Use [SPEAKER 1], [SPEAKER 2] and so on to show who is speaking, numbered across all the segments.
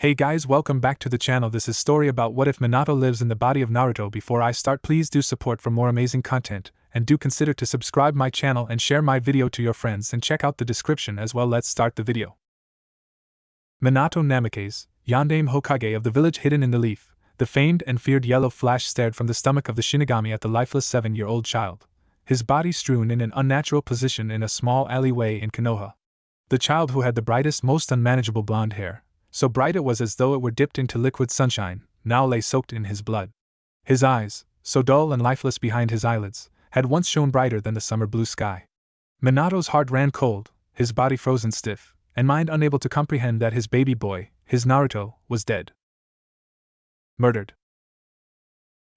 [SPEAKER 1] Hey guys, welcome back to the channel. This is story about what if Minato lives in the body of Naruto. Before I start, please do support for more amazing content, and do consider to subscribe my channel and share my video to your friends and check out the description as well. Let's start the video. Minato Namikaze, Yondaime Hokage of the village hidden in the leaf, the famed and feared yellow flash stared from the stomach of the Shinigami at the lifeless 7-year-old child, his body strewn in an unnatural position in a small alleyway in Konoha. The child, who had the brightest, most unmanageable blonde hair, so bright it was as though it were dipped into liquid sunshine, now lay soaked in his blood. His eyes, so dull and lifeless behind his eyelids, had once shone brighter than the summer blue sky. Minato's heart ran cold, his body frozen stiff, and mind unable to comprehend that his baby boy, his Naruto, was dead. Murdered.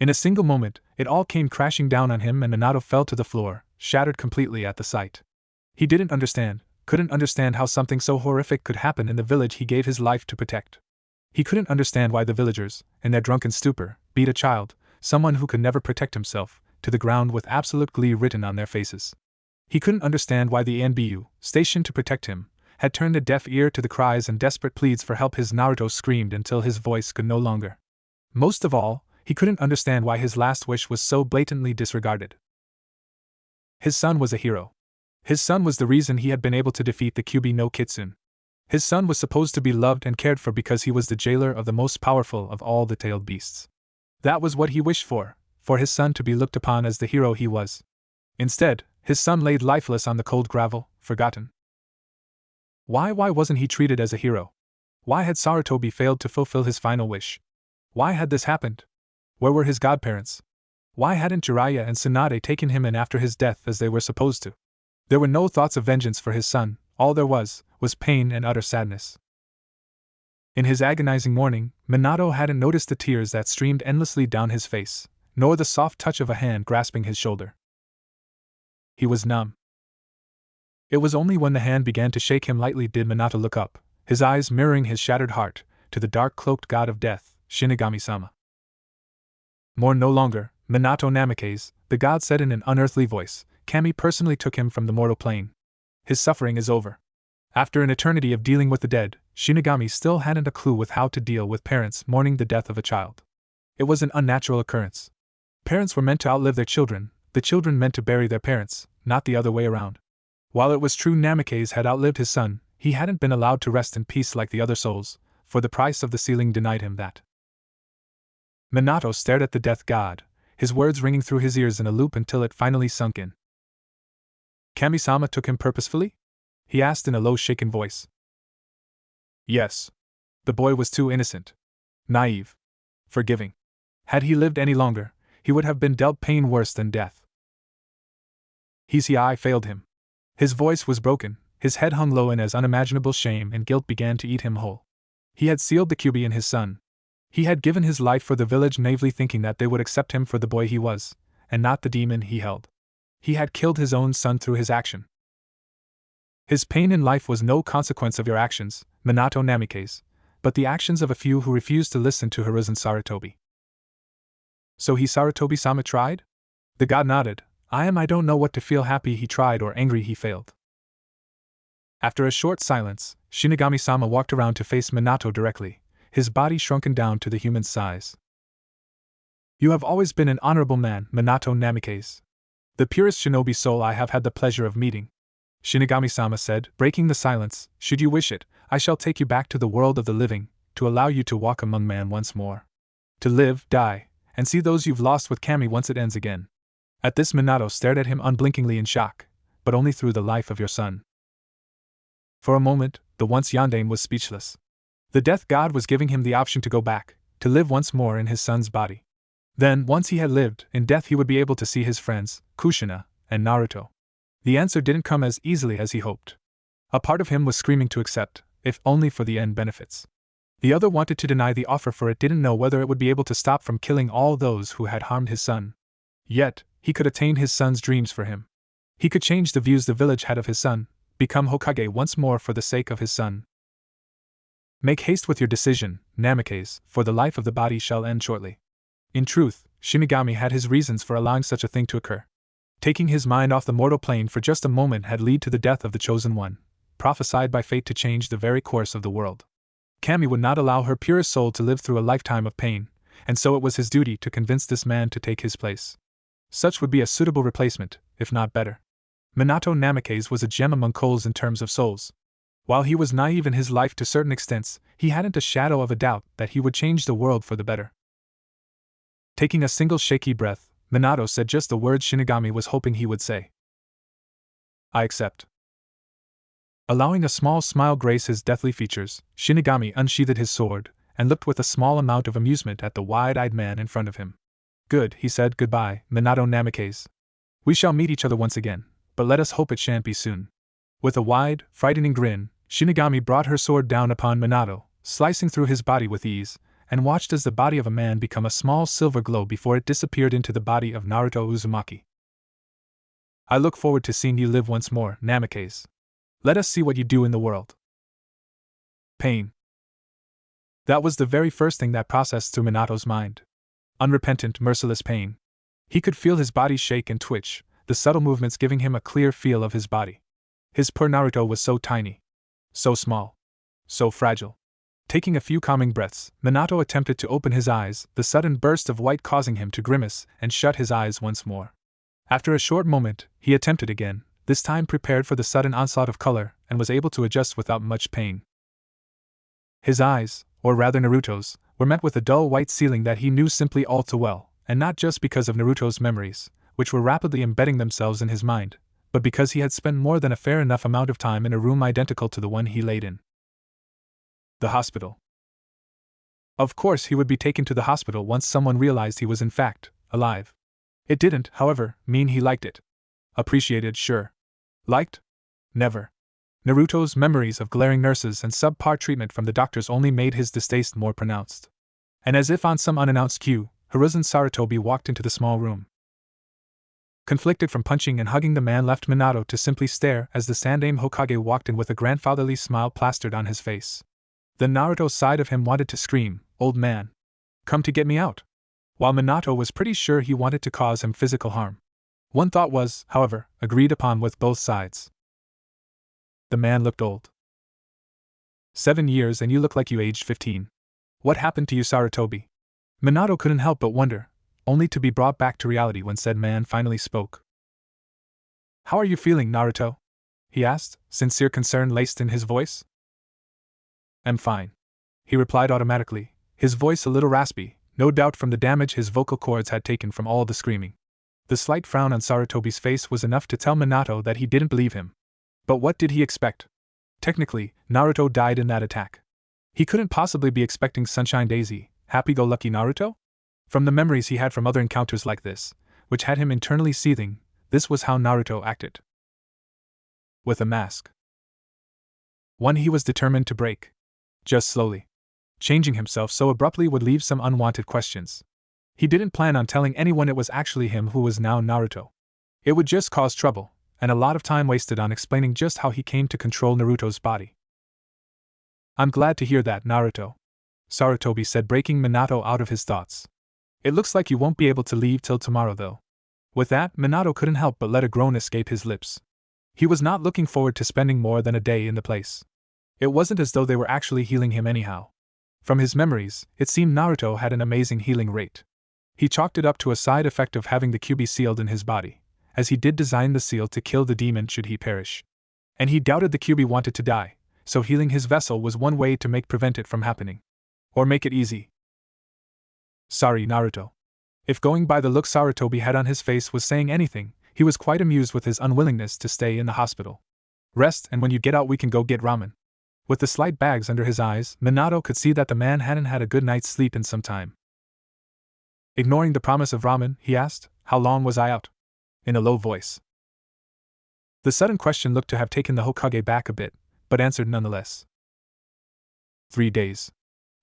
[SPEAKER 1] In a single moment, it all came crashing down on him and Minato fell to the floor, shattered completely at the sight. He couldn't understand how something so horrific could happen in the village he gave his life to protect. He couldn't understand why the villagers, in their drunken stupor, beat a child, someone who could never protect himself, to the ground with absolute glee written on their faces. He couldn't understand why the NBU, stationed to protect him, had turned a deaf ear to the cries and desperate pleads for help his Naruto screamed until his voice could no longer. Most of all, he couldn't understand why his last wish was so blatantly disregarded. His son was a hero. His son was the reason he had been able to defeat the Kyuubi no Kitsune. His son was supposed to be loved and cared for because he was the jailer of the most powerful of all the tailed beasts. That was what he wished for his son to be looked upon as the hero he was. Instead, his son laid lifeless on the cold gravel, forgotten. Why wasn't he treated as a hero? Why had Sarutobi failed to fulfill his final wish? Why had this happened? Where were his godparents? Why hadn't Jiraiya and Tsunade taken him in after his death as they were supposed to? There were no thoughts of vengeance for his son, all there was pain and utter sadness. In his agonizing mourning, Minato hadn't noticed the tears that streamed endlessly down his face, nor the soft touch of a hand grasping his shoulder. He was numb. It was only when the hand began to shake him lightly did Minato look up, his eyes mirroring his shattered heart, to the dark-cloaked god of death, Shinigami-sama. More no longer, Minato Namikaze, the god said in an unearthly voice. Kami personally took him from the mortal plane. His suffering is over. After an eternity of dealing with the dead, Shinigami still hadn't a clue with how to deal with parents mourning the death of a child. It was an unnatural occurrence. Parents were meant to outlive their children, the children meant to bury their parents, not the other way around. While it was true Namikaze had outlived his son, he hadn't been allowed to rest in peace like the other souls, for the price of the ceiling denied him that. Minato stared at the death god, his words ringing through his ears in a loop until it finally sunk in. Kami-sama took him purposefully? He asked in a low, shaken voice. Yes. The boy was too innocent. Naive. Forgiving. Had he lived any longer, he would have been dealt pain worse than death. His eye failed him. His voice was broken, his head hung low and as unimaginable shame and guilt began to eat him whole. He had sealed the Kyuubi in his son. He had given his life for the village naively thinking that they would accept him for the boy he was, and not the demon he held. He had killed his own son through his action. His pain in life was no consequence of your actions, Minato Namikaze, but the actions of a few who refused to listen to Hiruzen Sarutobi. So he Sarutobi-sama tried? The god nodded. I don't know what to feel, happy he tried or angry he failed. After a short silence, Shinigami-sama walked around to face Minato directly, his body shrunken down to the human size. You have always been an honorable man, Minato Namikaze. The purest shinobi soul I have had the pleasure of meeting. Shinigami-sama said, breaking the silence, should you wish it, I shall take you back to the world of the living, to allow you to walk among men once more. To live, die, and see those you've lost with Kami once it ends again. At this Minato stared at him unblinkingly in shock, but only through the life of your son. For a moment, the once Yondaime was speechless. The death god was giving him the option to go back, to live once more in his son's body. Then, once he had lived, in death he would be able to see his friends, Kushina, and Naruto. The answer didn't come as easily as he hoped. A part of him was screaming to accept, if only for the end benefits. The other wanted to deny the offer for it didn't know whether it would be able to stop from killing all those who had harmed his son. Yet, he could attain his son's dreams for him. He could change the views the village had of his son, become Hokage once more for the sake of his son. Make haste with your decision, Namikaze, for the life of the body shall end shortly. In truth, Shinigami had his reasons for allowing such a thing to occur. Taking his mind off the mortal plane for just a moment had led to the death of the Chosen One, prophesied by fate to change the very course of the world. Kami would not allow her purest soul to live through a lifetime of pain, and so it was his duty to convince this man to take his place. Such would be a suitable replacement, if not better. Minato Namikaze was a gem among coals in terms of souls. While he was naive in his life to certain extents, he hadn't a shadow of a doubt that he would change the world for the better. Taking a single shaky breath, Minato said just the words Shinigami was hoping he would say. I accept. Allowing a small smile grace his deathly features, Shinigami unsheathed his sword, and looked with a small amount of amusement at the wide-eyed man in front of him. Good, he said, goodbye, Minato Namikaze. We shall meet each other once again, but let us hope it shan't be soon. With a wide, frightening grin, Shinigami brought her sword down upon Minato, slicing through his body with ease, and watched as the body of a man become a small silver glow before it disappeared into the body of Naruto Uzumaki. I look forward to seeing you live once more, Namikaze. Let us see what you do in the world. Pain. That was the very first thing that processed through Minato's mind. Unrepentant, merciless pain. He could feel his body shake and twitch, the subtle movements giving him a clear feel of his body. His poor Naruto was so tiny. So small. So fragile. Taking a few calming breaths, Minato attempted to open his eyes, the sudden burst of white causing him to grimace and shut his eyes once more. After a short moment, he attempted again, this time prepared for the sudden onslaught of color, and was able to adjust without much pain. His eyes, or rather Naruto's, were met with a dull white ceiling that he knew simply all too well, and not just because of Naruto's memories, which were rapidly embedding themselves in his mind, but because he had spent more than a fair enough amount of time in a room identical to the one he laid in. The hospital. Of course he would be taken to the hospital once someone realized he was in fact alive. It didn't, however, mean he liked it. Appreciated, sure. Liked? Never. Naruto's memories of glaring nurses and subpar treatment from the doctors only made his distaste more pronounced. And as if on some unannounced cue, Hiruzen Sarutobi walked into the small room. Conflicted from punching and hugging the man left Minato to simply stare as the Sandaime Hokage walked in with a grandfatherly smile plastered on his face. The Naruto side of him wanted to scream, "Old man! Come to get me out!" While Minato was pretty sure he wanted to cause him physical harm. One thought was, however, agreed upon with both sides. The man looked old. 7 years and you look like you aged 15. What happened to you, Sarutobi? Minato couldn't help but wonder, only to be brought back to reality when said man finally spoke. How are you feeling, Naruto? He asked, sincere concern laced in his voice. I'm fine. He replied automatically, his voice a little raspy, no doubt from the damage his vocal cords had taken from all the screaming. The slight frown on Sarutobi's face was enough to tell Minato that he didn't believe him. But what did he expect? Technically, Naruto died in that attack. He couldn't possibly be expecting Sunshine Daisy, happy-go-lucky Naruto? From the memories he had from other encounters like this, which had him internally seething, this was how Naruto acted. With a mask. One he was determined to break. Just slowly. Changing himself so abruptly would leave some unwanted questions. He didn't plan on telling anyone it was actually him who was now Naruto. It would just cause trouble, and a lot of time wasted on explaining just how he came to control Naruto's body. I'm glad to hear that, Naruto, Sarutobi said, breaking Minato out of his thoughts. It looks like you won't be able to leave till tomorrow though. With that, Minato couldn't help but let a groan escape his lips. He was not looking forward to spending more than a day in the place. It wasn't as though they were actually healing him anyhow. From his memories, it seemed Naruto had an amazing healing rate. He chalked it up to a side effect of having the QB sealed in his body, as he did design the seal to kill the demon should he perish. And he doubted the QB wanted to die, so healing his vessel was one way to prevent it from happening. Or make it easy. Sorry, Naruto. If going by the look Sarutobi had on his face was saying anything, he was quite amused with his unwillingness to stay in the hospital. Rest, and when you get out we can go get ramen. With the slight bags under his eyes, Minato could see that the man hadn't had a good night's sleep in some time. Ignoring the promise of ramen, he asked, how long was I out? In a low voice. The sudden question looked to have taken the Hokage back a bit, but answered nonetheless. 3 days.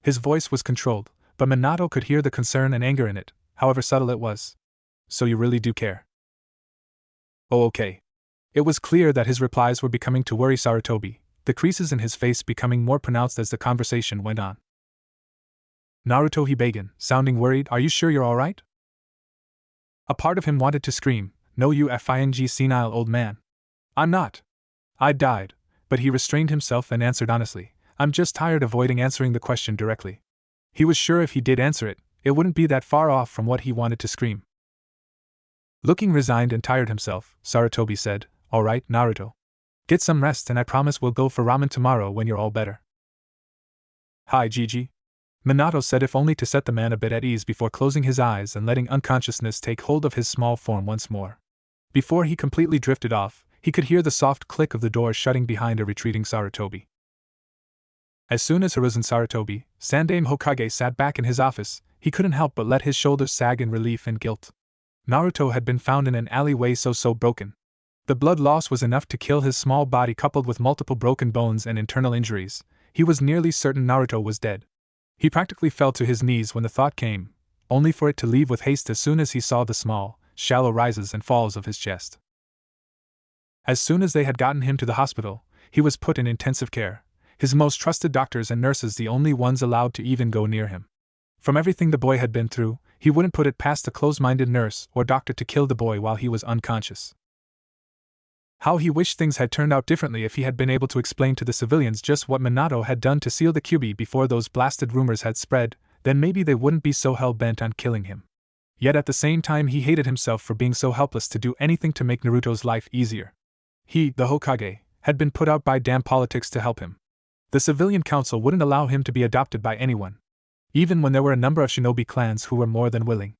[SPEAKER 1] His voice was controlled, but Minato could hear the concern and anger in it, however subtle it was. So you really do care? Oh, okay. It was clear that his replies were becoming to worry Sarutobi, the creases in his face becoming more pronounced as the conversation went on. Naruto, he began, sounding worried, are you sure you're alright? A part of him wanted to scream, no you f***ing senile old man. I'm not. I died, but he restrained himself and answered honestly, I'm just tired of avoiding answering the question directly. He was sure if he did answer it, it wouldn't be that far off from what he wanted to scream. Looking resigned and tired himself, Sarutobi said, "All right, Naruto. Get some rest and I promise we'll go for ramen tomorrow when you're all better." "Hi, Gigi," Minato said, if only to set the man a bit at ease before closing his eyes and letting unconsciousness take hold of his small form once more. Before he completely drifted off, he could hear the soft click of the door shutting behind a retreating Sarutobi. As soon as Hiruzen Sarutobi, Sandaime Hokage, sat back in his office, he couldn't help but let his shoulders sag in relief and guilt. Naruto had been found in an alleyway so broken. The blood loss was enough to kill his small body, coupled with multiple broken bones and internal injuries. He was nearly certain Naruto was dead. He practically fell to his knees when the thought came, only for it to leave with haste as soon as he saw the small, shallow rises and falls of his chest. As soon as they had gotten him to the hospital, he was put in intensive care, his most trusted doctors and nurses the only ones allowed to even go near him. From everything the boy had been through, he wouldn't put it past a close-minded nurse or doctor to kill the boy while he was unconscious. How he wished things had turned out differently if he had been able to explain to the civilians just what Minato had done to seal the Kyuubi before those blasted rumors had spread. Then maybe they wouldn't be so hell-bent on killing him. Yet at the same time he hated himself for being so helpless to do anything to make Naruto's life easier. He, the Hokage, had been put out by damn politics to help him. The civilian council wouldn't allow him to be adopted by anyone, even when there were a number of shinobi clans who were more than willing.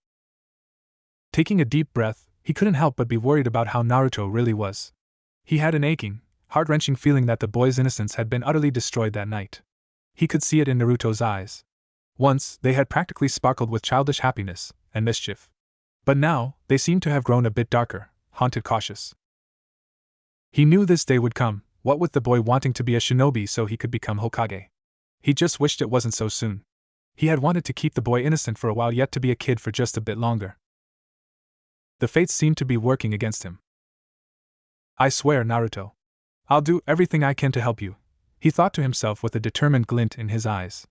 [SPEAKER 1] Taking a deep breath, he couldn't help but be worried about how Naruto really was. He had an aching, heart-wrenching feeling that the boy's innocence had been utterly destroyed that night. He could see it in Naruto's eyes. Once, they had practically sparkled with childish happiness and mischief. But now, they seemed to have grown a bit darker, haunted, cautious. He knew this day would come, what with the boy wanting to be a shinobi so he could become Hokage. He just wished it wasn't so soon. He had wanted to keep the boy innocent for a while, yet to be a kid for just a bit longer. The fates seemed to be working against him. "I swear, Naruto. I'll do everything I can to help you," he thought to himself with a determined glint in his eyes.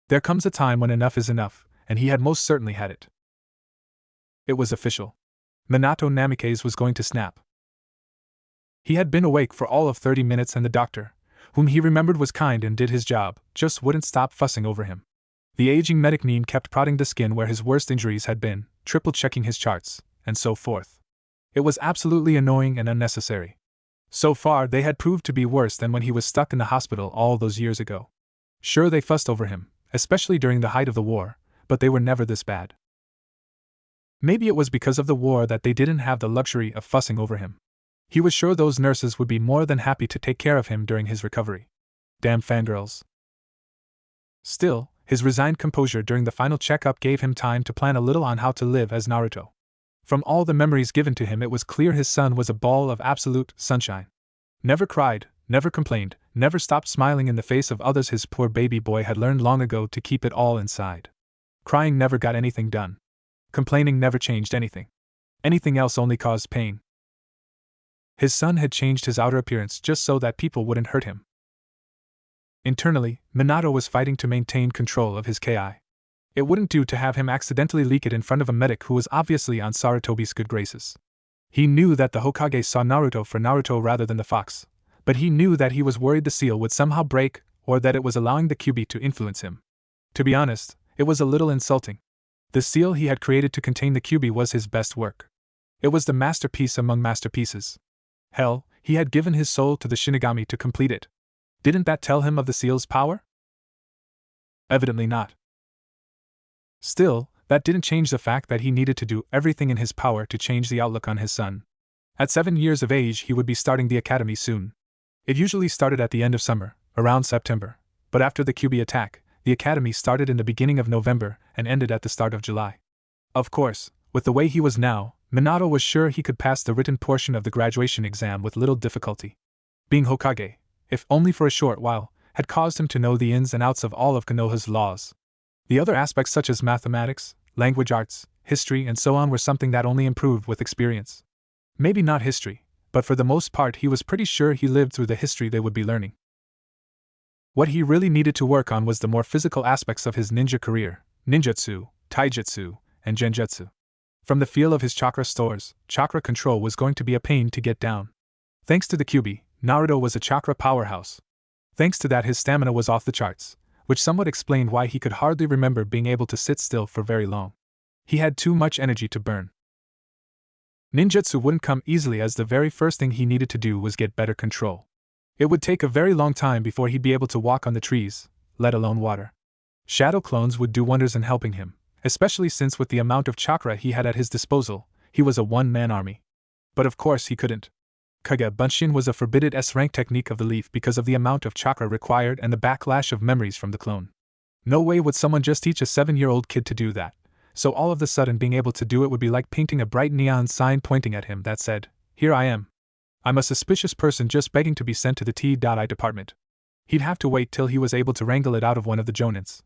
[SPEAKER 1] There comes a time when enough is enough, and he had most certainly had it. It was official. Minato Namikaze was going to snap. He had been awake for all of 30 minutes, and the doctor, whom he remembered was kind and did his job, just wouldn't stop fussing over him. The aging medic Nin kept prodding the skin where his worst injuries had been, triple-checking his charts, and so forth. It was absolutely annoying and unnecessary. So far, they had proved to be worse than when he was stuck in the hospital all those years ago. Sure, they fussed over him, especially during the height of the war, but they were never this bad. Maybe it was because of the war that they didn't have the luxury of fussing over him. He was sure those nurses would be more than happy to take care of him during his recovery. Damn fangirls. Still, his resigned composure during the final checkup gave him time to plan a little on how to live as Naruto. From all the memories given to him, it was clear his son was a ball of absolute sunshine. Never cried, never complained, never stopped smiling in the face of others. His poor baby boy had learned long ago to keep it all inside. Crying never got anything done. Complaining never changed anything. Anything else only caused pain. His son had changed his outer appearance just so that people wouldn't hurt him. Internally, Minato was fighting to maintain control of his Ki. It wouldn't do to have him accidentally leak it in front of a medic who was obviously on Sarutobi's good graces. He knew that the Hokage saw Naruto for Naruto rather than the fox, but he knew that he was worried the seal would somehow break, or that it was allowing the Kyuubi to influence him. To be honest, it was a little insulting. The seal he had created to contain the Kyuubi was his best work. It was the masterpiece among masterpieces. Hell, he had given his soul to the Shinigami to complete it. Didn't that tell him of the seal's power? Evidently not. Still, that didn't change the fact that he needed to do everything in his power to change the outlook on his son. At 7 years of age, he would be starting the academy soon. It usually started at the end of summer, around September, but after the Kyuubi attack, the academy started in the beginning of November and ended at the start of July. Of course, with the way he was now, Minato was sure he could pass the written portion of the graduation exam with little difficulty. Being Hokage, if only for a short while, had caused him to know the ins and outs of all of Konoha's laws. The other aspects such as mathematics, language arts, history and so on were something that only improved with experience. Maybe not history, but for the most part he was pretty sure he lived through the history they would be learning. What he really needed to work on was the more physical aspects of his ninja career, ninjutsu, taijutsu, and genjutsu. From the feel of his chakra stores, chakra control was going to be a pain to get down. Thanks to the Kyuubi, Naruto was a chakra powerhouse. Thanks to that, his stamina was off the charts, which somewhat explained why he could hardly remember being able to sit still for very long. He had too much energy to burn. Ninjutsu wouldn't come easily, as the very first thing he needed to do was get better control. It would take a very long time before he'd be able to walk on the trees, let alone water. Shadow clones would do wonders in helping him, especially since with the amount of chakra he had at his disposal, he was a one-man army. But of course he couldn't. Kage Bunshin was a forbidden S-rank technique of the leaf because of the amount of chakra required and the backlash of memories from the clone. No way would someone just teach a 7-year-old kid to do that, so all of a sudden being able to do it would be like painting a bright neon sign pointing at him that said, "Here I am. I'm a suspicious person just begging to be sent to the T.I department." He'd have to wait till he was able to wrangle it out of one of the jonins.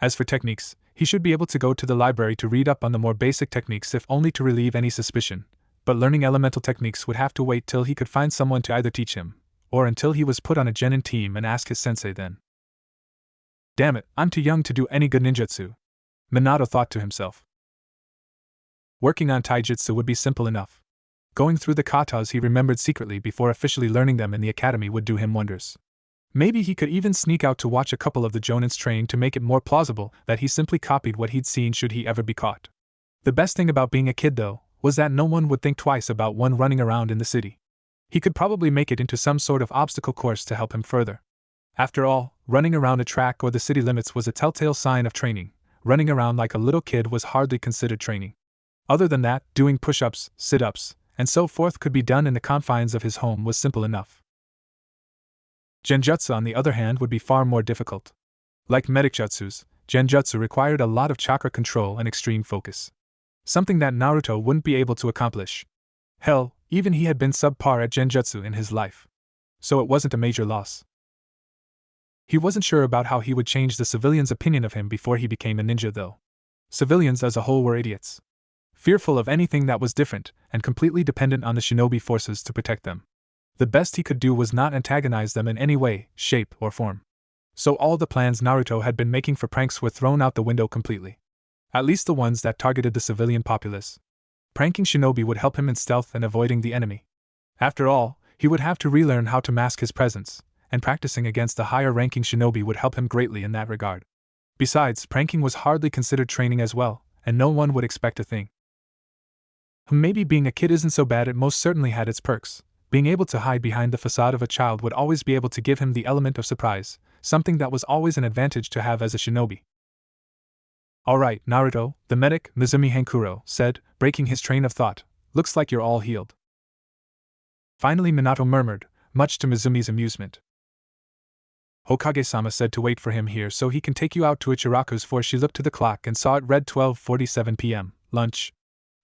[SPEAKER 1] As for techniques, he should be able to go to the library to read up on the more basic techniques if only to relieve any suspicion, but learning elemental techniques would have to wait till he could find someone to either teach him, or until he was put on a genin team and ask his sensei then. Damn it, I'm too young to do any good ninjutsu, Minato thought to himself. Working on taijutsu would be simple enough. Going through the katas he remembered secretly before officially learning them in the academy would do him wonders. Maybe he could even sneak out to watch a couple of the jonins train to make it more plausible that he simply copied what he'd seen should he ever be caught. The best thing about being a kid, though, was that no one would think twice about one running around in the city. He could probably make it into some sort of obstacle course to help him further. After all, running around a track or the city limits was a telltale sign of training. Running around like a little kid was hardly considered training. Other than that, doing push-ups, sit-ups, and so forth could be done in the confines of his home was simple enough. Genjutsu, on the other hand, would be far more difficult. Like medic jutsus, genjutsu required a lot of chakra control and extreme focus. Something that Naruto wouldn't be able to accomplish. Hell, even he had been subpar at genjutsu in his life. So it wasn't a major loss. He wasn't sure about how he would change the civilians' opinion of him before he became a ninja, though. Civilians as a whole were idiots. Fearful of anything that was different, and completely dependent on the shinobi forces to protect them. The best he could do was not antagonize them in any way, shape, or form. So all the plans Naruto had been making for pranks were thrown out the window completely. At least the ones that targeted the civilian populace. Pranking shinobi would help him in stealth and avoiding the enemy. After all, he would have to relearn how to mask his presence, and practicing against the higher-ranking shinobi would help him greatly in that regard. Besides, pranking was hardly considered training as well, and no one would expect a thing. Maybe being a kid isn't so bad, it most certainly had its perks. Being able to hide behind the facade of a child would always be able to give him the element of surprise, something that was always an advantage to have as a shinobi. "Alright, Naruto," the medic, Mizumi Hankuro, said, breaking his train of thought. "Looks like you're all healed." Finally, Minato murmured, much to Mizumi's amusement. "Hokage-sama said to wait for him here so he can take you out to Ichiraku's," for she looked to the clock and saw it read 12:47 p.m., lunch.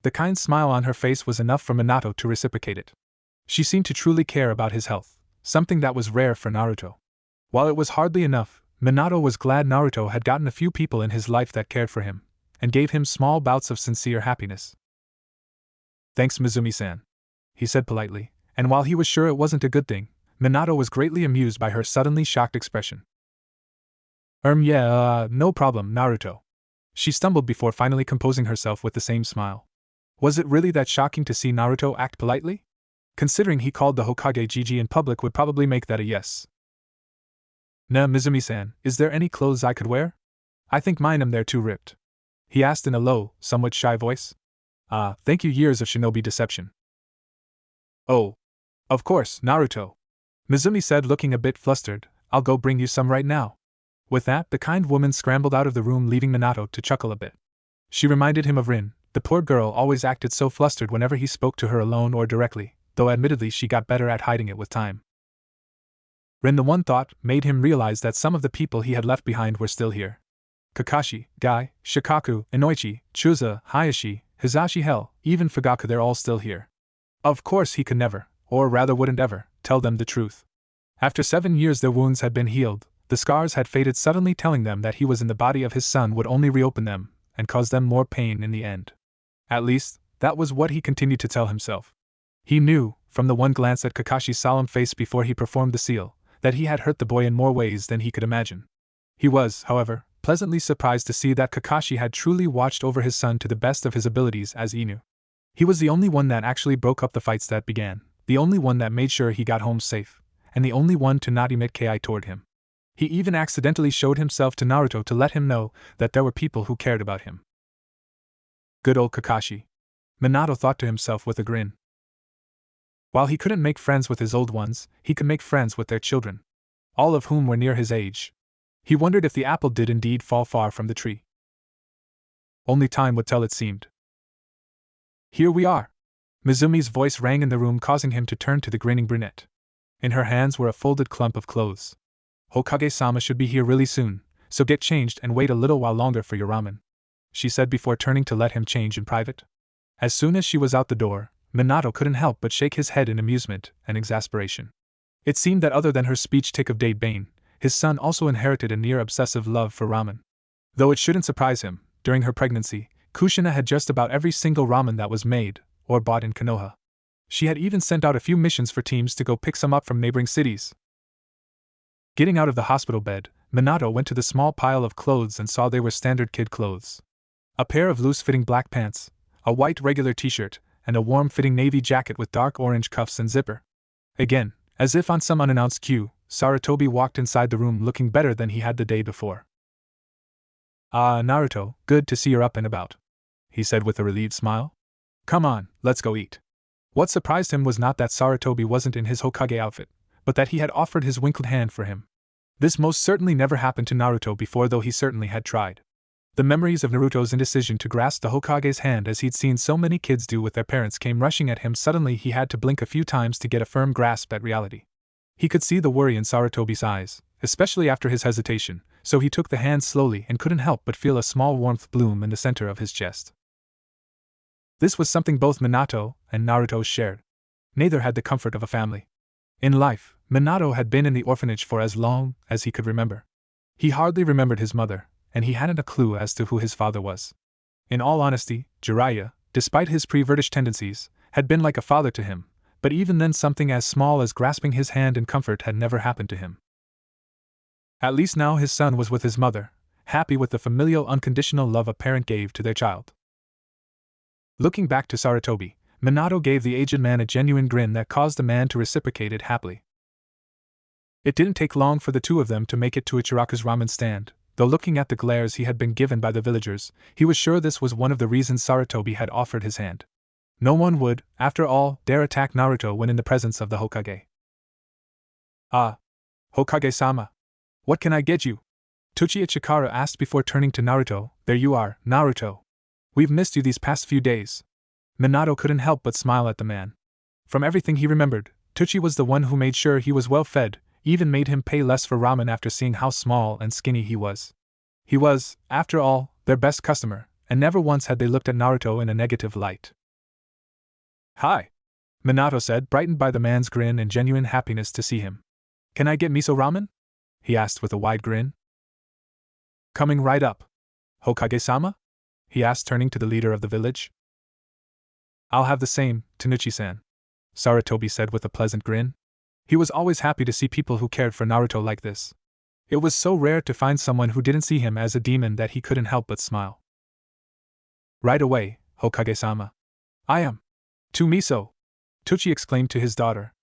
[SPEAKER 1] The kind smile on her face was enough for Minato to reciprocate it. She seemed to truly care about his health, something that was rare for Naruto. While it was hardly enough, Minato was glad Naruto had gotten a few people in his life that cared for him, and gave him small bouts of sincere happiness. "Thanks, Mizumi-san," he said politely, and while he was sure it wasn't a good thing, Minato was greatly amused by her suddenly shocked expression. No problem, Naruto." She stumbled before finally composing herself with the same smile. Was it really that shocking to see Naruto act politely? Considering he called the Hokage Gigi in public would probably make that a yes. "Nah, Mizumi-san, is there any clothes I could wear? I think mine they're too ripped," he asked in a low, somewhat shy voice. Thank you, years of shinobi deception." "Oh. Of course, Naruto," Mizumi said, looking a bit flustered. "I'll go bring you some right now." With that, the kind woman scrambled out of the room, leaving Minato to chuckle a bit. She reminded him of Rin. The poor girl always acted so flustered whenever he spoke to her alone or directly, though admittedly she got better at hiding it with time. Rin, the one thought, made him realize that some of the people he had left behind were still here. Kakashi, Gai, Shikaku, Inoichi, Chuza, Hayashi, Hizashi, hell, even Fugaku, they're all still here. Of course he could never, or rather wouldn't ever, tell them the truth. After 7 years their wounds had been healed, the scars had faded, suddenly telling them that he was in the body of his son would only reopen them, and cause them more pain in the end. At least, that was what he continued to tell himself. He knew, from the one glance at Kakashi's solemn face before he performed the seal, that he had hurt the boy in more ways than he could imagine. He was, however, pleasantly surprised to see that Kakashi had truly watched over his son to the best of his abilities as Inu. He was the only one that actually broke up the fights that began, the only one that made sure he got home safe, and the only one to not emit ki toward him. He even accidentally showed himself to Naruto to let him know that there were people who cared about him. Good old Kakashi. Minato thought to himself with a grin. While he couldn't make friends with his old ones, he could make friends with their children, all of whom were near his age. He wondered if the apple did indeed fall far from the tree. Only time would tell, it seemed. Here we are. Mizumi's voice rang in the room, causing him to turn to the grinning brunette. In her hands were a folded clump of clothes. Hokage-sama should be here really soon, so get changed and wait a little while longer for your ramen, she said before turning to let him change in private. As soon as she was out the door, Minato couldn't help but shake his head in amusement and exasperation. It seemed that other than her speech tick of Date Bane, his son also inherited a near-obsessive love for ramen. Though it shouldn't surprise him, during her pregnancy, Kushina had just about every single ramen that was made or bought in Konoha. She had even sent out a few missions for teams to go pick some up from neighboring cities. Getting out of the hospital bed, Minato went to the small pile of clothes and saw they were standard kid clothes. A pair of loose-fitting black pants, a white regular t-shirt, and a warm-fitting navy jacket with dark orange cuffs and zipper. Again, as if on some unannounced cue, Sarutobi walked inside the room looking better than he had the day before. "Ah, Naruto, good to see you're up and about," he said with a relieved smile. "Come on, let's go eat." What surprised him was not that Sarutobi wasn't in his Hokage outfit, but that he had offered his wrinkled hand for him. This most certainly never happened to Naruto before, though he certainly had tried. The memories of Naruto's indecision to grasp the Hokage's hand, as he'd seen so many kids do with their parents, came rushing at him. Suddenly he had to blink a few times to get a firm grasp at reality. He could see the worry in Sarutobi's eyes, especially after his hesitation, so he took the hand slowly and couldn't help but feel a small warmth bloom in the center of his chest. This was something both Minato and Naruto shared. Neither had the comfort of a family. In life, Minato had been in the orphanage for as long as he could remember. He hardly remembered his mother, and he hadn't a clue as to who his father was. In all honesty, Jiraiya, despite his pervertish tendencies, had been like a father to him, but even then something as small as grasping his hand in comfort had never happened to him. At least now his son was with his mother, happy with the familial unconditional love a parent gave to their child. Looking back to Sarutobi, Minato gave the aged man a genuine grin that caused the man to reciprocate it happily. It didn't take long for the two of them to make it to Ichiraku's ramen stand, though looking at the glares he had been given by the villagers, he was sure this was one of the reasons Sarutobi had offered his hand. No one would, after all, dare attack Naruto when in the presence of the Hokage. "Ah, Hokage-sama. What can I get you?" Tochi Ichikara asked before turning to Naruto. "There you are, Naruto. We've missed you these past few days." Minato couldn't help but smile at the man. From everything he remembered, Tochi was the one who made sure he was well fed, even made him pay less for ramen after seeing how small and skinny he was. He was, after all, their best customer, and never once had they looked at Naruto in a negative light. "Hi," Minato said, brightened by the man's grin and genuine happiness to see him. "Can I get miso ramen?" he asked with a wide grin. "Coming right up. Hokage-sama?" he asked, turning to the leader of the village. "I'll have the same, Tanuchi-san," Sarutobi said with a pleasant grin. He was always happy to see people who cared for Naruto like this. It was so rare to find someone who didn't see him as a demon that he couldn't help but smile. "Right away, Hokage-sama. I am. To miso!" Tochi exclaimed to his daughter.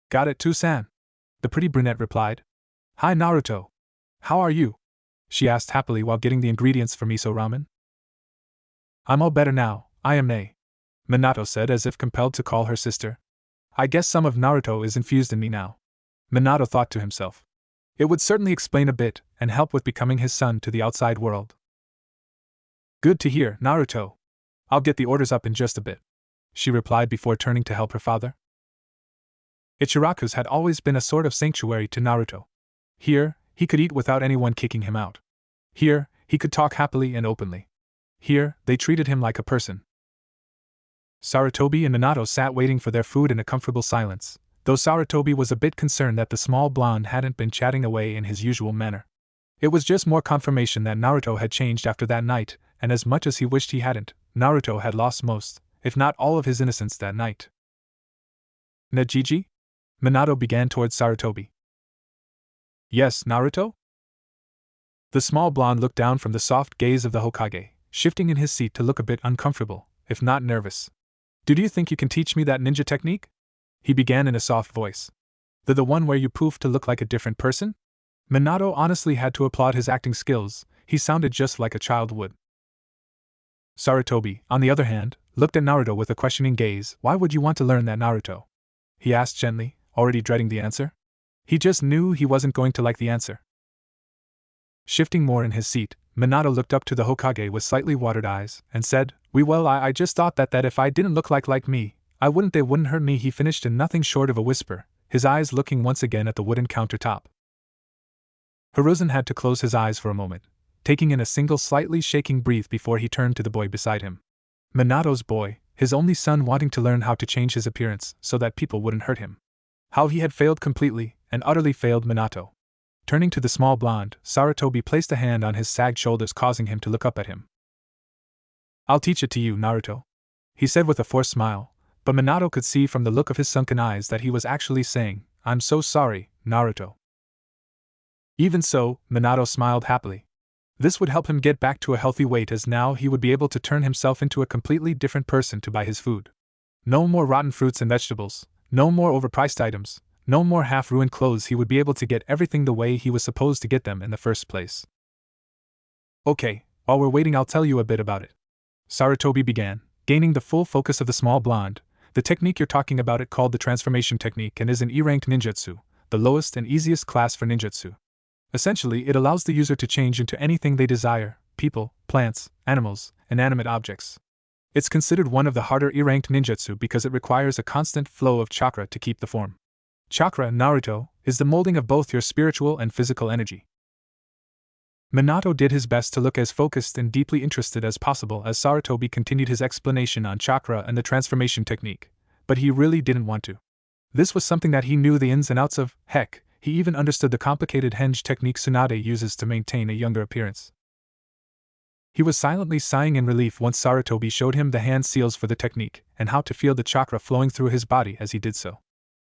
[SPEAKER 1] "Got it, too-san," the pretty brunette replied. "Hi Naruto. How are you?" she asked happily while getting the ingredients for miso ramen. "I'm all better now, I am Nae," Minato said as if compelled to call her sister. "I guess some of Naruto is infused in me now." Minato thought to himself. It would certainly explain a bit and help with becoming his son to the outside world. "Good to hear, Naruto. I'll get the orders up in just a bit," she replied before turning to help her father. Ichiraku's had always been a sort of sanctuary to Naruto. Here, he could eat without anyone kicking him out. Here, he could talk happily and openly. Here, they treated him like a person. Sarutobi and Minato sat waiting for their food in a comfortable silence, though Sarutobi was a bit concerned that the small blonde hadn't been chatting away in his usual manner. It was just more confirmation that Naruto had changed after that night, and as much as he wished he hadn't, Naruto had lost most, if not all of his innocence that night. "Najiji?" Minato began towards Sarutobi. "Yes, Naruto?" The small blonde looked down from the soft gaze of the Hokage, shifting in his seat to look a bit uncomfortable, if not nervous. "Do you think you can teach me that ninja technique?" he began in a soft voice. The one where you poof to look like a different person?" Minato honestly had to applaud his acting skills, he sounded just like a child would. Sarutobi, on the other hand, looked at Naruto with a questioning gaze. Why would you want to learn that, Naruto? He asked gently, already dreading the answer. He just knew he wasn't going to like the answer. Shifting more in his seat, Minato looked up to the Hokage with slightly watered eyes, and said, I just thought that if I didn't look like me, they wouldn't hurt me, he finished in nothing short of a whisper, his eyes looking once again at the wooden countertop. Hiruzen had to close his eyes for a moment, taking in a single slightly shaking breath before he turned to the boy beside him. Minato's boy, his only son, wanting to learn how to change his appearance so that people wouldn't hurt him. How he had failed completely, and utterly failed Minato. Turning to the small blonde, Sarutobi placed a hand on his sagged shoulders, causing him to look up at him. I'll teach it to you, Naruto, he said with a forced smile, but Minato could see from the look of his sunken eyes that he was actually saying, I'm so sorry, Naruto. Even so, Minato smiled happily. This would help him get back to a healthy weight, as now he would be able to turn himself into a completely different person to buy his food. No more rotten fruits and vegetables, no more overpriced items, no more half-ruined clothes. He would be able to get everything the way he was supposed to get them in the first place. Okay, while we're waiting I'll tell you a bit about it. Sarutobi began, gaining the full focus of the small blonde. The technique you're talking about, it called the transformation technique, and is an E-ranked ninjutsu, the lowest and easiest class for ninjutsu. Essentially, it allows the user to change into anything they desire: people, plants, animals, inanimate objects. It's considered one of the harder E-ranked ninjutsu because it requires a constant flow of chakra to keep the form. Chakra, Naruto, is the molding of both your spiritual and physical energy. Minato did his best to look as focused and deeply interested as possible as Sarutobi continued his explanation on chakra and the transformation technique, but he really didn't want to. This was something that he knew the ins and outs of. Heck, he even understood the complicated henge technique Tsunade uses to maintain a younger appearance. He was silently sighing in relief once Sarutobi showed him the hand seals for the technique, and how to feel the chakra flowing through his body as he did so.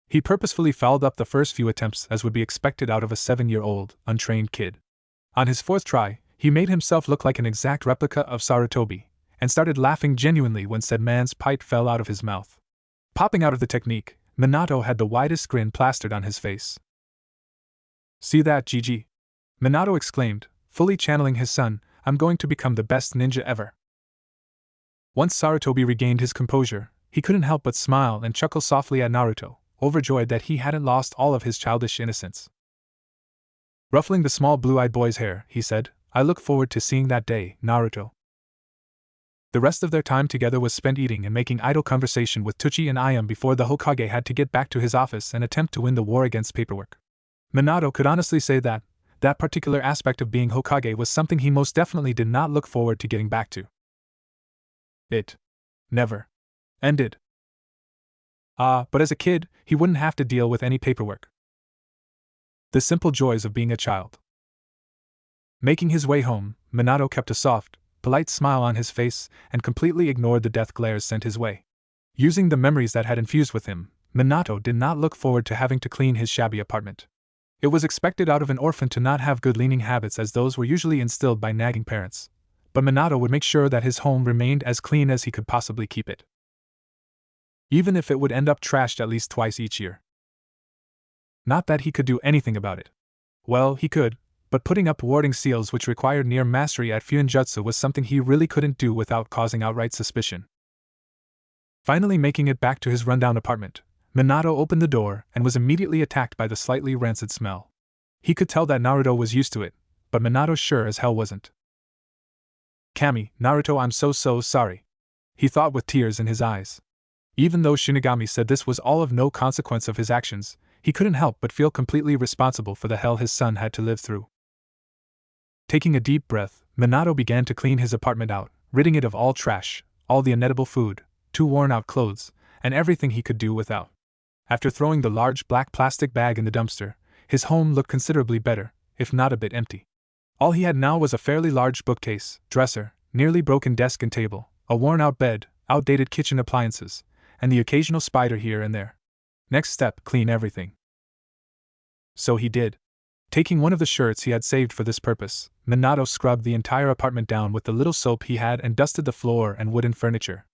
[SPEAKER 1] He purposefully fouled up the first few attempts, as would be expected out of a 7-year-old, untrained kid. On his fourth try, he made himself look like an exact replica of Sarutobi, and started laughing genuinely when said man's pipe fell out of his mouth. Popping out of the technique, Minato had the widest grin plastered on his face. See that, Gigi? Minato exclaimed, fully channeling his son, I'm going to become the best ninja ever. Once Sarutobi regained his composure, he couldn't help but smile and chuckle softly at Naruto, overjoyed that he hadn't lost all of his childish innocence. Ruffling the small blue-eyed boy's hair, he said, I look forward to seeing that day, Naruto. The rest of their time together was spent eating and making idle conversation with Tuchi and Ayam before the Hokage had to get back to his office and attempt to win the war against paperwork. Minato could honestly say that that particular aspect of being Hokage was something he most definitely did not look forward to getting back to. It never ended. But as a kid, he wouldn't have to deal with any paperwork. The simple joys of being a child. Making his way home, Minato kept a soft, polite smile on his face and completely ignored the death glares sent his way. Using the memories that had infused with him, Minato did not look forward to having to clean his shabby apartment. It was expected out of an orphan to not have good cleaning habits, as those were usually instilled by nagging parents, but Minato would make sure that his home remained as clean as he could possibly keep it, even if it would end up trashed at least twice each year. Not that he could do anything about it. Well, he could, but putting up warding seals which required near mastery at Fuinjutsu was something he really couldn't do without causing outright suspicion. Finally making it back to his rundown apartment, Minato opened the door and was immediately attacked by the slightly rancid smell. He could tell that Naruto was used to it, but Minato sure as hell wasn't. Kami, Naruto, I'm so sorry, he thought with tears in his eyes. Even though Shinigami said this was all of no consequence of his actions, he couldn't help but feel completely responsible for the hell his son had to live through. Taking a deep breath, Minato began to clean his apartment out, ridding it of all trash, all the inedible food, 2 worn-out clothes, and everything he could do without. After throwing the large black plastic bag in the dumpster, his home looked considerably better, if not a bit empty. All he had now was a fairly large bookcase, dresser, nearly broken desk and table, a worn-out bed, outdated kitchen appliances, and the occasional spider here and there. Next step, clean everything. So he did. Taking one of the shirts he had saved for this purpose, Minato scrubbed the entire apartment down with the little soap he had and dusted the floor and wooden furniture.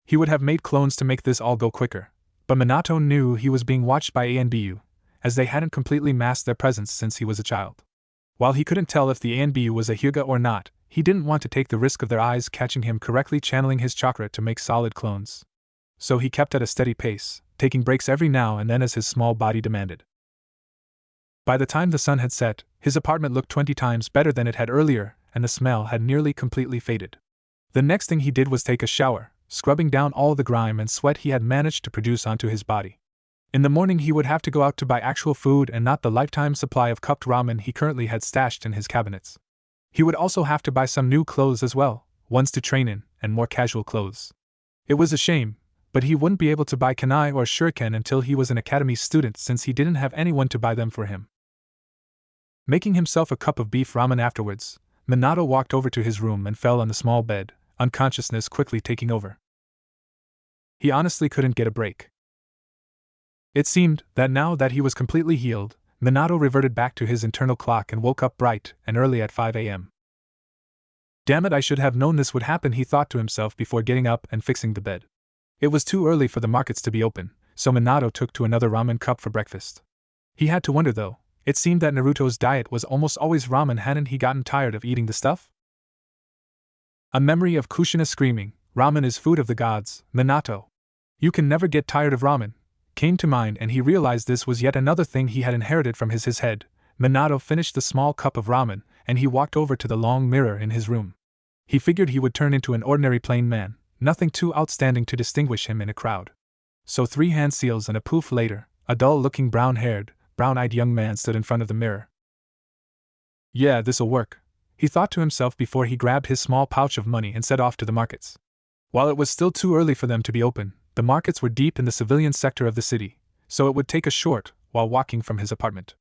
[SPEAKER 1] He would have made clones to make this all go quicker, but Minato knew he was being watched by ANBU, as they hadn't completely masked their presence since he was a child. While he couldn't tell if the ANBU was a Hyuga or not, he didn't want to take the risk of their eyes catching him correctly channeling his chakra to make solid clones. So he kept at a steady pace, taking breaks every now and then as his small body demanded. By the time the sun had set, his apartment looked 20 times better than it had earlier, and the smell had nearly completely faded. The next thing he did was take a shower, scrubbing down all the grime and sweat he had managed to produce onto his body. In the morning he would have to go out to buy actual food and not the lifetime supply of cupped ramen he currently had stashed in his cabinets. He would also have to buy some new clothes as well, ones to train in, and more casual clothes. It was a shame, but he wouldn't be able to buy kunai or shuriken until he was an academy student since he didn't have anyone to buy them for him. Making himself a cup of beef ramen afterwards, Minato walked over to his room and fell on the small bed, unconsciousness quickly taking over. He honestly couldn't get a break. It seemed that now that he was completely healed, Minato reverted back to his internal clock and woke up bright and early at 5 a.m. Damn it, I should have known this would happen, he thought to himself before getting up and fixing the bed. It was too early for the markets to be open, so Minato took to another ramen cup for breakfast. He had to wonder though, it seemed that Naruto's diet was almost always ramen. Hadn't he gotten tired of eating the stuff? A memory of Kushina screaming, "Ramen is food of the gods, Minato. You can never get tired of ramen," came to mind, and he realized this was yet another thing he had inherited from his head. Minato finished the small cup of ramen, and he walked over to the long mirror in his room. He figured he would turn into an ordinary plain man, nothing too outstanding to distinguish him in a crowd. So 3 hand seals and a poof later, a dull-looking brown-haired, brown-eyed young man stood in front of the mirror. Yeah, this'll work, he thought to himself before he grabbed his small pouch of money and set off to the markets. While it was still too early for them to be open, the markets were deep in the civilian sector of the city, so it would take a short while walking from his apartment.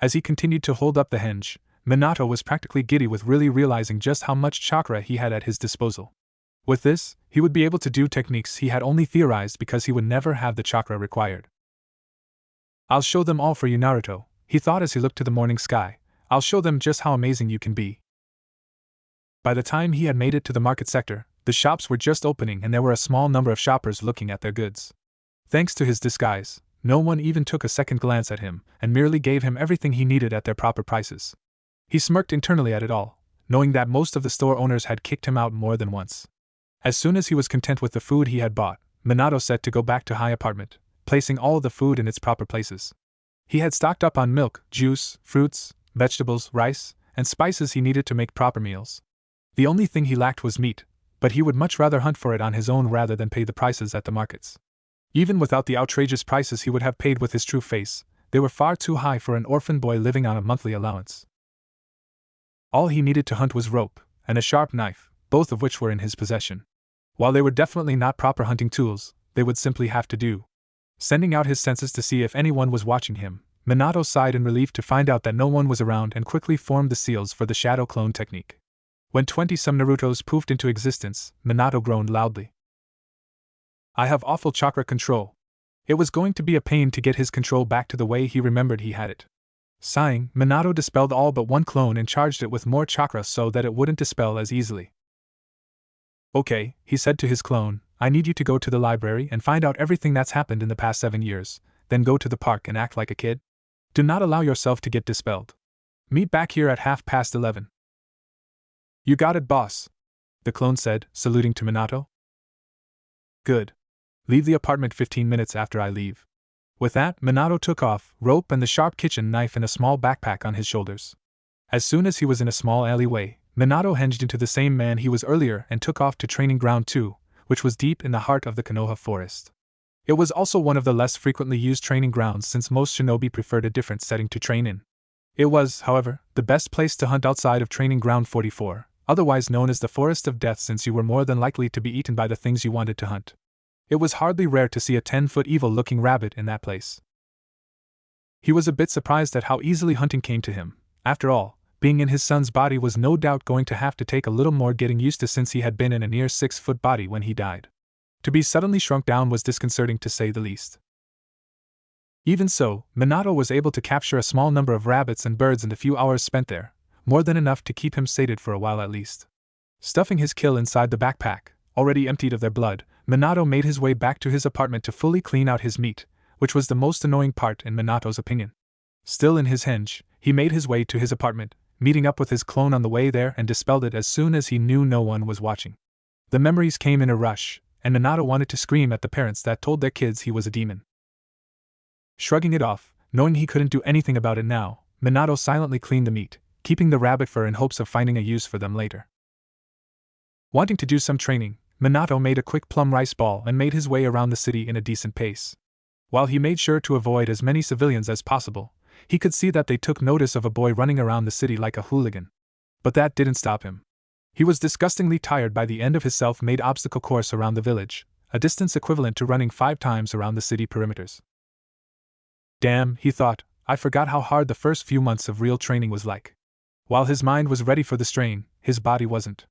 [SPEAKER 1] As he continued to hold up the henge, Minato was practically giddy with really realizing just how much chakra he had at his disposal. With this, he would be able to do techniques he had only theorized because he would never have the chakra required. I'll show them all for you, Naruto, he thought as he looked to the morning sky. I'll show them just how amazing you can be. By the time he had made it to the market sector, the shops were just opening and there were a small number of shoppers looking at their goods. Thanks to his disguise, no one even took a second glance at him and merely gave him everything he needed at their proper prices. He smirked internally at it all, knowing that most of the store owners had kicked him out more than once. As soon as he was content with the food he had bought, Minato set to go back to high apartment, placing all the food in its proper places. He had stocked up on milk, juice, fruits, vegetables, rice, and spices he needed to make proper meals. The only thing he lacked was meat, but he would much rather hunt for it on his own rather than pay the prices at the markets. Even without the outrageous prices he would have paid with his true face, they were far too high for an orphan boy living on a monthly allowance. All he needed to hunt was rope and a sharp knife, both of which were in his possession. While they were definitely not proper hunting tools, they would simply have to do. Sending out his senses to see if anyone was watching him, Minato sighed in relief to find out that no one was around and quickly formed the seals for the shadow clone technique. When 20-some Narutos poofed into existence, Minato groaned loudly. I have awful chakra control. It was going to be a pain to get his control back to the way he remembered he had it. Sighing, Minato dispelled all but one clone and charged it with more chakra so that it wouldn't dispel as easily. Okay, he said to his clone, I need you to go to the library and find out everything that's happened in the past 7 years, then go to the park and act like a kid. Do not allow yourself to get dispelled. Meet back here at 11:30. You got it, boss, the clone said, saluting to Minato. Good. Leave the apartment 15 minutes after I leave. With that, Minato took off, rope and the sharp kitchen knife in a small backpack on his shoulders. As soon as he was in a small alleyway, Minato henged into the same man he was earlier and took off to Training Ground 2, which was deep in the heart of the Konoha forest. It was also one of the less frequently used training grounds since most shinobi preferred a different setting to train in. It was, however, the best place to hunt outside of Training Ground 44, otherwise known as the Forest of Death, since you were more than likely to be eaten by the things you wanted to hunt. It was hardly rare to see a 10-foot evil-looking rabbit in that place. He was a bit surprised at how easily hunting came to him. After all, being in his son's body was no doubt going to have to take a little more getting used to since he had been in a near 6-foot body when he died. To be suddenly shrunk down was disconcerting to say the least. Even so, Minato was able to capture a small number of rabbits and birds in the few hours spent there, more than enough to keep him sated for a while at least. Stuffing his kill inside the backpack, already emptied of their blood, Minato made his way back to his apartment to fully clean out his meat, which was the most annoying part in Minato's opinion. Still in his henge, he made his way to his apartment, meeting up with his clone on the way there, and dispelled it as soon as he knew no one was watching. The memories came in a rush, and Minato wanted to scream at the parents that told their kids he was a demon. Shrugging it off, knowing he couldn't do anything about it now, Minato silently cleaned the meat, keeping the rabbit fur in hopes of finding a use for them later. Wanting to do some training, Minato made a quick plum rice ball and made his way around the city in a decent pace. While he made sure to avoid as many civilians as possible, he could see that they took notice of a boy running around the city like a hooligan. But that didn't stop him. He was disgustingly tired by the end of his self-made obstacle course around the village, a distance equivalent to running 5 times around the city perimeters. Damn, he thought, I forgot how hard the first few months of real training was like. While his mind was ready for the strain, his body wasn't.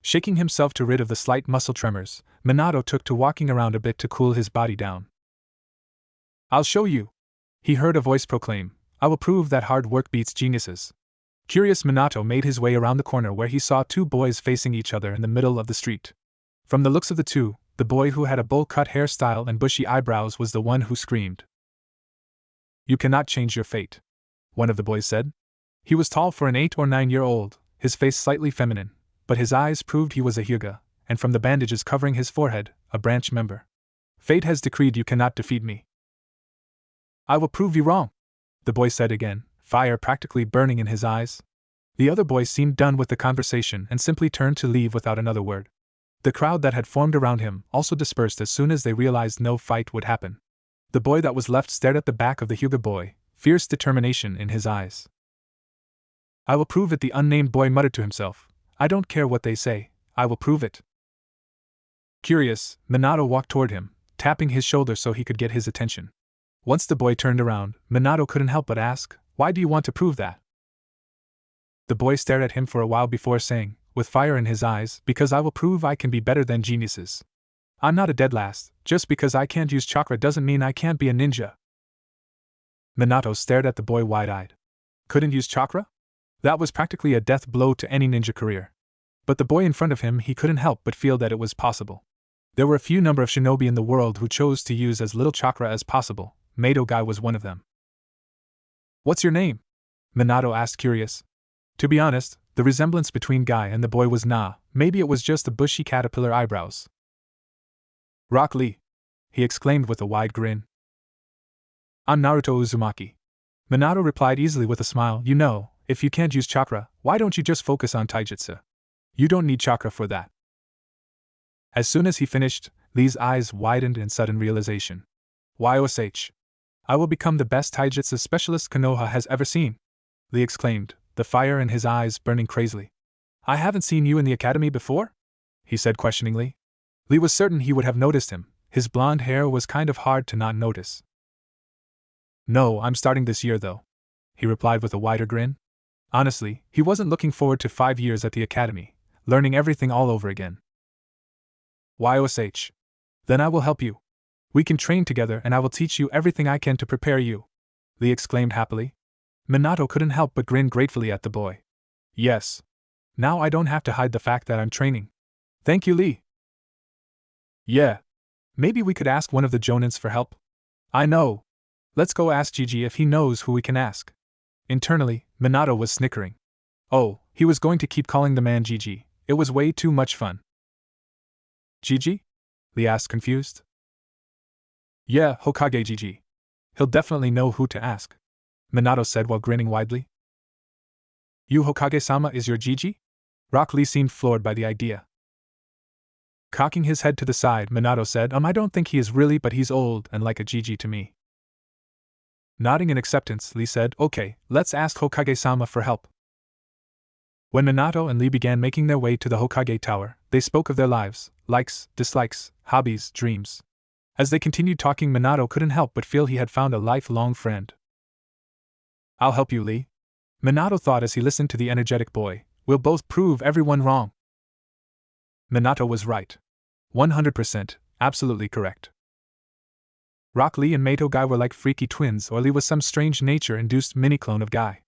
[SPEAKER 1] Shaking himself to rid of the slight muscle tremors, Minato took to walking around a bit to cool his body down. I'll show you, he heard a voice proclaim. I will prove that hard work beats geniuses. Curious, Minato made his way around the corner where he saw 2 boys facing each other in the middle of the street. From the looks of the two, the boy who had a bowl-cut hairstyle and bushy eyebrows was the one who screamed. You cannot change your fate, one of the boys said. He was tall for an 8 or 9-year-old, his face slightly feminine, but his eyes proved he was a Hyuga, and from the bandages covering his forehead, a branch member. Fate has decreed you cannot defeat me. I will prove you wrong, the boy said again, fire practically burning in his eyes. The other boy seemed done with the conversation and simply turned to leave without another word. The crowd that had formed around him also dispersed as soon as they realized no fight would happen. The boy that was left stared at the back of the Hyuga boy, fierce determination in his eyes. I will prove it, the unnamed boy muttered to himself. I don't care what they say, I will prove it. Curious, Minato walked toward him, tapping his shoulder so he could get his attention. Once the boy turned around, Minato couldn't help but ask, why do you want to prove that? The boy stared at him for a while before saying, with fire in his eyes, because I will prove I can be better than geniuses. I'm not a dead last, just because I can't use chakra doesn't mean I can't be a ninja. Minato stared at the boy wide-eyed. Couldn't use chakra? That was practically a death blow to any ninja career. But the boy in front of him, he couldn't help but feel that it was possible. There were a few number of shinobi in the world who chose to use as little chakra as possible. Mato Guy was one of them. What's your name? Minato asked, curious. To be honest, the resemblance between Guy and the boy was maybe it was just the bushy caterpillar eyebrows. Rock Lee, he exclaimed with a wide grin. I'm Naruto Uzumaki. Minato replied easily with a smile. You know, if you can't use chakra, why don't you just focus on taijutsu? You don't need chakra for that. As soon as he finished, Lee's eyes widened in sudden realization. YOSH. I will become the best taijutsu specialist Konoha has ever seen, Lee exclaimed, the fire in his eyes burning crazily. I haven't seen you in the academy before? He said questioningly. Lee was certain he would have noticed him, his blonde hair was kind of hard to not notice. No, I'm starting this year though, he replied with a wider grin. Honestly, he wasn't looking forward to 5 years at the academy, learning everything all over again. YOSH. Then I will help you. We can train together and I will teach you everything I can to prepare you, Lee exclaimed happily. Minato couldn't help but grin gratefully at the boy. Yes. Now I don't have to hide the fact that I'm training. Thank you, Lee. Yeah. Maybe we could ask one of the Jonins for help? I know. Let's go ask Gigi if he knows who we can ask. Internally, Minato was snickering. Oh, he was going to keep calling the man Gigi. It was way too much fun. Gigi? Lee asked, confused. Yeah, Hokage Gigi. He'll definitely know who to ask, Minato said while grinning widely. You Hokage-sama is your Gigi? Rock Lee seemed floored by the idea. Cocking his head to the side, Minato said, I don't think he is really, but he's old and like a Gigi to me. Nodding in acceptance, Lee said, okay, let's ask Hokage-sama for help. When Minato and Lee began making their way to the Hokage Tower, they spoke of their lives, likes, dislikes, hobbies, dreams. As they continued talking, Minato couldn't help but feel he had found a lifelong friend. I'll help you, Lee, Minato thought as he listened to the energetic boy. We'll both prove everyone wrong. Minato was right. 100%, absolutely correct. Rock Lee and Mato Guy were like freaky twins, or Lee was some strange nature-induced mini-clone of Guy.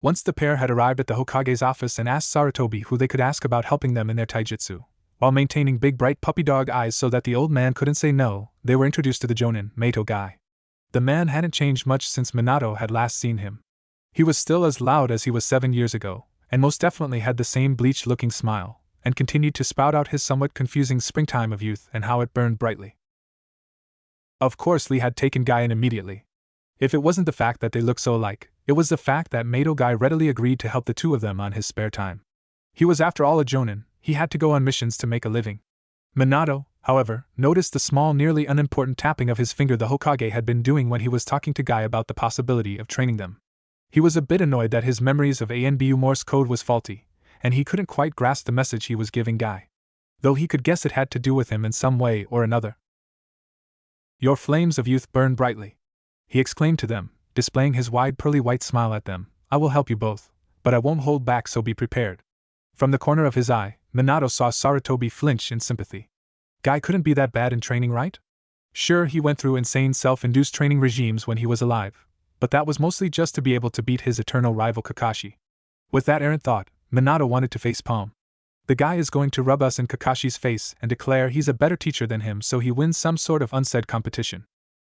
[SPEAKER 1] Once the pair had arrived at the Hokage's office and asked Sarutobi who they could ask about helping them in their taijutsu, while maintaining big bright puppy dog eyes so that the old man couldn't say no, they were introduced to the Jonin, Mato Guy. The man hadn't changed much since Minato had last seen him. He was still as loud as he was 7 years ago, and most definitely had the same bleached-looking smile, and continued to spout out his somewhat confusing springtime of youth and how it burned brightly. Of course Lee had taken Guy in immediately. If it wasn't the fact that they looked so alike, it was the fact that Mato Guy readily agreed to help the two of them on his spare time. He was after all a jonin, he had to go on missions to make a living. Minato, however, noticed the small, nearly unimportant tapping of his finger the Hokage had been doing when he was talking to Guy about the possibility of training them. He was a bit annoyed that his memories of ANBU Morse code was faulty, and he couldn't quite grasp the message he was giving Guy. Though he could guess it had to do with him in some way or another. "Your flames of youth burn brightly," he exclaimed to them, displaying his wide pearly white smile at them. "I will help you both, but I won't hold back, so be prepared." From the corner of his eye, Minato saw Sarutobi flinch in sympathy. Guy couldn't be that bad in training, right? Sure, he went through insane self-induced training regimes when he was alive, but that was mostly just to be able to beat his eternal rival Kakashi. With that errant thought, Minato wanted to facepalm. The guy is going to rub us in Kakashi's face and declare he's a better teacher than him so he wins some sort of unsaid competition.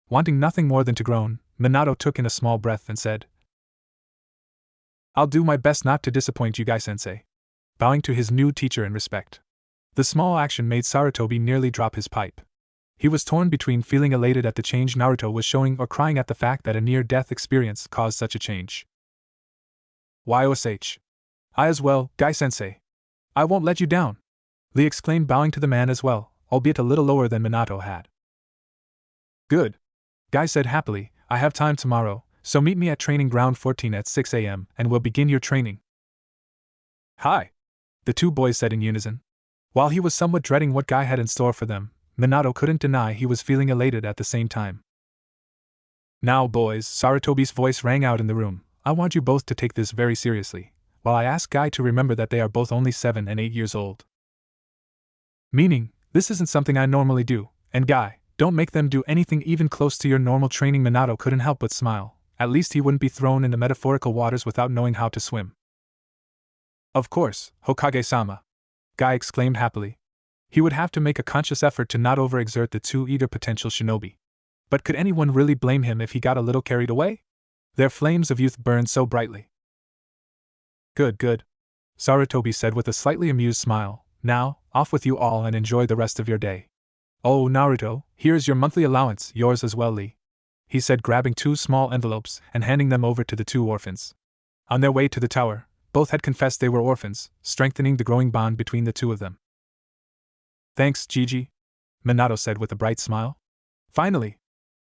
[SPEAKER 1] Wanting nothing more than to groan, Minato took in a small breath and said, "I'll do my best not to disappoint you, Guy-sensei," bowing to his new teacher in respect. The small action made Sarutobi nearly drop his pipe. He was torn between feeling elated at the change Naruto was showing or crying at the fact that a near-death experience caused such a change. "Yosh. I as well, Guy-sensei. I won't let you down," Lee exclaimed, bowing to the man as well, albeit a little lower than Minato had. "Good," Guy said happily. "I have time tomorrow, so meet me at Training Ground 14 at 6 a.m. and we'll begin your training." "Hi," the two boys said in unison. While he was somewhat dreading what Guy had in store for them, Minato couldn't deny he was feeling elated at the same time. "Now, boys," Sarutobi's voice rang out in the room, "I want you both to take this very seriously, while I ask Guy to remember that they are both only 7 and 8 years old. Meaning, this isn't something I normally do, and Guy, don't make them do anything even close to your normal training." Minato couldn't help but smile. At least he wouldn't be thrown into metaphorical waters without knowing how to swim. "Of course, Hokage-sama," Guy exclaimed happily. He would have to make a conscious effort to not overexert the two eager potential shinobi. But could anyone really blame him if he got a little carried away? Their flames of youth burned so brightly. Good, Sarutobi said with a slightly amused smile. "Now, off with you all and enjoy the rest of your day. Oh, Naruto, here's your monthly allowance, yours as well, Lee," he said, grabbing 2 small envelopes and handing them over to the 2 orphans. On their way to the tower, both had confessed they were orphans, strengthening the growing bond between the two of them. "Thanks, Gigi," Minato said with a bright smile. Finally!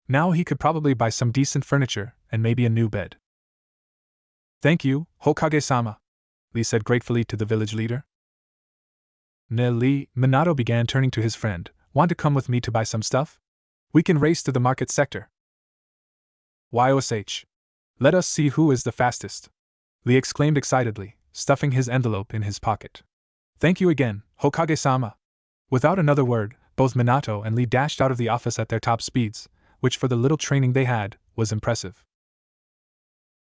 [SPEAKER 1] Now he could probably buy some decent furniture and maybe a new bed. "Thank you, Hokage-sama," Lee said gratefully to the village leader. Lee," Minato began, turning to his friend. "Want to come with me to buy some stuff? We can race to the market sector." "Yosh. Let us see who is the fastest," Lee exclaimed excitedly, stuffing his envelope in his pocket. "Thank you again, Hokage-sama." Without another word, both Minato and Lee dashed out of the office at their top speeds, which for the little training they had, was impressive.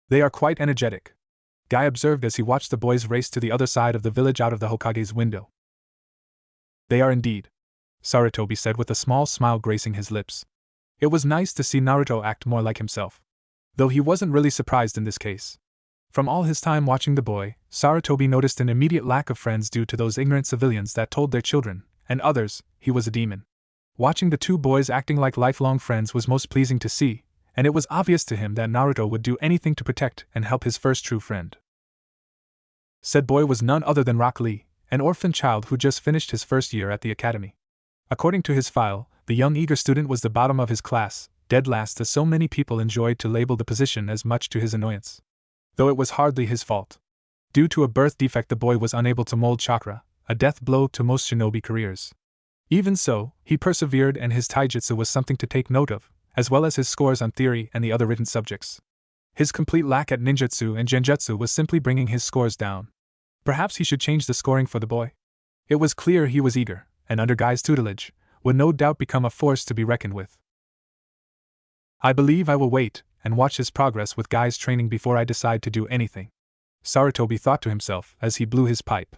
[SPEAKER 1] "They are quite energetic," Guy observed as he watched the boys race to the other side of the village out of the Hokage's window. "They are indeed," Sarutobi said with a small smile gracing his lips. It was nice to see Naruto act more like himself. Though he wasn't really surprised in this case. From all his time watching the boy, Sarutobi noticed an immediate lack of friends due to those ignorant civilians that told their children, and others, he was a demon. Watching the two boys acting like lifelong friends was most pleasing to see, and it was obvious to him that Naruto would do anything to protect and help his first true friend. Said boy was none other than Rock Lee, an orphan child who just finished his first year at the academy. According to his file, the young eager student was the bottom of his class, dead last, as so many people enjoyed to label the position as, much to his annoyance. Though it was hardly his fault. Due to a birth defect, the boy was unable to mold chakra, a death blow to most shinobi careers. Even so, he persevered, and his taijutsu was something to take note of, as well as his scores on theory and the other written subjects. His complete lack at ninjutsu and genjutsu was simply bringing his scores down. Perhaps he should change the scoring for the boy. It was clear he was eager, and under Guy's tutelage, would no doubt become a force to be reckoned with. "I believe I will wait and watch his progress with Guy's training before I decide to do anything," Sarutobi thought to himself as he blew his pipe.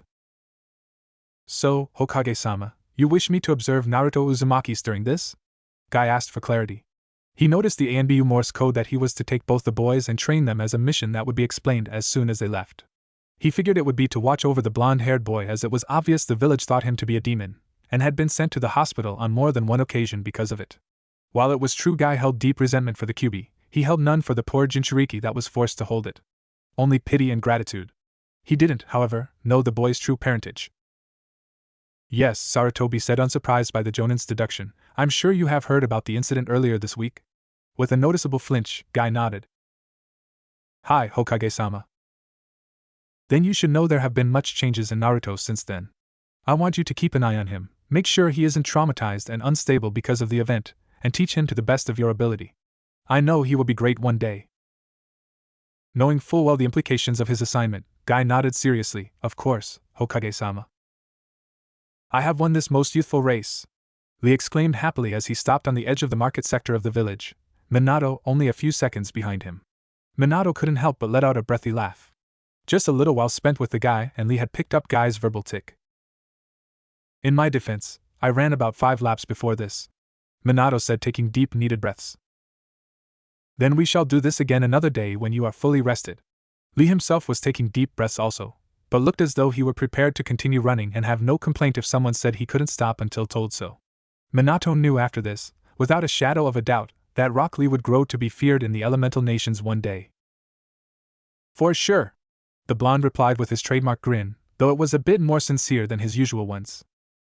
[SPEAKER 1] "So, Hokage-sama, you wish me to observe Naruto Uzumaki's during this?" Guy asked for clarity. He noticed the ANBU Morse code that he was to take both the boys and train them as a mission that would be explained as soon as they left. He figured it would be to watch over the blonde-haired boy, as it was obvious the village thought him to be a demon, and had been sent to the hospital on more than one occasion because of it. While it was true Guy held deep resentment for the Kyuubi, he held none for the poor Jinchuriki that was forced to hold it. Only pity and gratitude. He didn't, however, know the boy's true parentage. Yes, Sarutobi said, unsurprised by the Jonin's deduction. I'm sure you have heard about the incident earlier this week? With a noticeable flinch, Guy nodded. Hi, Hokage-sama. Then you should know there have been much changes in Naruto since then. I want you to keep an eye on him, make sure he isn't traumatized and unstable because of the event, and teach him to the best of your ability. I know he will be great one day. Knowing full well the implications of his assignment, Guy nodded seriously. Of course, Hokage-sama. I have won this most youthful race, Lee exclaimed happily as he stopped on the edge of the market sector of the village, Minato only a few seconds behind him. Minato couldn't help but let out a breathy laugh. Just a little while spent with the guy, and Lee had picked up Guy's verbal tick. In my defense, I ran about 5 laps before this, Minato said, taking deep needed breaths. Then we shall do this again another day when you are fully rested. Lee himself was taking deep breaths also, but looked as though he were prepared to continue running and have no complaint if someone said he couldn't stop until told so. Minato knew after this, without a shadow of a doubt, that Rock Lee would grow to be feared in the elemental nations one day. For sure, the blonde replied with his trademark grin, though it was a bit more sincere than his usual ones.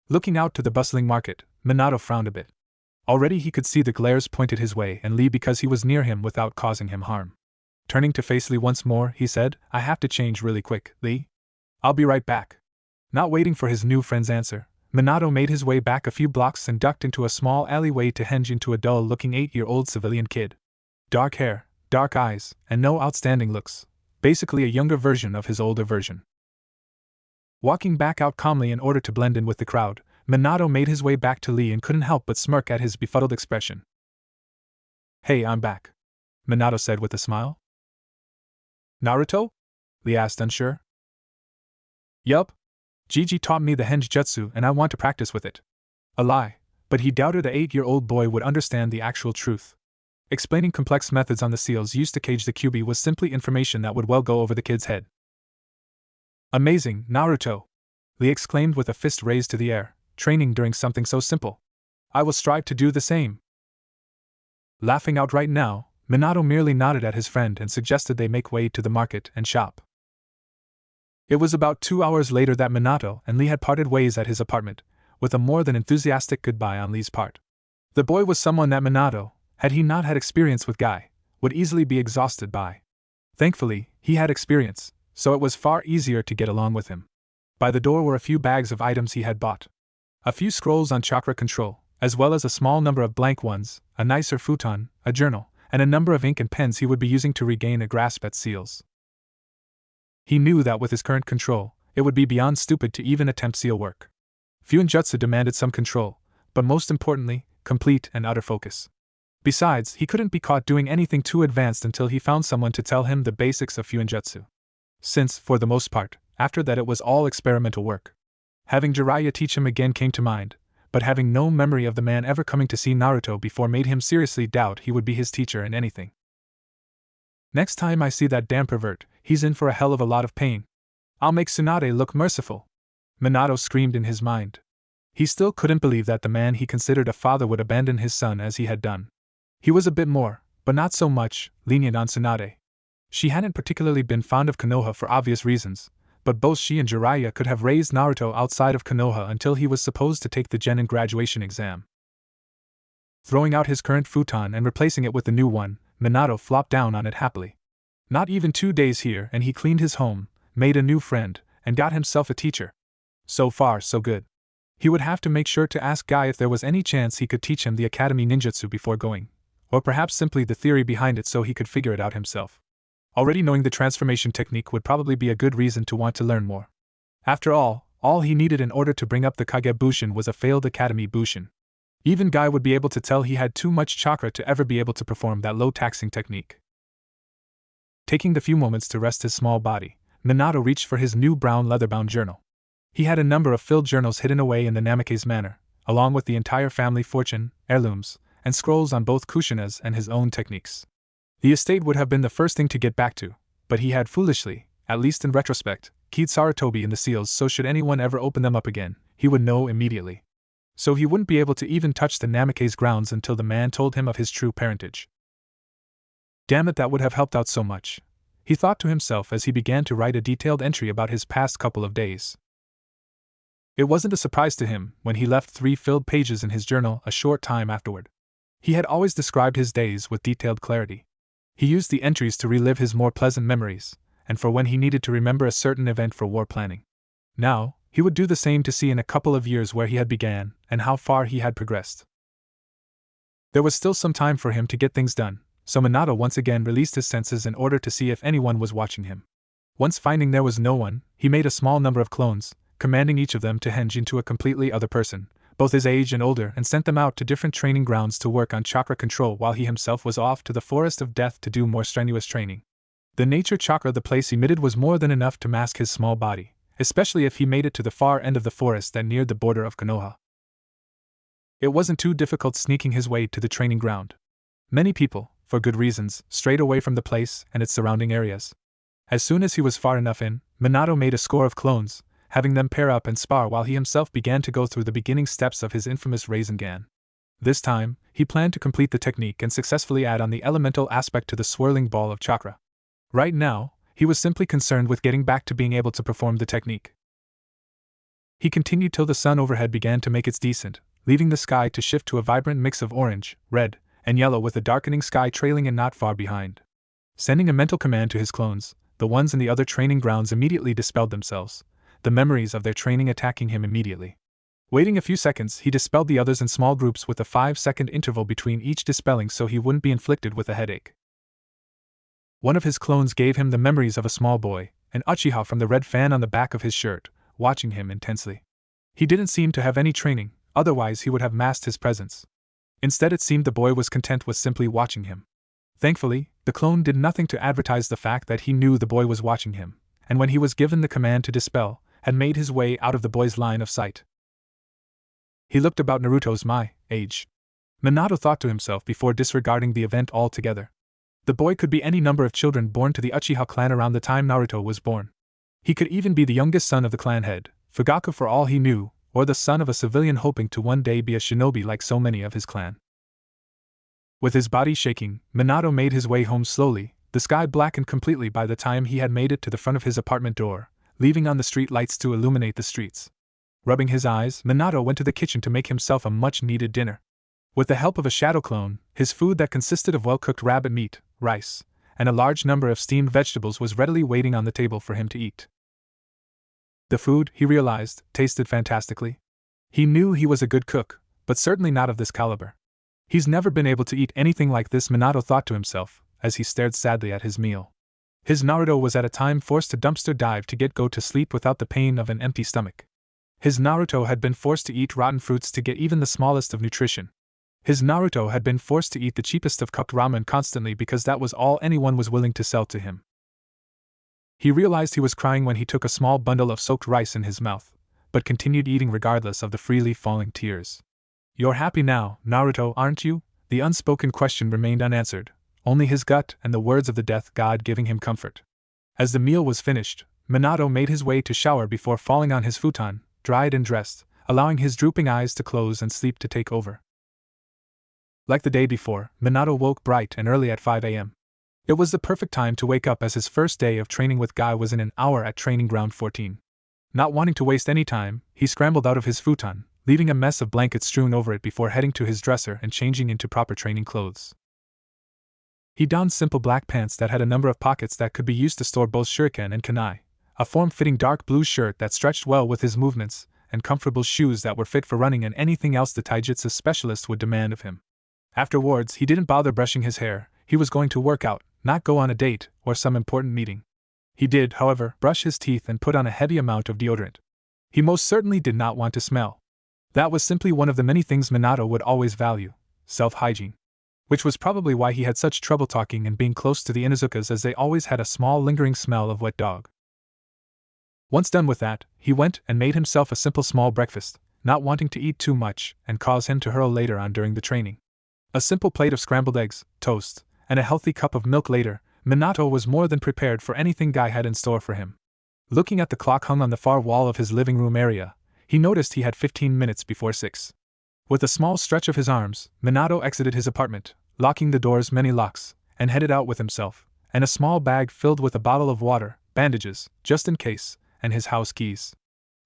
[SPEAKER 1] Looking out to the bustling market, Minato frowned a bit. Already he could see the glares pointed his way and Lee because he was near him without causing him harm. Turning to face Lee once more, he said, I have to change really quick, Lee. I'll be right back. Not waiting for his new friend's answer, Minato made his way back a few blocks and ducked into a small alleyway to henge into a dull-looking 8-year-old civilian kid. Dark hair, dark eyes, and no outstanding looks. Basically a younger version of his older version. Walking back out calmly in order to blend in with the crowd, Minato made his way back to Lee and couldn't help but smirk at his befuddled expression. Hey, I'm back, Minato said with a smile. Naruto? Lee asked, unsure. Yup. Gigi taught me the henge jutsu and I want to practice with it. A lie, but he doubted the 8-year-old boy would understand the actual truth. Explaining complex methods on the seals used to cage the Kyuubi was simply information that would well go over the kid's head. Amazing, Naruto! Lee exclaimed with a fist raised to the air, training during something so simple. I will strive to do the same. Laughing outright now, Minato merely nodded at his friend and suggested they make way to the market and shop. It was about 2 hours later that Minato and Lee had parted ways at his apartment, with a more than enthusiastic goodbye on Lee's part. The boy was someone that Minato, had he not had experience with Guy, would easily be exhausted by. Thankfully, he had experience, so it was far easier to get along with him. By the door were a few bags of items he had bought. A few scrolls on chakra control, as well as a small number of blank ones, a nicer futon, a journal, and a number of ink and pens he would be using to regain a grasp at seals. He knew that with his current control, it would be beyond stupid to even attempt seal work. Fuinjutsu demanded some control, but most importantly, complete and utter focus. Besides, he couldn't be caught doing anything too advanced until he found someone to tell him the basics of Fuinjutsu. Since, for the most part, after that it was all experimental work. Having Jiraiya teach him again came to mind, but having no memory of the man ever coming to see Naruto before made him seriously doubt he would be his teacher in anything. Next time I see that damn pervert, he's in for a hell of a lot of pain. I'll make Tsunade look merciful, Minato screamed in his mind. He still couldn't believe that the man he considered a father would abandon his son as he had done. He was a bit more, but not so much, lenient on Tsunade. She hadn't particularly been fond of Konoha for obvious reasons, but both she and Jiraiya could have raised Naruto outside of Konoha until he was supposed to take the genin graduation exam. Throwing out his current futon and replacing it with the new one, Minato flopped down on it happily. Not even 2 days here and he cleaned his home, made a new friend, and got himself a teacher. So far, so good. He would have to make sure to ask Guy if there was any chance he could teach him the academy ninjutsu before going, or perhaps simply the theory behind it so he could figure it out himself. Already knowing the transformation technique would probably be a good reason to want to learn more. After all he needed in order to bring up the Kage Bushin was a failed academy Bushin. Even Guy would be able to tell he had too much chakra to ever be able to perform that low-taxing technique. Taking the few moments to rest his small body, Minato reached for his new brown leather-bound journal. He had a number of filled journals hidden away in the Namake's manor, along with the entire family fortune, heirlooms, and scrolls on both Kushina's and his own techniques. The estate would have been the first thing to get back to, but he had foolishly, at least in retrospect, keyed Sarutobi in the seals so should anyone ever open them up again, he would know immediately. So he wouldn't be able to even touch the Namake's grounds until the man told him of his true parentage. Damn it, that would have helped out so much, he thought to himself as he began to write a detailed entry about his past couple of days. It wasn't a surprise to him when he left 3 filled pages in his journal a short time afterward. He had always described his days with detailed clarity. He used the entries to relive his more pleasant memories, and for when he needed to remember a certain event for war planning. Now, he would do the same to see in a couple of years where he had began, and how far he had progressed. There was still some time for him to get things done, so Minato once again released his senses in order to see if anyone was watching him. Once finding there was no one, he made a small number of clones, commanding each of them to change into a completely other person, both his age and older, and sent them out to different training grounds to work on chakra control while he himself was off to the Forest of Death to do more strenuous training. The nature chakra the place emitted was more than enough to mask his small body, especially if he made it to the far end of the forest that neared the border of Konoha. It wasn't too difficult sneaking his way to the training ground. Many people, for good reasons, strayed away from the place and its surrounding areas. As soon as he was far enough in, Minato made a score of clones, having them pair up and spar while he himself began to go through the beginning steps of his infamous Rasengan. This time, he planned to complete the technique and successfully add on the elemental aspect to the swirling ball of chakra. Right now, he was simply concerned with getting back to being able to perform the technique. He continued till the sun overhead began to make its descent, leaving the sky to shift to a vibrant mix of orange, red, and yellow with the darkening sky trailing and not far behind. Sending a mental command to his clones, the ones in the other training grounds immediately dispelled themselves, the memories of their training attacking him immediately. Waiting a few seconds, he dispelled the others in small groups with a 5-second interval between each dispelling so he wouldn't be inflicted with a headache. One of his clones gave him the memories of a small boy, an Uchiha from the red fan on the back of his shirt, watching him intensely. He didn't seem to have any training, otherwise he would have masked his presence. Instead, it seemed the boy was content with simply watching him. Thankfully, the clone did nothing to advertise the fact that he knew the boy was watching him, and when he was given the command to dispel, had made his way out of the boy's line of sight. He looked about Naruto's my age. Minato thought to himself before disregarding the event altogether. The boy could be any number of children born to the Uchiha clan around the time Naruto was born. He could even be the youngest son of the clan head, Fugaku for all he knew, or the son of a civilian hoping to one day be a shinobi like so many of his clan. With his body shaking, Minato made his way home slowly, the sky blackened completely by the time he had made it to the front of his apartment door, leaving on the street lights to illuminate the streets. Rubbing his eyes, Minato went to the kitchen to make himself a much-needed dinner. With the help of a shadow clone, his food that consisted of well-cooked rabbit meat, rice, and a large number of steamed vegetables was readily waiting on the table for him to eat. The food, he realized, tasted fantastically. He knew he was a good cook, but certainly not of this caliber. He's never been able to eat anything like this, Minato thought to himself, as he stared sadly at his meal. His Naruto was at a time forced to dumpster dive to go to sleep without the pain of an empty stomach. His Naruto had been forced to eat rotten fruits to get even the smallest of nutrition. His Naruto had been forced to eat the cheapest of cooked ramen constantly because that was all anyone was willing to sell to him. He realized he was crying when he took a small bundle of soaked rice in his mouth, but continued eating regardless of the freely falling tears. "You're happy now, Naruto, aren't you?" The unspoken question remained unanswered, only his gut and the words of the death god giving him comfort. As the meal was finished, Minato made his way to shower before falling on his futon, dried and dressed, allowing his drooping eyes to close and sleep to take over. Like the day before, Minato woke bright and early at 5 a.m. It was the perfect time to wake up as his first day of training with Guy was in an hour at Training Ground 14. Not wanting to waste any time, he scrambled out of his futon, leaving a mess of blankets strewn over it before heading to his dresser and changing into proper training clothes. He donned simple black pants that had a number of pockets that could be used to store both shuriken and kunai, a form-fitting dark blue shirt that stretched well with his movements, and comfortable shoes that were fit for running and anything else the taijutsu specialist would demand of him. Afterwards, he didn't bother brushing his hair. He was going to work out, not go on a date or some important meeting. He did, however, brush his teeth and put on a heavy amount of deodorant. He most certainly did not want to smell. That was simply one of the many things Minato would always value, self-hygiene. Which was probably why he had such trouble talking and being close to the Inuzukas, as they always had a small lingering smell of wet dog. Once done with that, he went and made himself a simple small breakfast, not wanting to eat too much and cause him to hurl later on during the training. A simple plate of scrambled eggs, toast, and a healthy cup of milk later, Minato was more than prepared for anything Guy had in store for him. Looking at the clock hung on the far wall of his living room area, he noticed he had 15 minutes before 6. With a small stretch of his arms, Minato exited his apartment, locking the door's many locks, and headed out with himself, and a small bag filled with a bottle of water, bandages, just in case, and his house keys.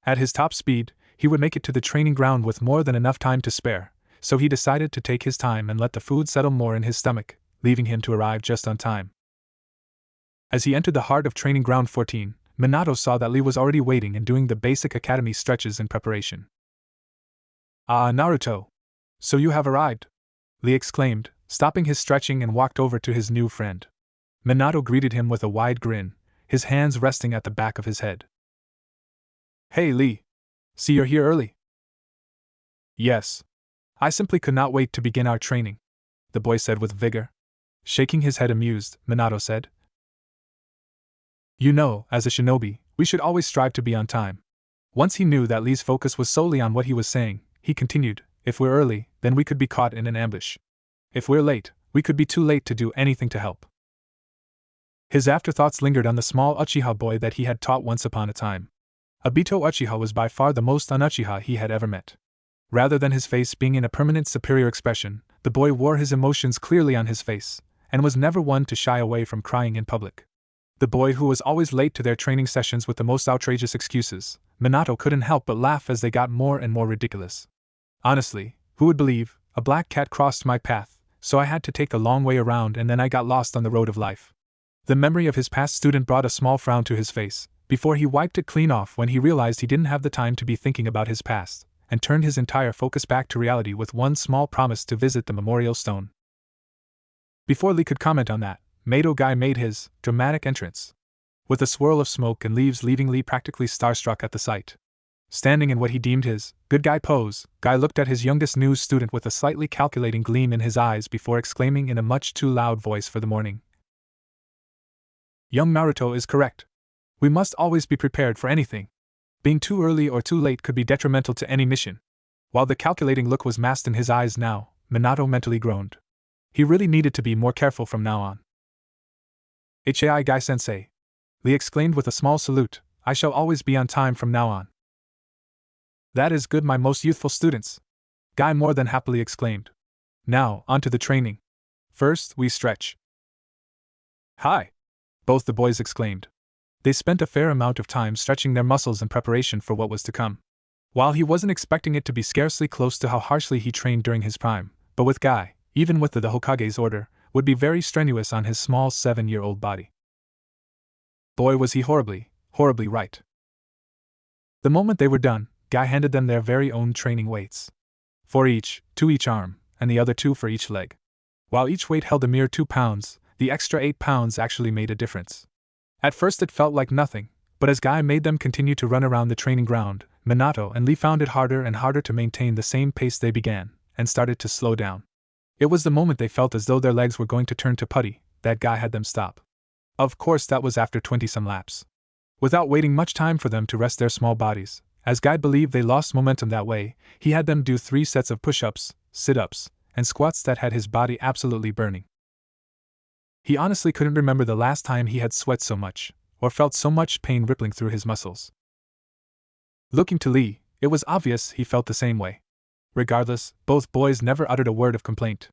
[SPEAKER 1] At his top speed, he would make it to the training ground with more than enough time to spare, so he decided to take his time and let the food settle more in his stomach, leaving him to arrive just on time. As he entered the heart of Training Ground 14, Minato saw that Lee was already waiting and doing the basic academy stretches in preparation. "Ah, Naruto! So you have arrived!" Lee exclaimed, stopping his stretching and walked over to his new friend. Minato greeted him with a wide grin, his hands resting at the back of his head. "Hey Lee! See you're here early." "Yes. I simply could not wait to begin our training," the boy said with vigor. Shaking his head amused, Minato said, "You know, as a shinobi, we should always strive to be on time." Once he knew that Lee's focus was solely on what he was saying, he continued, "If we're early, then we could be caught in an ambush. If we're late, we could be too late to do anything to help." His afterthoughts lingered on the small Uchiha boy that he had taught once upon a time. Obito Uchiha was by far the most un-Uchiha he had ever met. Rather than his face being in a permanent superior expression, the boy wore his emotions clearly on his face, and was never one to shy away from crying in public. The boy who was always late to their training sessions with the most outrageous excuses, Minato couldn't help but laugh as they got more and more ridiculous. "Honestly, who would believe, a black cat crossed my path, so I had to take the long way around and then I got lost on the road of life." The memory of his past student brought a small frown to his face, before he wiped it clean off when he realized he didn't have the time to be thinking about his past, and turned his entire focus back to reality with one small promise to visit the memorial stone. Before Lee could comment on that, Mato Guy made his dramatic entrance. With a swirl of smoke and leaves leaving Lee practically starstruck at the sight. Standing in what he deemed his good guy pose, Guy looked at his youngest new student with a slightly calculating gleam in his eyes before exclaiming in a much too loud voice for the morning. "Young Naruto is correct. We must always be prepared for anything. Being too early or too late could be detrimental to any mission." While the calculating look was masked in his eyes now, Minato mentally groaned. He really needed to be more careful from now on. "Hai Guy Sensei," Lee exclaimed with a small salute, "I shall always be on time from now on." "That is good, my most youthful students," Guy more than happily exclaimed. "Now, on to the training. First, we stretch." "Hi!" both the boys exclaimed. They spent a fair amount of time stretching their muscles in preparation for what was to come. While he wasn't expecting it to be scarcely close to how harshly he trained during his prime, but with Guy, even with the Hokage's order, would be very strenuous on his small 7-year-old body. Boy, was he horribly, horribly right. The moment they were done, Guy handed them their very own training weights. 4 each, 2 each arm, and the other 2 for each leg. While each weight held a mere 2 pounds, the extra 8 pounds actually made a difference. At first it felt like nothing, but as Guy made them continue to run around the training ground, Minato and Lee found it harder and harder to maintain the same pace they began, and started to slow down. It was the moment they felt as though their legs were going to turn to putty that Guy had them stop. Of course, that was after 20-some laps. Without waiting much time for them to rest their small bodies, as Guy believed they lost momentum that way, he had them do 3 sets of push-ups, sit-ups, and squats that had his body absolutely burning. He honestly couldn't remember the last time he had sweat so much, or felt so much pain rippling through his muscles. Looking to Lee, it was obvious he felt the same way. Regardless, both boys never uttered a word of complaint.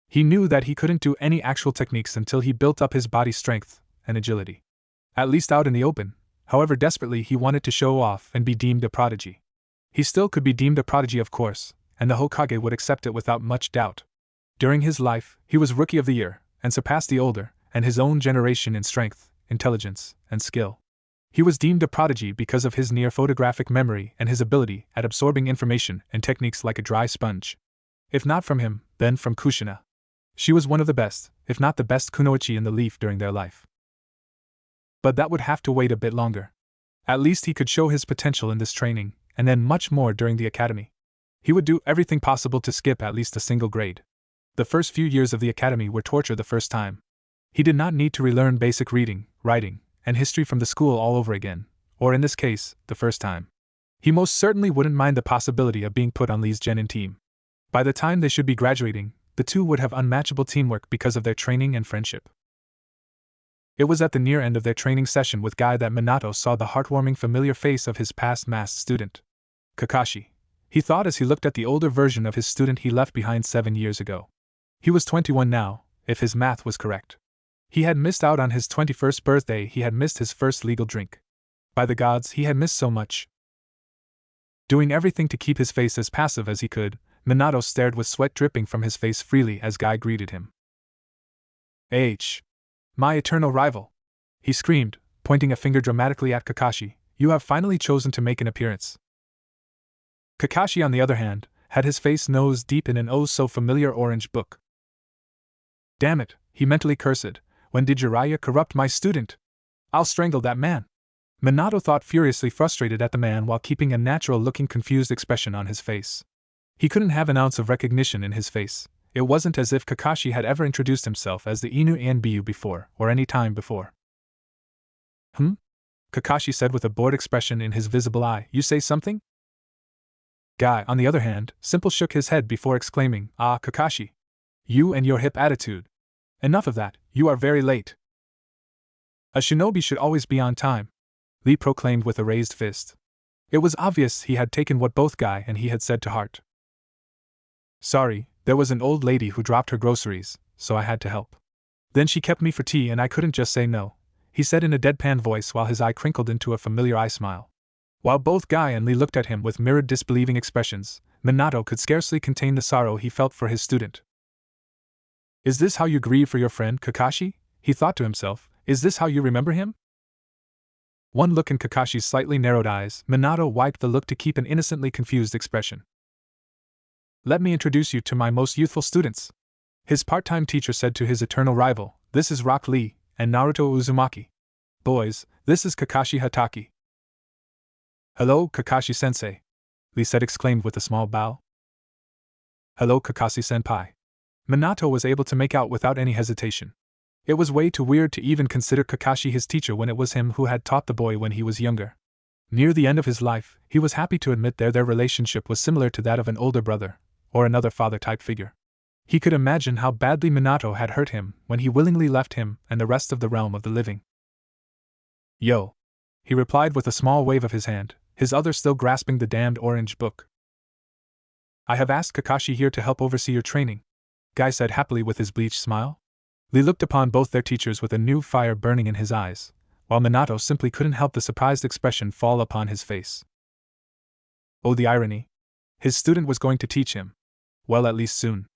[SPEAKER 1] He knew that he couldn't do any actual techniques until he built up his body strength and agility. At least out in the open, however desperately he wanted to show off and be deemed a prodigy. He still could be deemed a prodigy, of course, and the Hokage would accept it without much doubt. During his life, he was Rookie of the Year, and surpassed the older, and his own generation in strength, intelligence, and skill. He was deemed a prodigy because of his near-photographic memory and his ability at absorbing information and techniques like a dry sponge. If not from him, then from Kushina. She was one of the best, if not the best kunoichi in the leaf during their life. But that would have to wait a bit longer. At least he could show his potential in this training, and then much more during the academy. He would do everything possible to skip at least a single grade. The first few years of the academy were torture the first time. He did not need to relearn basic reading, writing, and history from the school all over again, or in this case, the first time. He most certainly wouldn't mind the possibility of being put on Lee's genin team. By the time they should be graduating, The two would have unmatchable teamwork because of their training and friendship. It was at the near end of their training session with Guy that Minato saw the heartwarming familiar face of his past masked student. Kakashi, he thought as he looked at the older version of his student he left behind 7 years ago. He was 21 now, if his math was correct. He had missed out on his 21st birthday, he had missed his first legal drink. By the gods, he had missed so much. Doing everything to keep his face as passive as he could, Minato stared with sweat dripping from his face freely as Guy greeted him. My eternal rival! He screamed, pointing a finger dramatically at Kakashi, you have finally chosen to make an appearance. Kakashi, on the other hand, had his face nose deep in an oh-so-familiar orange book. Damn it, he mentally cursed, when did Jiraiya corrupt my student? I'll strangle that man! Minato thought, furiously frustrated at the man while keeping a natural-looking confused expression on his face. He couldn't have an ounce of recognition in his face. It wasn't as if Kakashi had ever introduced himself as the Inu Anbu before, or any time before. Kakashi said with a bored expression in his visible eye, you say something? Guy, on the other hand, simply shook his head before exclaiming, Ah, Kakashi! You and your hip attitude! Enough of that, you are very late. A shinobi should always be on time, Lee proclaimed with a raised fist. It was obvious he had taken what both Guy and he had said to heart. Sorry, there was an old lady who dropped her groceries, so I had to help. Then she kept me for tea and I couldn't just say no, he said in a deadpan voice while his eye crinkled into a familiar eye smile. While both Guy and Lee looked at him with mirrored disbelieving expressions, Minato could scarcely contain the sorrow he felt for his student. Is this how you grieve for your friend, Kakashi? He thought to himself, is this how you remember him? One look in Kakashi's slightly narrowed eyes, Minato wiped the look to keep an innocently confused expression. Let me introduce you to my most youthful students. His part-time teacher said to his eternal rival, this is Rock Lee, and Naruto Uzumaki. Boys, this is Kakashi Hatake. Hello, Kakashi-sensei, Lee said, exclaimed with a small bow. Hello, Kakashi-senpai. Minato was able to make out without any hesitation. It was way too weird to even consider Kakashi his teacher when it was him who had taught the boy when he was younger. Near the end of his life, he was happy to admit their relationship was similar to that of an older brother, or another father-type figure. He could imagine how badly Minato had hurt him when he willingly left him and the rest of the realm of the living. Yo, he replied with a small wave of his hand, his other still grasping the damned orange book. I have asked Kakashi here to help oversee your training, Guy said happily with his bleached smile. Lee looked upon both their teachers with a new fire burning in his eyes, while Minato simply couldn't help the surprised expression fall upon his face. Oh, the irony. His student was going to teach him. Well, at least soon.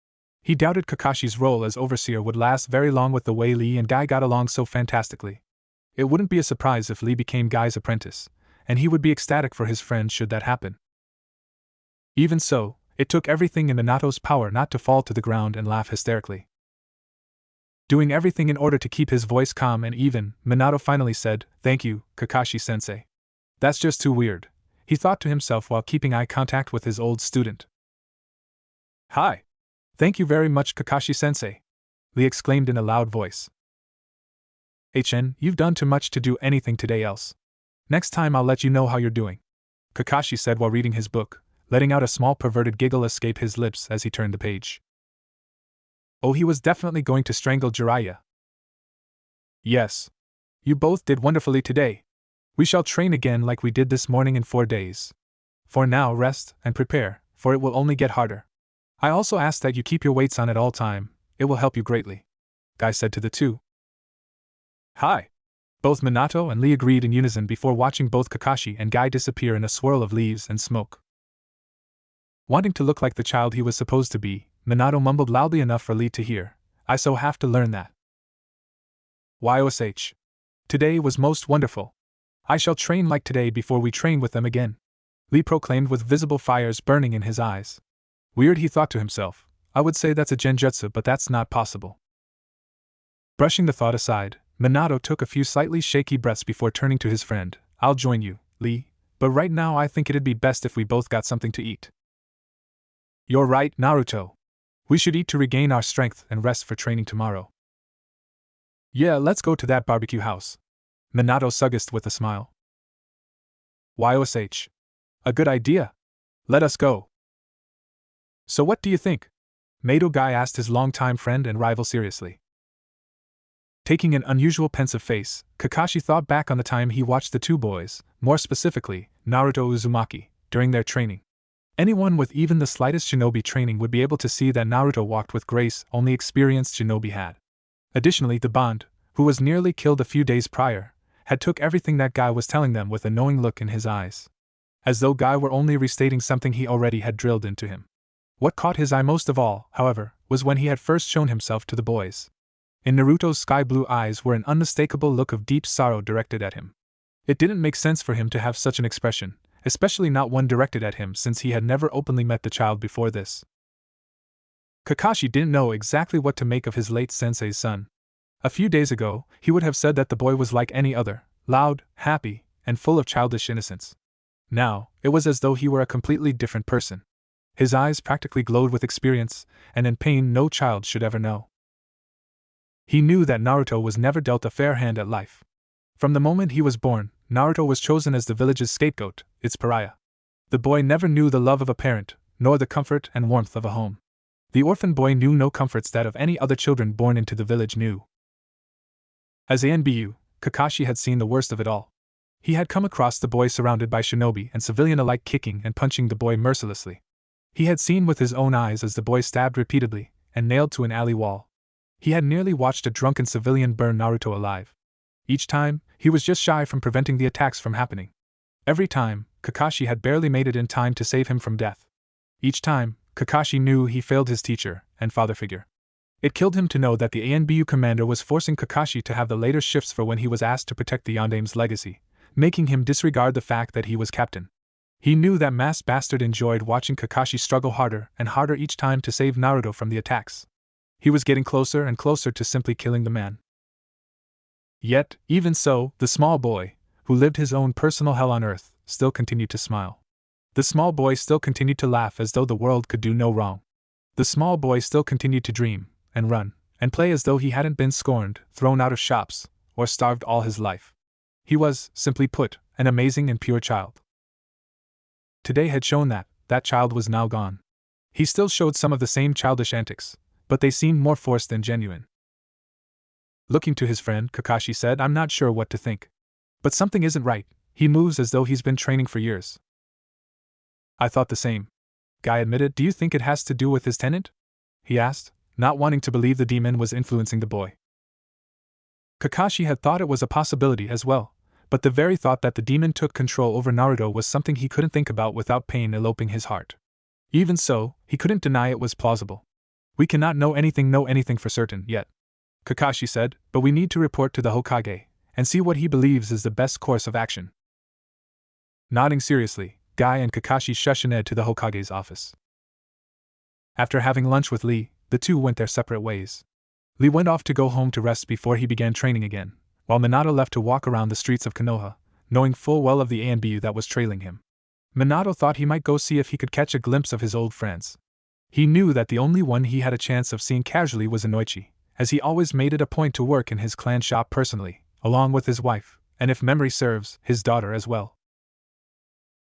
[SPEAKER 1] He doubted Kakashi's role as overseer would last very long with the way Lee and Guy got along so fantastically. It wouldn't be a surprise if Lee became Guy's apprentice, and he would be ecstatic for his friend should that happen. Even so, it took everything in Minato's power not to fall to the ground and laugh hysterically. Doing everything in order to keep his voice calm and even, Minato finally said, Thank you, Kakashi-sensei. That's just too weird, he thought to himself while keeping eye contact with his old student. Hi! Thank you very much, Kakashi-sensei, Lee exclaimed in a loud voice. You've done too much to do anything today else. Next time I'll let you know how you're doing, Kakashi said while reading his book, letting out a small perverted giggle escape his lips as he turned the page. Oh, he was definitely going to strangle Jiraiya. Yes. You both did wonderfully today. We shall train again like we did this morning in 4 days. For now, rest and prepare, for it will only get harder. I also ask that you keep your weights on at all time, it will help you greatly, Guy said to the two. Hi! Both Minato and Lee agreed in unison before watching both Kakashi and Guy disappear in a swirl of leaves and smoke. Wanting to look like the child he was supposed to be, Minato mumbled loudly enough for Lee to hear, I so have to learn that. YOSH. Today was most wonderful. I shall train like today before we train with them again, Lee proclaimed with visible fires burning in his eyes. Weird, he thought to himself, I would say that's a genjutsu, but that's not possible. Brushing the thought aside, Minato took a few slightly shaky breaths before turning to his friend. I'll join you, Lee, but right now I think it'd be best if we both got something to eat. You're right, Naruto. We should eat to regain our strength and rest for training tomorrow. Yeah, let's go to that barbecue house, Minato suggested with a smile. YOSH. A good idea. Let us go. So what do you think? Mato Guy asked his longtime friend and rival seriously. Taking an unusual pensive face, Kakashi thought back on the time he watched the two boys, more specifically, Naruto Uzumaki, during their training. Anyone with even the slightest shinobi training would be able to see that Naruto walked with grace only experienced shinobi had. Additionally, the Bond, who was nearly killed a few days prior, had took everything that Guy was telling them with a knowing look in his eyes. As though Guy were only restating something he already had drilled into him. What caught his eye most of all, however, was when he had first shown himself to the boys. In Naruto's sky-blue eyes were an unmistakable look of deep sorrow directed at him. It didn't make sense for him to have such an expression, especially not one directed at him since he had never openly met the child before this. Kakashi didn't know exactly what to make of his late sensei's son. A few days ago, he would have said that the boy was like any other, loud, happy, and full of childish innocence. Now, it was as though he were a completely different person. His eyes practically glowed with experience, and in pain no child should ever know. He knew that Naruto was never dealt a fair hand at life. From the moment he was born, Naruto was chosen as the village's scapegoat, its pariah. The boy never knew the love of a parent, nor the comfort and warmth of a home. The orphan boy knew no comforts that of any other children born into the village knew. As ANBU, Kakashi had seen the worst of it all. He had come across the boy surrounded by shinobi and civilian alike kicking and punching the boy mercilessly. He had seen with his own eyes as the boy stabbed repeatedly and nailed to an alley wall. He had nearly watched a drunken civilian burn Naruto alive. Each time, he was just shy from preventing the attacks from happening. Every time, Kakashi had barely made it in time to save him from death. Each time, Kakashi knew he failed his teacher and father figure. It killed him to know that the ANBU commander was forcing Kakashi to have the later shifts for when he was asked to protect the Yondame's legacy, making him disregard the fact that he was captain. He knew that masked bastard enjoyed watching Kakashi struggle harder and harder each time to save Naruto from the attacks. He was getting closer and closer to simply killing the man. Yet, even so, the small boy, who lived his own personal hell on earth, still continued to smile. The small boy still continued to laugh as though the world could do no wrong. The small boy still continued to dream, and run, and play as though he hadn't been scorned, thrown out of shops, or starved all his life. He was, simply put, an amazing and pure child. Today had shown that child was now gone. He still showed some of the same childish antics, but they seemed more forced than genuine. Looking to his friend, Kakashi said, "I'm not sure what to think. But something isn't right. He moves as though he's been training for years." "I thought the same," Guy admitted. "Do you think it has to do with his tenant?" he asked, not wanting to believe the demon was influencing the boy. Kakashi had thought it was a possibility as well, but the very thought that the demon took control over Naruto was something he couldn't think about without pain eloping his heart. Even so, he couldn't deny it was plausible. "We cannot know anything for certain yet," Kakashi said, "but we need to report to the Hokage and see what he believes is the best course of action." Nodding seriously, Guy and Kakashi shushed to the Hokage's office. After having lunch with Lee, the two went their separate ways. Lee went off to go home to rest before he began training again, while Minato left to walk around the streets of Konoha, knowing full well of the ANBU that was trailing him. Minato thought he might go see if he could catch a glimpse of his old friends. He knew that the only one he had a chance of seeing casually was Inoichi, as he always made it a point to work in his clan shop personally, along with his wife, and if memory serves, his daughter as well.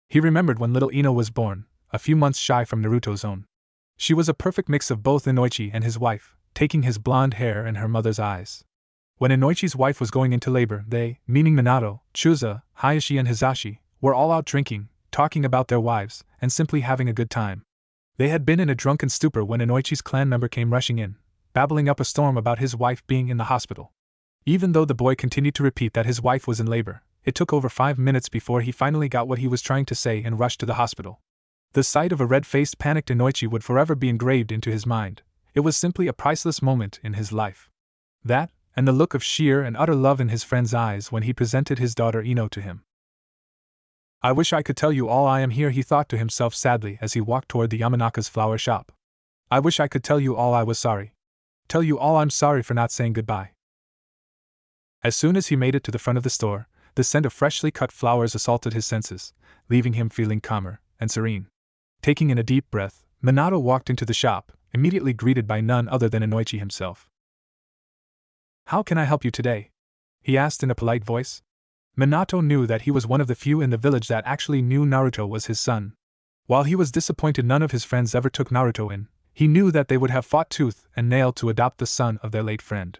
[SPEAKER 1] He remembered when little Ino was born, a few months shy from Naruto's own. She was a perfect mix of both Inoichi and his wife, taking his blonde hair and her mother's eyes. When Inoichi's wife was going into labor, they, meaning Minato, Chuza, Hayashi and Hizashi, were all out drinking, talking about their wives, and simply having a good time. They had been in a drunken stupor when Inoichi's clan member came rushing in, babbling up a storm about his wife being in the hospital. Even though the boy continued to repeat that his wife was in labor, it took over 5 minutes before he finally got what he was trying to say and rushed to the hospital. The sight of a red-faced, panicked Inoichi would forever be engraved into his mind. It was simply a priceless moment in his life. That, and the look of sheer and utter love in his friend's eyes when he presented his daughter Ino to him. "I wish I could tell you all I am here," he thought to himself sadly as he walked toward the Yamanaka's flower shop. "I wish I could tell you all I was sorry. Tell you all I'm sorry for not saying goodbye." As soon as he made it to the front of the store, the scent of freshly cut flowers assaulted his senses, leaving him feeling calmer and serene. Taking in a deep breath, Minato walked into the shop, immediately greeted by none other than Inoichi himself. "How can I help you today?" he asked in a polite voice. Minato knew that he was one of the few in the village that actually knew Naruto was his son. While he was disappointed none of his friends ever took Naruto in, He knew that they would have fought tooth and nail to adopt the son of their late friend.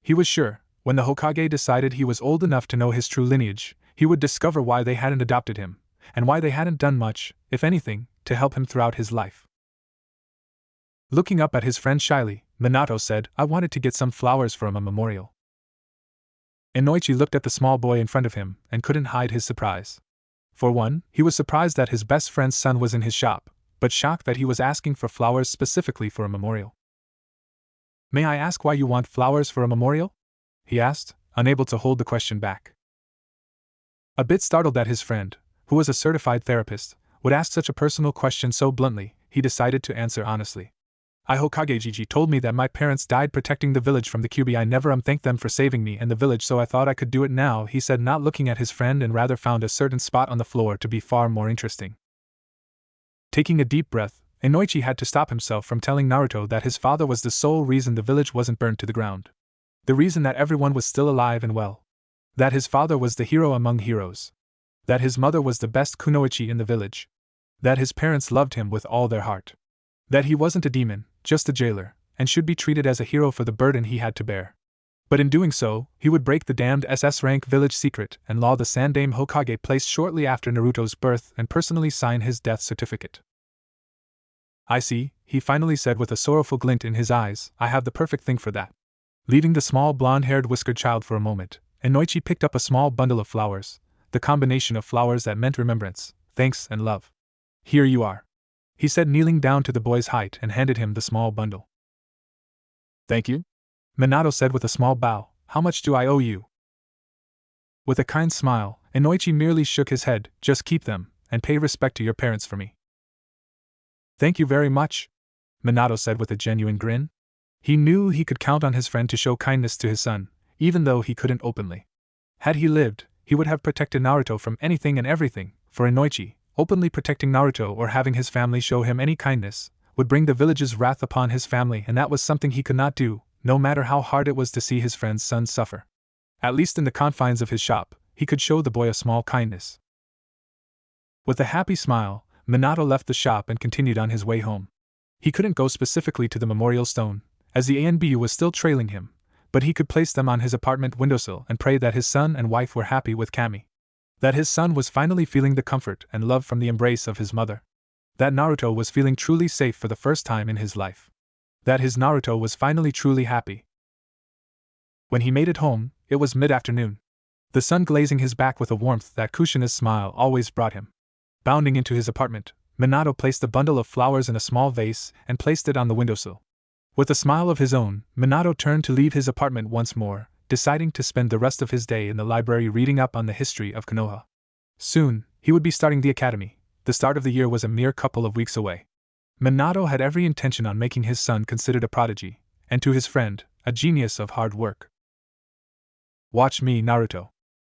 [SPEAKER 1] He was sure, when the Hokage decided he was old enough to know his true lineage, he would discover why they hadn't adopted him, and why they hadn't done much, if anything, to help him throughout his life. Looking up at his friend shyly, Minato said, "I wanted to get some flowers for him, a memorial." Inoichi looked at the small boy in front of him and couldn't hide his surprise. For one, he was surprised that his best friend's son was in his shop, but shocked that he was asking for flowers specifically for a memorial. "May I ask why you want flowers for a memorial?" he asked, unable to hold the question back. A bit startled that his friend, who was a certified therapist, would ask such a personal question so bluntly, he decided to answer honestly. Hokage told me that my parents died protecting the village from the Kyuubi. I never thanked them for saving me and the village, so I thought I could do it now, he said, not looking at his friend, and rather found a certain spot on the floor to be far more interesting. Taking a deep breath, Inoichi had to stop himself from telling Naruto that his father was the sole reason the village wasn't burned to the ground. The reason that everyone was still alive and well. That his father was the hero among heroes. That his mother was the best kunoichi in the village. That his parents loved him with all their heart. That he wasn't a demon, just a jailer, and should be treated as a hero for the burden he had to bear. But in doing so, he would break the damned SS rank village secret and law the Sandaime Hokage placed shortly after Naruto's birth and personally sign his death certificate. "I see," he finally said with a sorrowful glint in his eyes, "I have the perfect thing for that." Leaving the small blonde-haired whiskered child for a moment, Inoichi picked up a small bundle of flowers, the combination of flowers that meant remembrance, thanks, and love. "Here you are," he said, kneeling down to the boy's height, and handed him the small bundle. "Thank you," Minato said with a small bow. "How much do I owe you?" With a kind smile, Inoichi merely shook his head. "Just keep them, and pay respect to your parents for me." "Thank you very much," Minato said with a genuine grin. He knew he could count on his friend to show kindness to his son, even though he couldn't openly. Had he lived, he would have protected Naruto from anything and everything. For Inoichi, openly protecting Naruto or having his family show him any kindness would bring the village's wrath upon his family, and that was something he could not do, no matter how hard it was to see his friend's son suffer. At least in the confines of his shop, he could show the boy a small kindness. With a happy smile, Minato left the shop and continued on his way home. He couldn't go specifically to the memorial stone, as the ANBU was still trailing him, but he could place them on his apartment windowsill and pray that his son and wife were happy with Kami. That his son was finally feeling the comfort and love from the embrace of his mother. That Naruto was feeling truly safe for the first time in his life. That his Naruto was finally truly happy. When he made it home, it was mid-afternoon. The sun glazing his back with a warmth that Kushina's smile always brought him. Bounding into his apartment, Minato placed the bundle of flowers in a small vase and placed it on the windowsill. With a smile of his own, Minato turned to leave his apartment once more, deciding to spend the rest of his day in the library reading up on the history of Konoha. Soon, he would be starting the academy. The start of the year was a mere couple of weeks away. Minato had every intention on making his son considered a prodigy, and to his friend, a genius of hard work. "Watch me, Naruto.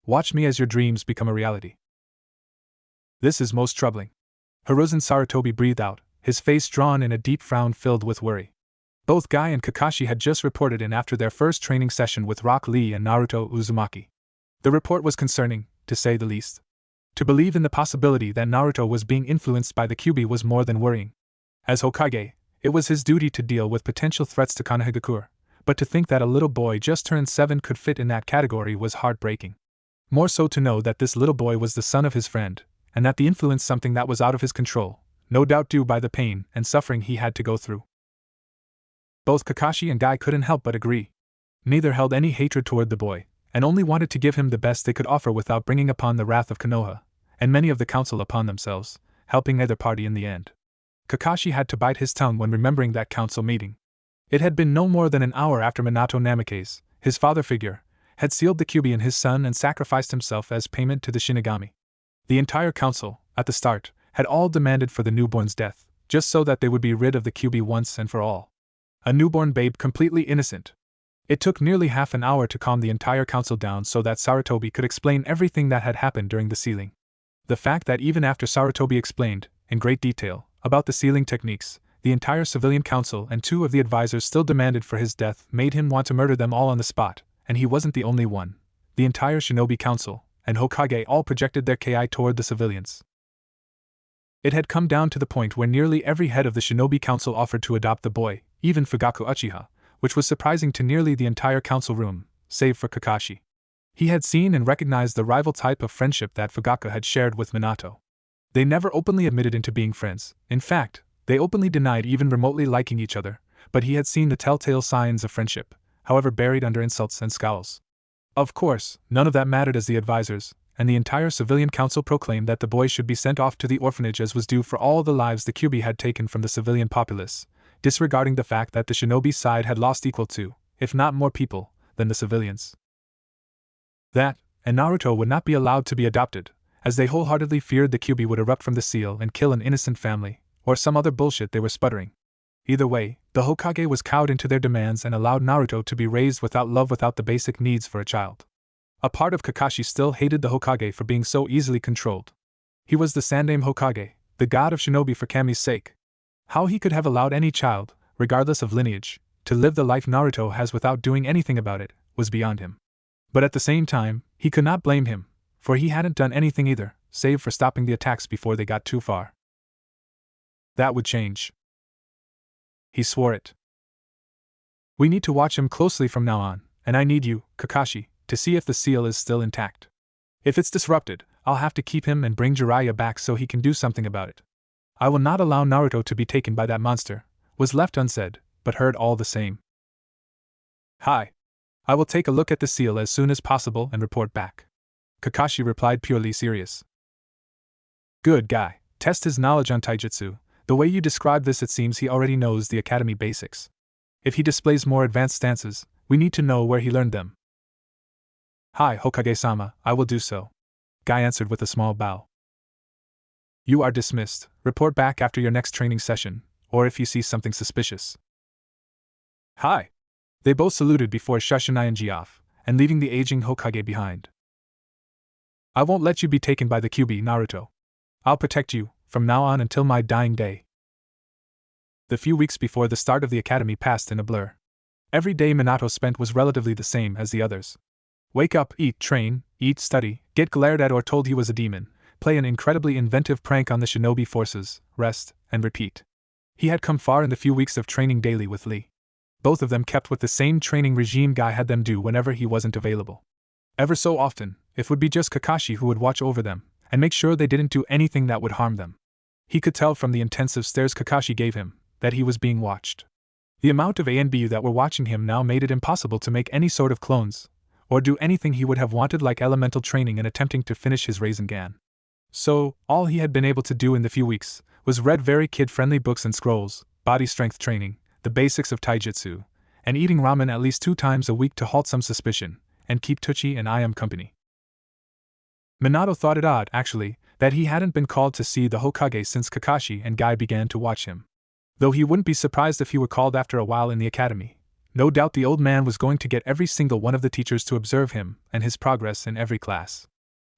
[SPEAKER 1] Watch me as your dreams become a reality." "This is most troubling." Hiruzen Sarutobi breathed out, his face drawn in a deep frown filled with worry. Both Guy and Kakashi had just reported in after their first training session with Rock Lee and Naruto Uzumaki. The report was concerning, to say the least. To believe in the possibility that Naruto was being influenced by the Kyuubi was more than worrying. As Hokage, it was his duty to deal with potential threats to Konohagakure, but to think that a little boy just turned 7 could fit in that category was heartbreaking. More so to know that this little boy was the son of his friend, and that the influence something that was out of his control, no doubt due by the pain and suffering he had to go through. Both Kakashi and Guy couldn't help but agree. Neither held any hatred toward the boy, and only wanted to give him the best they could offer without bringing upon the wrath of Konoha, and many of the council upon themselves, helping either party in the end. Kakashi had to bite his tongue when remembering that council meeting. It had been no more than an hour after Minato Namikaze, his father figure, had sealed the Kyuubi in his son and sacrificed himself as payment to the Shinigami. The entire council, at the start, had all demanded for the newborn's death, just so that they would be rid of the Kyuubi once and for all. A newborn babe completely innocent. It took nearly half an hour to calm the entire council down so that Sarutobi could explain everything that had happened during the sealing. The fact that even after Sarutobi explained, in great detail, about the sealing techniques, the entire civilian council and 2 of the advisors still demanded for his death made him want to murder them all on the spot, and he wasn't the only one. The entire Shinobi Council and Hokage all projected their ki toward the civilians. It had come down to the point where nearly every head of the Shinobi Council offered to adopt the boy, even Fugaku Uchiha, which was surprising to nearly the entire council room, save for Kakashi. He had seen and recognized the rival type of friendship that Fugaku had shared with Minato. They never openly admitted into being friends. In fact, they openly denied even remotely liking each other, but he had seen the telltale signs of friendship, however buried under insults and scowls. Of course, none of that mattered as the advisors, and the entire civilian council proclaimed that the boy should be sent off to the orphanage as was due for all the lives the Kyuubi had taken from the civilian populace, disregarding the fact that the shinobi side had lost equal to, if not more people, than the civilians. That, and Naruto would not be allowed to be adopted, as they wholeheartedly feared the Kyuubi would erupt from the seal and kill an innocent family, or some other bullshit they were sputtering. Either way, the Hokage was cowed into their demands and allowed Naruto to be raised without love, without the basic needs for a child. A part of Kakashi still hated the Hokage for being so easily controlled. He was the Sandaime Hokage, the god of shinobi for Kami's sake. How he could have allowed any child, regardless of lineage, to live the life Naruto has without doing anything about it, was beyond him. But at the same time, he could not blame him, for he hadn't done anything either, save for stopping the attacks before they got too far. That would change. He swore it. We need to watch him closely from now on, and I need you, Kakashi, to see if the seal is still intact. If it's disrupted, I'll have to keep him and bring Jiraiya back so he can do something about it. I will not allow Naruto to be taken by that monster, was left unsaid, but heard all the same. Hi. I will take a look at the seal as soon as possible and report back. Kakashi replied, purely serious. Good guy. Test his knowledge on taijutsu. The way you describe this, it seems he already knows the academy basics. If he displays more advanced stances, we need to know where he learned them. Hi, Hokage-sama, I will do so. Guy answered with a small bow. You are dismissed. Report back after your next training session, or if you see something suspicious. Hi. They both saluted before shushing off, and leaving the aging Hokage behind. I won't let you be taken by the Kyuubi, Naruto. I'll protect you, from now on until my dying day. The few weeks before the start of the academy passed in a blur. Every day Minato spent was relatively the same as the others. Wake up, eat, train, eat, study, get glared at or told he was a demon, play an incredibly inventive prank on the shinobi forces, rest, and repeat. He had come far in the few weeks of training daily with Lee. Both of them kept with the same training regime Guy had them do whenever he wasn't available. Ever so often, it would be just Kakashi who would watch over them, and make sure they didn't do anything that would harm them. He could tell from the intensive stares Kakashi gave him, that he was being watched. The amount of ANBU that were watching him now made it impossible to make any sort of clones, or do anything he would have wanted like elemental training and attempting to finish his Rasengan. So, all he had been able to do in the few weeks, was read very kid-friendly books and scrolls, body strength training, the basics of taijutsu, and eating ramen at least 2 times a week to halt some suspicion, and keep Tucci and I am company. Minato thought it odd, actually, that he hadn't been called to see the Hokage since Kakashi and Guy began to watch him. Though he wouldn't be surprised if he were called after a while in the academy. No doubt the old man was going to get every single one of the teachers to observe him and his progress in every class.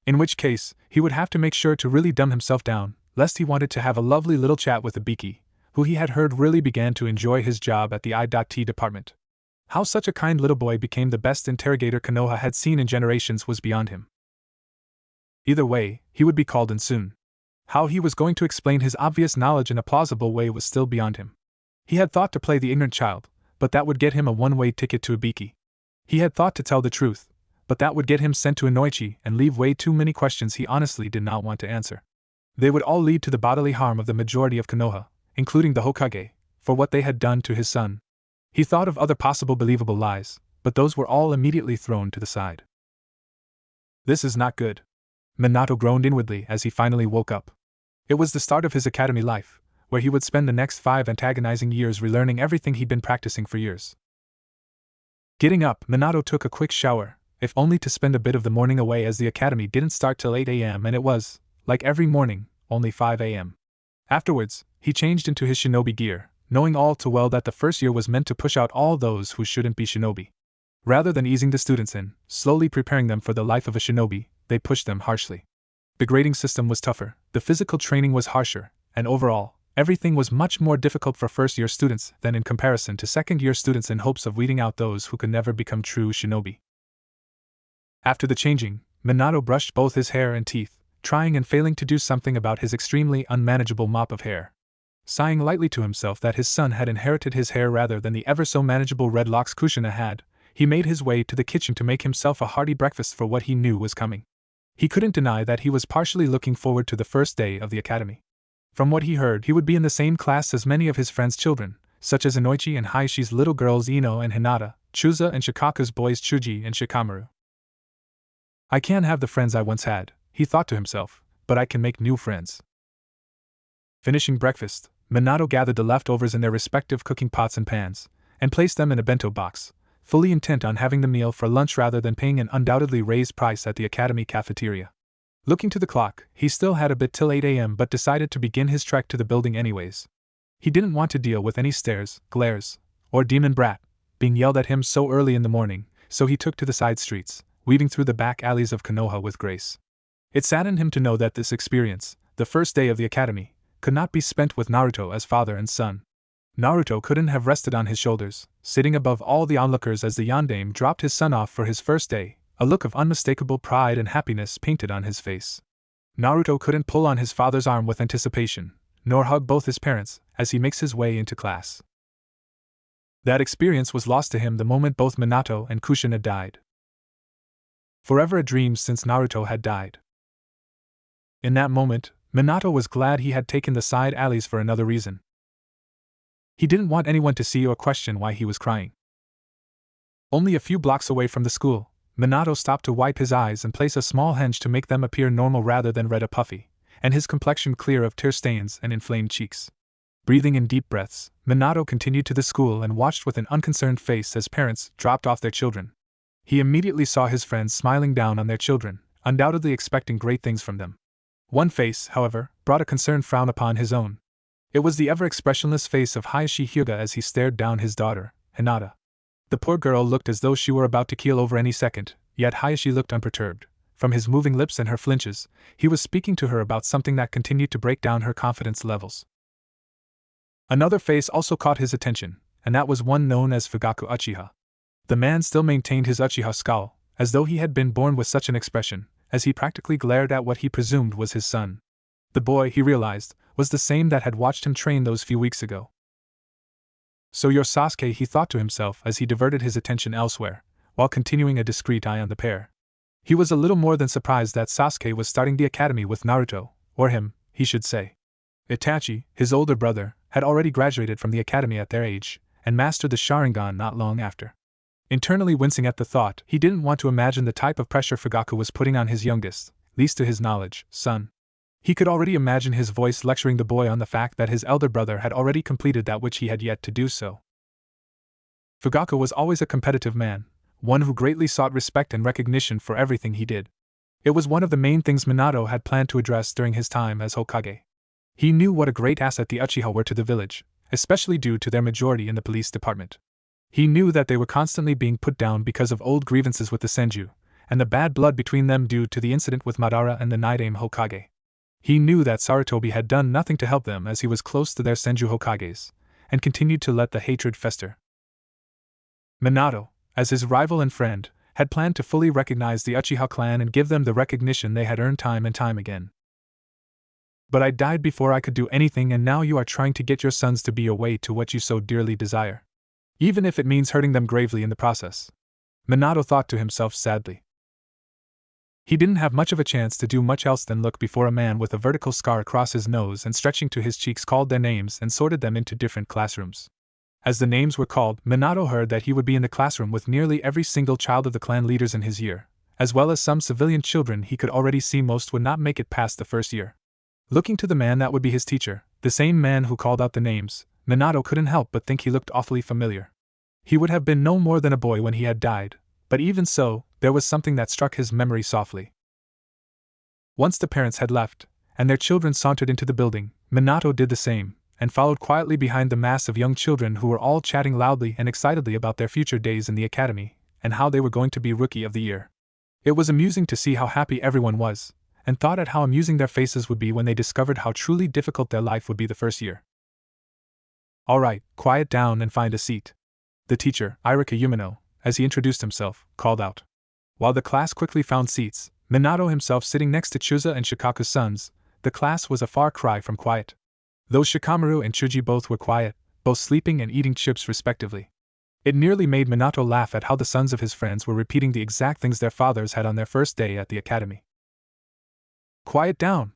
[SPEAKER 1] In which case, he would have to make sure to really dumb himself down, lest he wanted to have a lovely little chat with Ibiki, who he had heard really began to enjoy his job at the I.T. department. How such a kind little boy became the best interrogator Konoha had seen in generations was beyond him. Either way, he would be called in soon. How he was going to explain his obvious knowledge in a plausible way was still beyond him. He had thought to play the ignorant child, but that would get him a one-way ticket to Ibiki. He had thought to tell the truth, but that would get him sent to Inoichi and leave way too many questions he honestly did not want to answer. They would all lead to the bodily harm of the majority of Konoha, including the Hokage, for what they had done to his son. He thought of other possible believable lies, but those were all immediately thrown to the side. This is not good. Minato groaned inwardly as he finally woke up. It was the start of his academy life, where he would spend the next 5 antagonizing years relearning everything he'd been practicing for years. Getting up, Minato took a quick shower, if only to spend a bit of the morning away as the academy didn't start till 8 a.m. and it was, like every morning, only 5 a.m. Afterwards, he changed into his shinobi gear, knowing all too well that the first year was meant to push out all those who shouldn't be shinobi. Rather than easing the students in, slowly preparing them for the life of a shinobi, they pushed them harshly. The grading system was tougher, the physical training was harsher, and overall, everything was much more difficult for first-year students than in comparison to second-year students in hopes of weeding out those who could never become true shinobi. After the changing, Minato brushed both his hair and teeth, trying and failing to do something about his extremely unmanageable mop of hair. Sighing lightly to himself that his son had inherited his hair rather than the ever-so-manageable red locks Kushina had, he made his way to the kitchen to make himself a hearty breakfast for what he knew was coming. He couldn't deny that he was partially looking forward to the first day of the academy. From what he heard, he would be in the same class as many of his friends' children, such as Inoichi and Hayashi's little girls Ino and Hinata, Chusa and Shikaku's boys Chuji and Shikamaru. I can't have the friends I once had, he thought to himself, but I can make new friends. Finishing breakfast, Minato gathered the leftovers in their respective cooking pots and pans, and placed them in a bento box, fully intent on having the meal for lunch rather than paying an undoubtedly raised price at the academy cafeteria. Looking to the clock, he still had a bit till 8 a.m. but decided to begin his trek to the building anyways. He didn't want to deal with any stares, glares, or demon brat being yelled at him so early in the morning, so he took to the side streets, weaving through the back alleys of Konoha with grace. It saddened him to know that this experience, the first day of the academy, could not be spent with Naruto as father and son. Naruto couldn't have rested on his shoulders, sitting above all the onlookers as the yondaime dropped his son off for his first day, a look of unmistakable pride and happiness painted on his face. Naruto couldn't pull on his father's arm with anticipation, nor hug both his parents, as he makes his way into class. That experience was lost to him the moment both Minato and Kushina died. Forever a dream since Naruto had died. In that moment, Minato was glad he had taken the side alleys for another reason. He didn't want anyone to see or question why he was crying. Only a few blocks away from the school, Minato stopped to wipe his eyes and place a small henge to make them appear normal rather than red or puffy, and his complexion clear of tear stains and inflamed cheeks. Breathing in deep breaths, Minato continued to the school and watched with an unconcerned face as parents dropped off their children. He immediately saw his friends smiling down on their children, undoubtedly expecting great things from them. One face, however, brought a concerned frown upon his own. It was the ever-expressionless face of Hayashi Hyuga as he stared down his daughter, Hinata. The poor girl looked as though she were about to keel over any second, yet Hayashi looked unperturbed. From his moving lips and her flinches, he was speaking to her about something that continued to break down her confidence levels. Another face also caught his attention, and that was one known as Fugaku Uchiha. The man still maintained his Uchiha scowl, as though he had been born with such an expression, as he practically glared at what he presumed was his son. The boy, he realized, was the same that had watched him train those few weeks ago. So you're Sasuke, he thought to himself as he diverted his attention elsewhere, while continuing a discreet eye on the pair. He was a little more than surprised that Sasuke was starting the academy with Naruto, or him, he should say. Itachi, his older brother, had already graduated from the academy at their age, and mastered the Sharingan not long after. Internally wincing at the thought, he didn't want to imagine the type of pressure Fugaku was putting on his youngest, least to his knowledge, son. He could already imagine his voice lecturing the boy on the fact that his elder brother had already completed that which he had yet to do so. Fugaku was always a competitive man, one who greatly sought respect and recognition for everything he did. It was one of the main things Minato had planned to address during his time as Hokage. He knew what a great asset the Uchiha were to the village, especially due to their majority in the police department. He knew that they were constantly being put down because of old grievances with the Senju, and the bad blood between them due to the incident with Madara and the Nidaime Hokage. He knew that Sarutobi had done nothing to help them as he was close to their Senju Hokages, and continued to let the hatred fester. Minato, as his rival and friend, had planned to fully recognize the Uchiha clan and give them the recognition they had earned time and time again. But I died before I could do anything, and now you are trying to get your sons to be your way to what you so dearly desire. Even if it means hurting them gravely in the process. Minato thought to himself sadly. He didn't have much of a chance to do much else than look before a man with a vertical scar across his nose and stretching to his cheeks called their names and sorted them into different classrooms. As the names were called, Minato heard that he would be in the classroom with nearly every single child of the clan leaders in his year, as well as some civilian children he could already see most would not make it past the first year. Looking to the man that would be his teacher, the same man who called out the names, Minato couldn't help but think he looked awfully familiar. He would have been no more than a boy when he had died, but even so, there was something that struck his memory softly. Once the parents had left, and their children sauntered into the building, Minato did the same, and followed quietly behind the mass of young children who were all chatting loudly and excitedly about their future days in the academy, and how they were going to be Rookie of the Year. It was amusing to see how happy everyone was, and thought at how amusing their faces would be when they discovered how truly difficult their life would be the first year. All right, quiet down and find a seat. The teacher, Irika Yumino, as he introduced himself, called out. While the class quickly found seats, Minato himself sitting next to Chusa and Shikaku's sons, the class was a far cry from quiet. Though Shikamaru and Chuji both were quiet, both sleeping and eating chips respectively. It nearly made Minato laugh at how the sons of his friends were repeating the exact things their fathers had on their first day at the academy. Quiet down!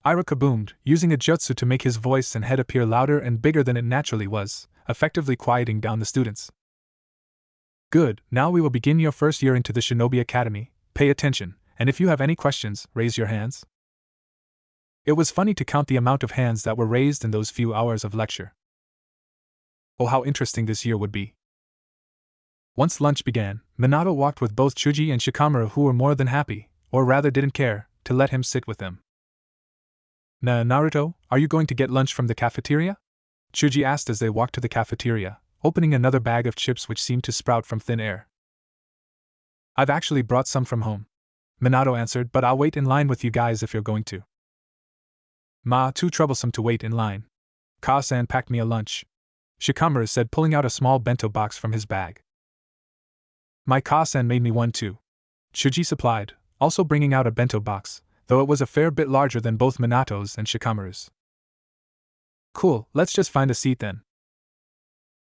[SPEAKER 1] Iruka boomed, using a jutsu to make his voice and head appear louder and bigger than it naturally was, effectively quieting down the students. Good, now we will begin your first year into the Shinobi Academy. Pay attention, and if you have any questions, raise your hands. It was funny to count the amount of hands that were raised in those few hours of lecture. Oh, how interesting this year would be. Once lunch began, Minato walked with both Chuji and Shikamaru, who were more than happy, or rather didn't care, to let him sit with them. Naruto, are you going to get lunch from the cafeteria? Chuji asked as they walked to the cafeteria, opening another bag of chips which seemed to sprout from thin air. I've actually brought some from home, Minato answered, but I'll wait in line with you guys if you're going to. Too troublesome to wait in line. Ka-san packed me a lunch, Shikamaru said, pulling out a small bento box from his bag. My Ka-san made me one too, Chuji supplied, also bringing out a bento box, though it was a fair bit larger than both Minato's and Shikamaru's. Cool, let's just find a seat then.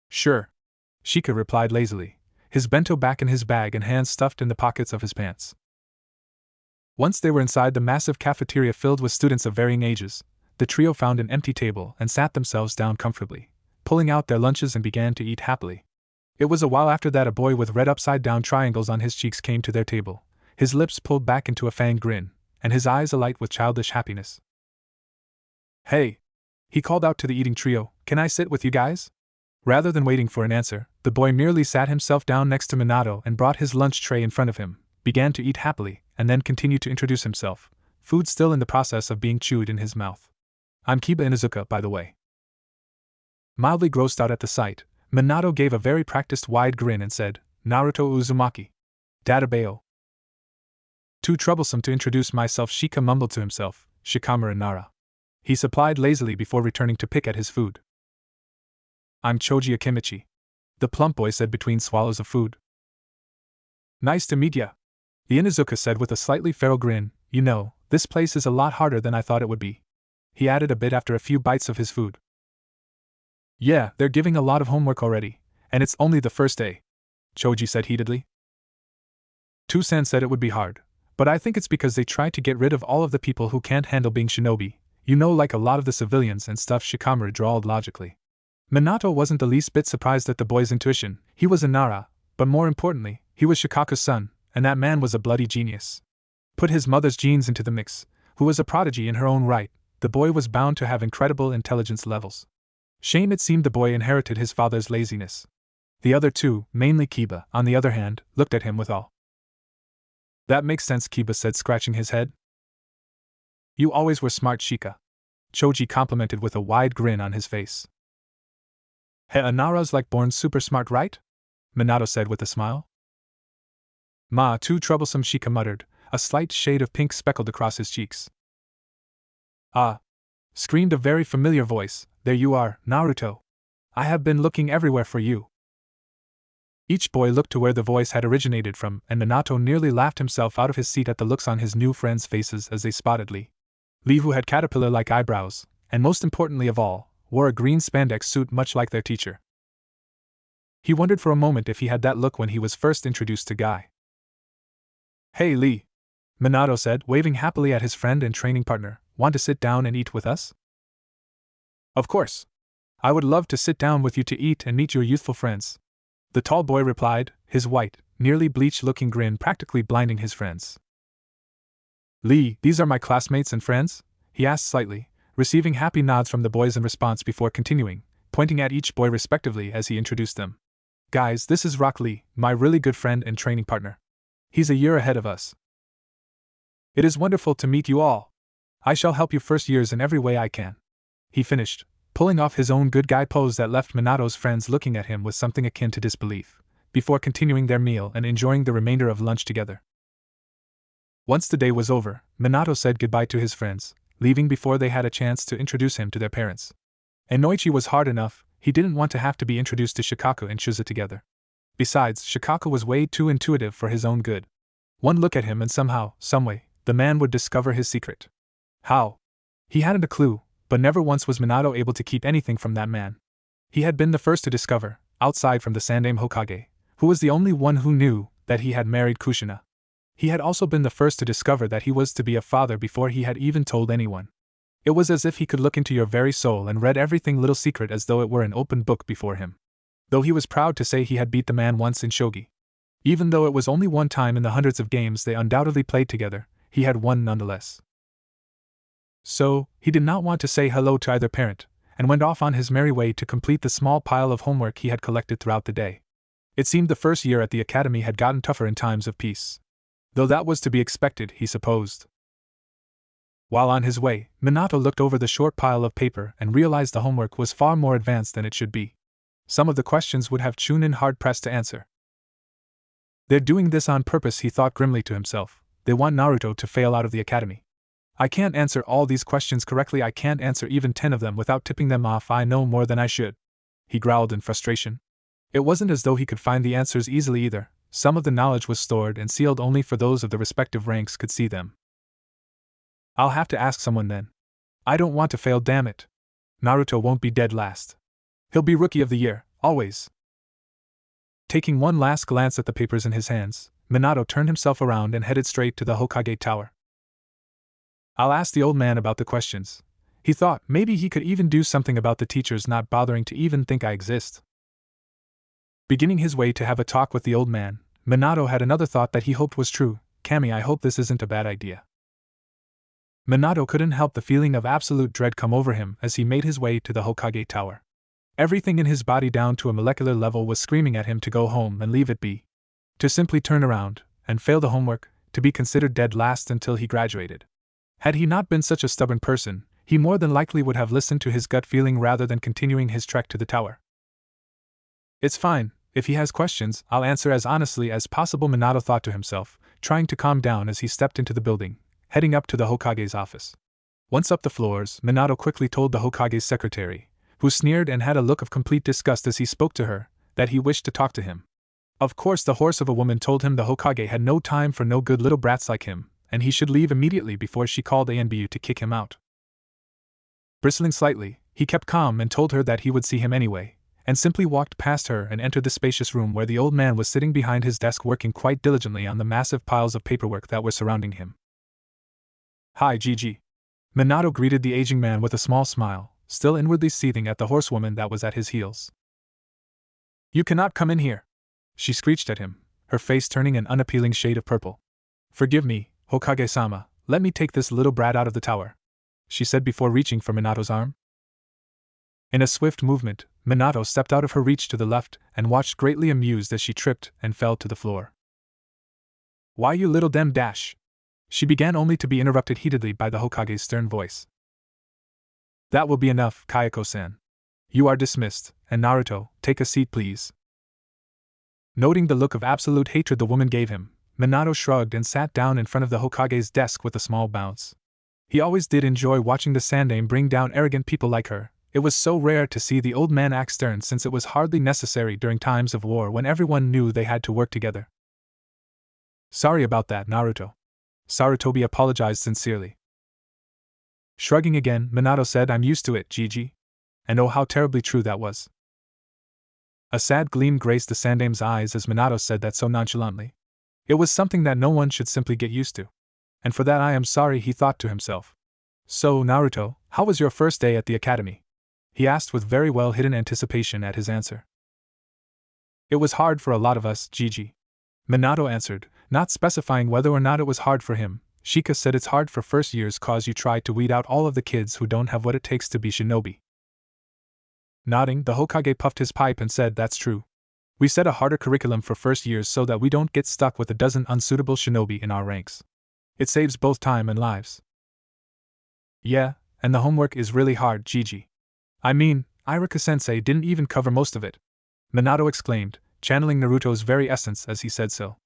[SPEAKER 1] Sure, Shika replied lazily, his bento back in his bag and hands stuffed in the pockets of his pants. Once they were inside the massive cafeteria filled with students of varying ages, the trio found an empty table and sat themselves down comfortably, pulling out their lunches and began to eat happily. It was a while after that a boy with red upside-down triangles on his cheeks came to their table, his lips pulled back into a fanged grin, and his eyes alight with childish happiness. Hey! He called out to the eating trio, can I sit with you guys? Rather than waiting for an answer, the boy merely sat himself down next to Minato and brought his lunch tray in front of him, began to eat happily, and then continued to introduce himself, food still in the process of being chewed in his mouth. I'm Kiba Inuzuka, by the way. Mildly grossed out at the sight, Minato gave a very practiced wide grin and said, Naruto Uzumaki. Databeo. Too troublesome to introduce myself, Shika mumbled to himself, Shikamaru Nara. He supplied lazily before returning to pick at his food. I'm Choji Akimichi, the plump boy said between swallows of food. Nice to meet ya, the Inuzuka said with a slightly feral grin. You know, this place is a lot harder than I thought it would be, he added a bit after a few bites of his food. Yeah, they're giving a lot of homework already, and it's only the first day, Choji said heatedly. Tusan said it would be hard, but I think it's because they try to get rid of all of the people who can't handle being shinobi, you know, like a lot of the civilians and stuff, Shikamaru drawled logically. Minato wasn't the least bit surprised at the boy's intuition. He was a Nara, but more importantly, he was Shikaku's son, and that man was a bloody genius. Put his mother's genes into the mix, who was a prodigy in her own right, the boy was bound to have incredible intelligence levels. Shame it seemed the boy inherited his father's laziness. The other two, mainly Kiba, on the other hand, looked at him with awe. That makes sense, Kiba said, scratching his head. You always were smart, Shika, Choji complimented with a wide grin on his face. Hey, Nara's like born super smart, right? Minato said with a smile. Too troublesome, Shika muttered, a slight shade of pink speckled across his cheeks. Ah! Screamed a very familiar voice, there you are, Naruto. I have been looking everywhere for you. Each boy looked to where the voice had originated from, and Minato nearly laughed himself out of his seat at the looks on his new friends' faces as they spotted Lee. Lee, who had caterpillar-like eyebrows, and most importantly of all, wore a green spandex suit much like their teacher. He wondered for a moment if he had that look when he was first introduced to Guy. Hey Lee, Minato said, waving happily at his friend and training partner, want to sit down and eat with us? Of course. I would love to sit down with you to eat and meet your youthful friends, the tall boy replied, his white, nearly bleached-looking grin practically blinding his friends. Lee, these are my classmates and friends? He asked slightly, receiving happy nods from the boys in response before continuing, pointing at each boy respectively as he introduced them. Guys, this is Rock Lee, my really good friend and training partner. He's a year ahead of us. It is wonderful to meet you all. I shall help you first years in every way I can, he finished, pulling off his own good guy pose that left Minato's friends looking at him with something akin to disbelief, before continuing their meal and enjoying the remainder of lunch together. Once the day was over, Minato said goodbye to his friends, leaving before they had a chance to introduce him to their parents. And Noichi was hard enough, he didn't want to have to be introduced to Shikaku and Chusa together. Besides, Shikaku was way too intuitive for his own good. One look at him and somehow, someway, the man would discover his secret. How? He hadn't a clue, but never once was Minato able to keep anything from that man. He had been the first to discover, outside from the Sandaime Hokage, who was the only one who knew that he had married Kushina. He had also been the first to discover that he was to be a father before he had even told anyone. It was as if he could look into your very soul and read everything little secret as though it were an open book before him. Though he was proud to say he had beat the man once in shogi. Even though it was only one time in the hundreds of games they undoubtedly played together, he had won nonetheless. So, he did not want to say hello to either parent, and went off on his merry way to complete the small pile of homework he had collected throughout the day. It seemed the first year at the academy had gotten tougher in times of peace. Though that was to be expected, he supposed. While on his way, Minato looked over the short pile of paper and realized the homework was far more advanced than it should be. Some of the questions would have Chunin hard-pressed to answer. They're doing this on purpose, he thought grimly to himself. They want Naruto to fail out of the academy. I can't answer all these questions correctly, I can't answer even 10 of them without tipping them off, I know more than I should. He growled in frustration. It wasn't as though he could find the answers easily either. Some of the knowledge was stored and sealed only for those of the respective ranks could see them. I'll have to ask someone then. I don't want to fail, damn it. Naruto won't be dead last. He'll be Rookie of the Year, always. Taking one last glance at the papers in his hands, Minato turned himself around and headed straight to the Hokage Tower. I'll ask the old man about the questions. He thought maybe he could even do something about the teachers not bothering to even think I exist. Beginning his way to have a talk with the old man, Minato had another thought that he hoped was true. Kami, I hope this isn't a bad idea. Minato couldn't help the feeling of absolute dread come over him as he made his way to the Hokage Tower. Everything in his body down to a molecular level was screaming at him to go home and leave it be. To simply turn around and fail the homework, to be considered dead last until he graduated. Had he not been such a stubborn person, he more than likely would have listened to his gut feeling rather than continuing his trek to the tower. It's fine, if he has questions, I'll answer as honestly as possible, Minato thought to himself, trying to calm down as he stepped into the building, heading up to the Hokage's office. Once up the floors, Minato quickly told the Hokage's secretary, who sneered and had a look of complete disgust as he spoke to her, that he wished to talk to him. Of course, the horse of a woman told him the Hokage had no time for no good little brats like him, and he should leave immediately before she called Anbu to kick him out. Bristling slightly, he kept calm and told her that he would see him anyway, and simply walked past her and entered the spacious room where the old man was sitting behind his desk working quite diligently on the massive piles of paperwork that were surrounding him. Hi, Gigi. Minato greeted the aging man with a small smile, still inwardly seething at the horsewoman that was at his heels. You cannot come in here, she screeched at him, her face turning an unappealing shade of purple. Forgive me, Hokage-sama, let me take this little brat out of the tower, she said before reaching for Minato's arm. In a swift movement, Minato stepped out of her reach to the left and watched greatly amused as she tripped and fell to the floor. Why, you little dem dash? She began, only to be interrupted heatedly by the Hokage's stern voice. That will be enough, Kayako-san. You are dismissed, and Naruto, take a seat please. Noting the look of absolute hatred the woman gave him, Minato shrugged and sat down in front of the Hokage's desk with a small bounce. He always did enjoy watching the Sandaime bring down arrogant people like her. It was so rare to see the old man act stern, since it was hardly necessary during times of war when everyone knew they had to work together. Sorry about that, Naruto. Sarutobi apologized sincerely. Shrugging again, Minato said, I'm used to it, Gigi. And oh, how terribly true that was. A sad gleam graced the Sandaime's eyes as Minato said that so nonchalantly. It was something that no one should simply get used to. And for that I am sorry, he thought to himself. So, Naruto, how was your first day at the academy? He asked with very well hidden anticipation at his answer. It was hard for a lot of us, Gigi. Minato answered, not specifying whether or not it was hard for him. Shika said it's hard for first years cause you try to weed out all of the kids who don't have what it takes to be shinobi. Nodding, the Hokage puffed his pipe and said, that's true. We set a harder curriculum for first years so that we don't get stuck with a dozen unsuitable shinobi in our ranks. It saves both time and lives. Yeah, and the homework is really hard, Gigi. I mean, Iruka-sensei didn't even cover most of it. Minato exclaimed, channeling Naruto's very essence as he said so.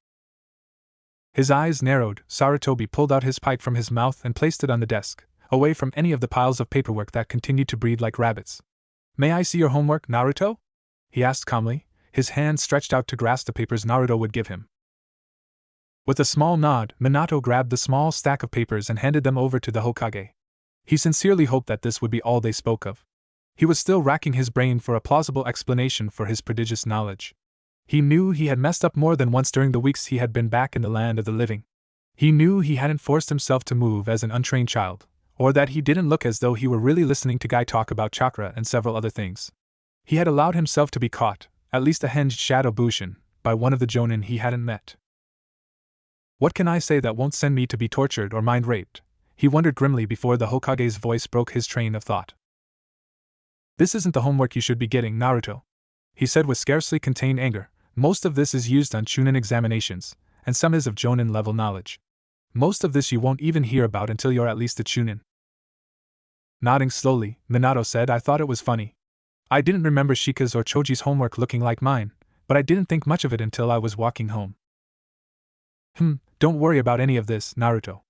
[SPEAKER 1] His eyes narrowed. Sarutobi pulled out his pipe from his mouth and placed it on the desk, away from any of the piles of paperwork that continued to breed like rabbits. May I see your homework, Naruto? He asked calmly, his hand stretched out to grasp the papers Naruto would give him. With a small nod, Minato grabbed the small stack of papers and handed them over to the Hokage. He sincerely hoped that this would be all they spoke of. He was still racking his brain for a plausible explanation for his prodigious knowledge. He knew he had messed up more than once during the weeks he had been back in the land of the living. He knew he hadn't forced himself to move as an untrained child, or that he didn't look as though he were really listening to Guy talk about chakra and several other things. He had allowed hinged to be caught, at least a hinged shadow bushin, by one of the jonin he hadn't met. What can I say that won't send me to be tortured or mind-raped? He wondered grimly before the Hokage's voice broke his train of thought. This isn't the homework you should be getting, Naruto, he said with scarcely contained anger. Most of this is used on Chunin examinations, and some is of Jonin-level knowledge. Most of this you won't even hear about until you're at least a Chunin. Nodding slowly, Minato said, I thought it was funny. I didn't remember Shika's or Choji's homework looking like mine, but I didn't think much of it until I was walking home. Don't worry about any of this, Naruto,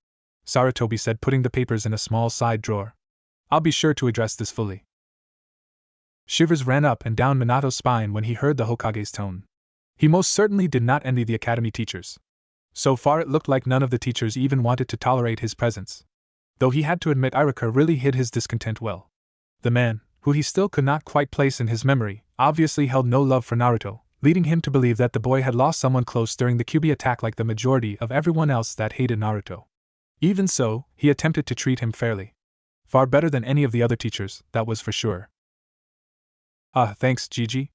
[SPEAKER 1] Sarutobi said, putting the papers in a small side drawer. I'll be sure to address this fully. Shivers ran up and down Minato's spine when he heard the Hokage's tone. He most certainly did not envy the academy teachers. So far it looked like none of the teachers even wanted to tolerate his presence. Though he had to admit Iruka really hid his discontent well. The man, who he still could not quite place in his memory, obviously held no love for Naruto, leading him to believe that the boy had lost someone close during the Kyuubi attack like the majority of everyone else that hated Naruto. Even so, he attempted to treat him fairly. Far better than any of the other teachers, that was for sure. Thanks, Gigi,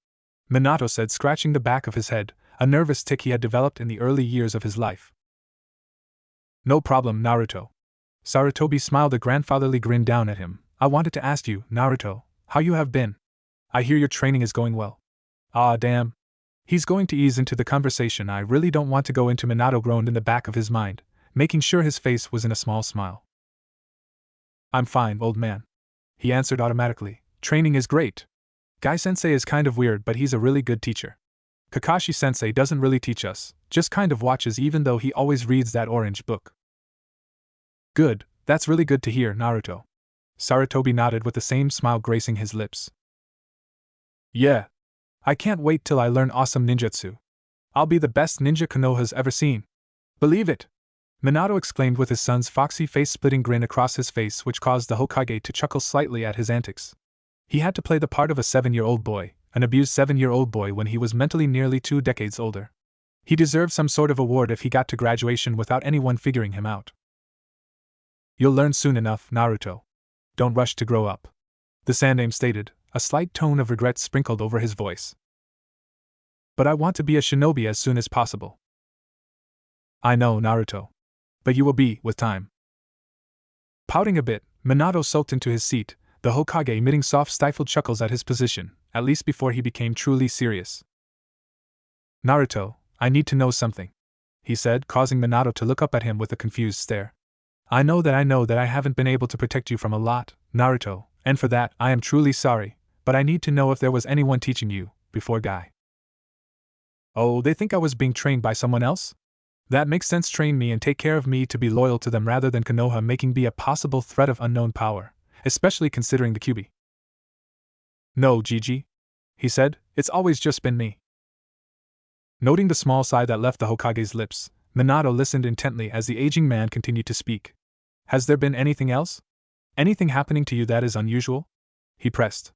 [SPEAKER 1] Minato said, scratching the back of his head, a nervous tic he had developed in the early years of his life. No problem, Naruto. Sarutobi smiled a grandfatherly grin down at him. I wanted to ask you, Naruto, how you have been. I hear your training is going well. Damn. He's going to ease into the conversation. I really don't want to go into. Minato groaned in the back of his mind, making sure his face was in a small smile. I'm fine, old man, he answered automatically. Training is great. Guy-sensei is kind of weird, but he's a really good teacher. Kakashi-sensei doesn't really teach us, just kind of watches, even though he always reads that orange book. Good, that's really good to hear, Naruto. Sarutobi nodded with the same smile gracing his lips. Yeah. I can't wait till I learn awesome ninjutsu. I'll be the best ninja Konoha's ever seen. Believe it! Minato exclaimed with his son's foxy face-splitting grin across his face, which caused the Hokage to chuckle slightly at his antics. He had to play the part of a 7-year-old boy, an abused 7-year-old boy when he was mentally nearly 2 decades older. He deserved some sort of award if he got to graduation without anyone figuring him out. You'll learn soon enough, Naruto. Don't rush to grow up, the Sandaime stated, a slight tone of regret sprinkled over his voice. But I want to be a shinobi as soon as possible. I know, Naruto. But you will be, with time. Pouting a bit, Minato sulked into his seat, the Hokage emitting soft stifled chuckles at his position, at least before he became truly serious. Naruto, I need to know something, he said, causing Minato to look up at him with a confused stare. I know that I haven't been able to protect you from a lot, Naruto, and for that I am truly sorry, but I need to know if there was anyone teaching you, before Guy. Oh, they think I was being trained by someone else? That makes sense. Train me and take care of me to be loyal to them rather than Konoha making me a possible threat of unknown power, especially considering the Kyuubi. No, Gigi, he said, it's always just been me. Noting the small sigh that left the Hokage's lips, Minato listened intently as the aging man continued to speak. Has there been anything else? Anything happening to you that is unusual? He pressed.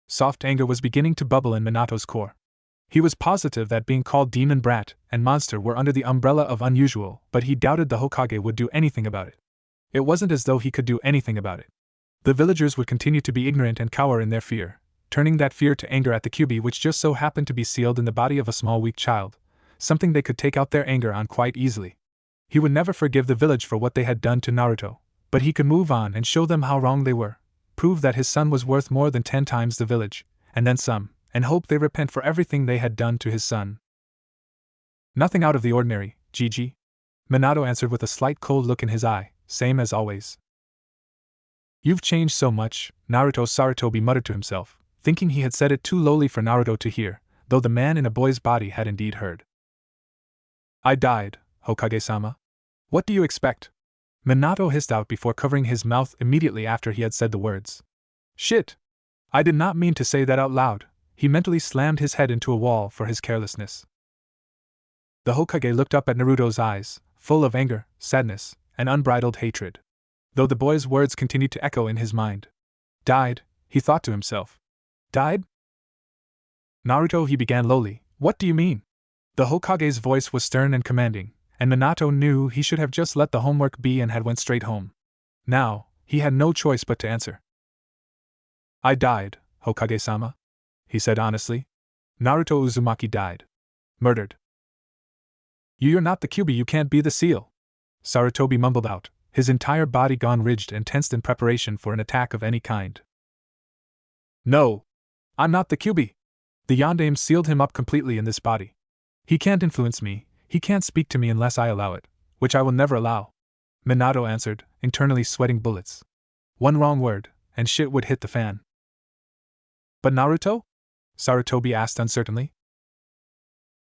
[SPEAKER 1] Soft anger was beginning to bubble in Minato's core. He was positive that being called demon brat and monster were under the umbrella of unusual, but he doubted the Hokage would do anything about it. It wasn't as though he could do anything about it. The villagers would continue to be ignorant and cower in their fear, turning that fear to anger at the Kyuubi, which just so happened to be sealed in the body of a small weak child, something they could take out their anger on quite easily. He would never forgive the village for what they had done to Naruto, but he could move on and show them how wrong they were, prove that his son was worth more than 10 times the village, and then some, and hope they repent for everything they had done to his son. Nothing out of the ordinary, Gigi, Minato answered with a slight cold look in his eye, same as always. You've changed so much, Naruto, Sarutobi muttered to himself, thinking he had said it too lowly for Naruto to hear, though the man in a boy's body had indeed heard. I died, Hokage-sama. What do you expect? Minato hissed out before covering his mouth immediately after he had said the words. Shit! I did not mean to say that out loud. He mentally slammed his head into a wall for his carelessness. The Hokage looked up at Naruto's eyes, full of anger, sadness, and unbridled hatred. Though the boy's words continued to echo in his mind. Died, he thought to himself. Died? Naruto, he began lowly, what do you mean? The Hokage's voice was stern and commanding, and Minato knew he should have just let the homework be and had went straight home. Now, he had no choice but to answer. I died, Hokage-sama, he said honestly. Naruto Uzumaki died. Murdered. You're not the Kyuubi, you can't be the seal. Sarutobi mumbled out, his entire body gone rigid and tensed in preparation for an attack of any kind. No! I'm not the Kyuubi! The Yondaime sealed him up completely in this body. He can't influence me, he can't speak to me unless I allow it, which I will never allow. Minato answered, internally sweating bullets. One wrong word, and shit would hit the fan. But Naruto? Sarutobi asked uncertainly.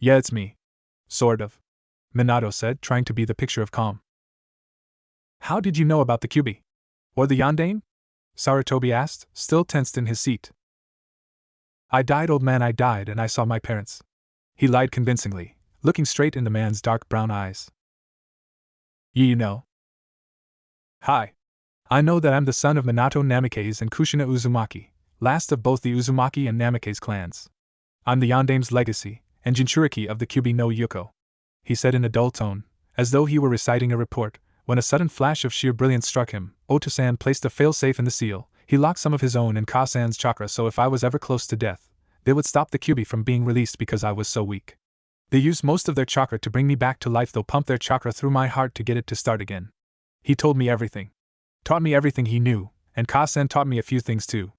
[SPEAKER 1] Yeah, it's me. Sort of. Minato said, trying to be the picture of calm. How did you know about the Kyuubi? Or the Yondaime? Sarutobi asked, still tensed in his seat. I died, old man, I died, and I saw my parents. He lied convincingly, looking straight in the man's dark brown eyes. You know. Hi. I know that I'm the son of Minato Namikaze and Kushina Uzumaki, last of both the Uzumaki and Namikaze clans. I'm the Yondaime's legacy, and Jinchuriki of the Kyuubi no Yuko. He said in a dull tone, as though he were reciting a report, when a sudden flash of sheer brilliance struck him. Oto-san placed a failsafe in the seal. He locked some of his own and Ka-san's chakra so if I was ever close to death, they would stop the Kyuubi from being released because I was so weak. They used most of their chakra to bring me back to life, though pump their chakra through my heart to get it to start again. He told me everything. Taught me everything he knew, and Ka-san taught me a few things too.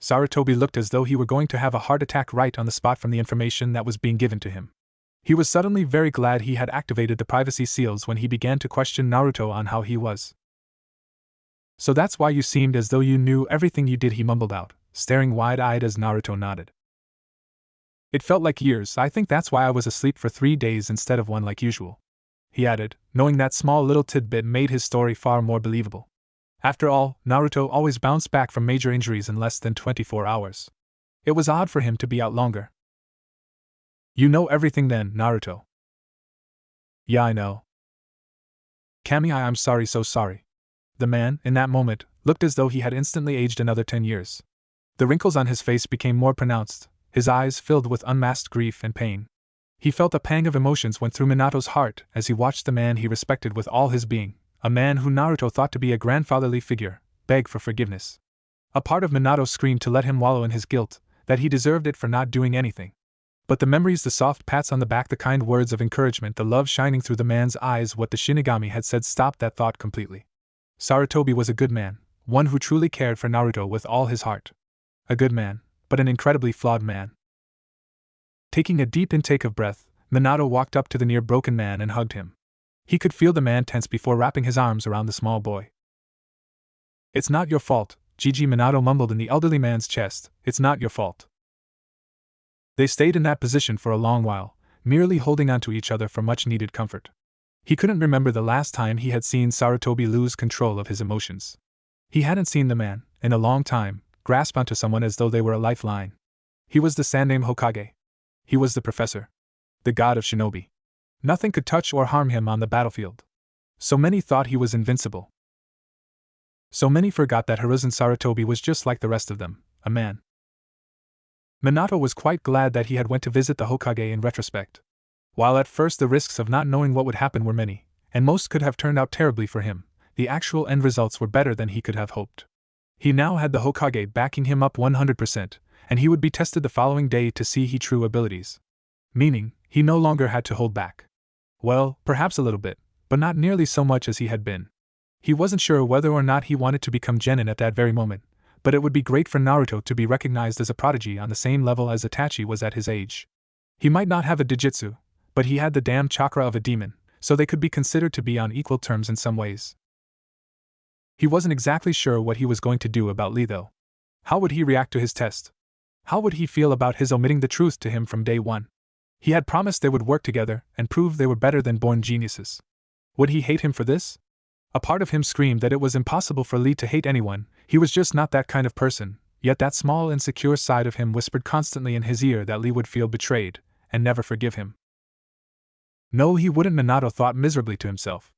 [SPEAKER 1] Sarutobi looked as though he were going to have a heart attack right on the spot from the information that was being given to him. He was suddenly very glad he had activated the privacy seals when he began to question Naruto on how he was. So that's why you seemed as though you knew everything you did, he mumbled out, staring wide-eyed as Naruto nodded. It felt like years. I think that's why I was asleep for 3 days instead of 1 like usual. He added, knowing that small little tidbit made his story far more believable. After all, Naruto always bounced back from major injuries in less than 24 hours. It was odd for him to be out longer. You know everything then, Naruto. Yeah, I know. Kami, I'm sorry, so sorry. The man, in that moment, looked as though he had instantly aged another 10 years. The wrinkles on his face became more pronounced, his eyes filled with unmasked grief and pain. He felt a pang of emotions went through Minato's heart as he watched the man he respected with all his being, a man who Naruto thought to be a grandfatherly figure, beg for forgiveness. A part of Minato screamed to let him wallow in his guilt, that he deserved it for not doing anything. But the memories, the soft pats on the back, the kind words of encouragement, the love shining through the man's eyes, what the Shinigami had said stopped that thought completely. Sarutobi was a good man, one who truly cared for Naruto with all his heart. A good man, but an incredibly flawed man. Taking a deep intake of breath, Minato walked up to the near broken man and hugged him. He could feel the man tense before wrapping his arms around the small boy. It's not your fault, Gigi, Minato mumbled in the elderly man's chest, it's not your fault. They stayed in that position for a long while, merely holding on to each other for much-needed comfort. He couldn't remember the last time he had seen Sarutobi lose control of his emotions. He hadn't seen the man, in a long time, grasp onto someone as though they were a lifeline. He was the Sandaime Hokage. He was the professor. The god of shinobi. Nothing could touch or harm him on the battlefield. So many thought he was invincible. So many forgot that Hiruzen Sarutobi was just like the rest of them, a man. Minato was quite glad that he had went to visit the Hokage in retrospect. While at first the risks of not knowing what would happen were many, and most could have turned out terribly for him, the actual end results were better than he could have hoped. He now had the Hokage backing him up 100%, and he would be tested the following day to see his true abilities. Meaning, he no longer had to hold back. Well, perhaps a little bit, but not nearly so much as he had been. He wasn't sure whether or not he wanted to become genin at that very moment, but it would be great for Naruto to be recognized as a prodigy on the same level as Itachi was at his age. He might not have a dijitsu, but he had the damn chakra of a demon, so they could be considered to be on equal terms in some ways. He wasn't exactly sure what he was going to do about Lee though. How would he react to his test? How would he feel about his omitting the truth to him from day one? He had promised they would work together and prove they were better than born geniuses. Would he hate him for this? A part of him screamed that it was impossible for Lee to hate anyone, he was just not that kind of person, yet that small insecure side of him whispered constantly in his ear that Lee would feel betrayed, and never forgive him. No, he wouldn't, Minato thought miserably to himself.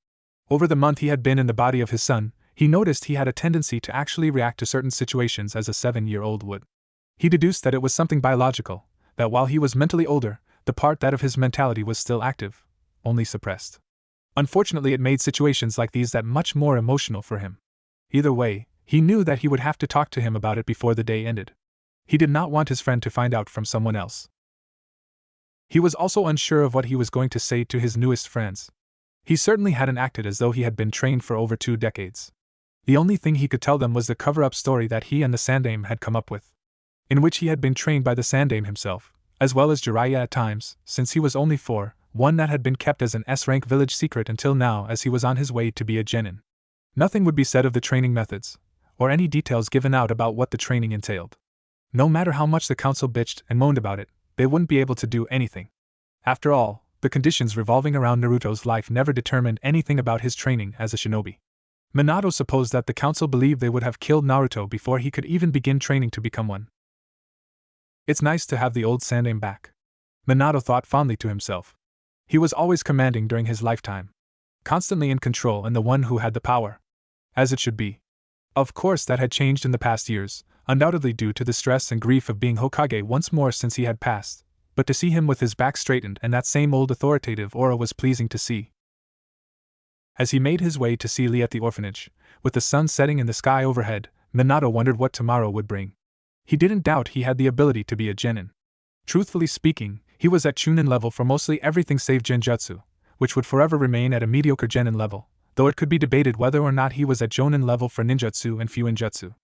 [SPEAKER 1] Over the month he had been in the body of his son, he noticed he had a tendency to actually react to certain situations as a 7-year-old would. He deduced that it was something biological, that while he was mentally older, the part that of his mentality was still active, only suppressed. Unfortunately, it made situations like these that much more emotional for him. Either way, he knew that he would have to talk to him about it before the day ended. He did not want his friend to find out from someone else. He was also unsure of what he was going to say to his newest friends. He certainly hadn't acted as though he had been trained for over 2 decades. The only thing he could tell them was the cover-up story that he and the Sandaime had come up with, in which he had been trained by the Sandaime himself, as well as Jiraiya at times, since he was only 4, one that had been kept as an S-rank village secret until now as he was on his way to be a genin. Nothing would be said of the training methods, or any details given out about what the training entailed. No matter how much the council bitched and moaned about it, they wouldn't be able to do anything. After all, the conditions revolving around Naruto's life never determined anything about his training as a shinobi. Minato supposed that the council believed they would have killed Naruto before he could even begin training to become one. It's nice to have the old Sandaime back, Minato thought fondly to himself. He was always commanding during his lifetime, constantly in control and the one who had the power. As it should be. Of course that had changed in the past years, undoubtedly due to the stress and grief of being Hokage once more since he had passed, but to see him with his back straightened and that same old authoritative aura was pleasing to see. As he made his way to see Lee at the orphanage, with the sun setting in the sky overhead, Minato wondered what tomorrow would bring. He didn't doubt he had the ability to be a genin. Truthfully speaking, he was at Chunin level for mostly everything save Genjutsu, which would forever remain at a mediocre genin level, though it could be debated whether or not he was at Jonin level for ninjutsu and fuinjutsu.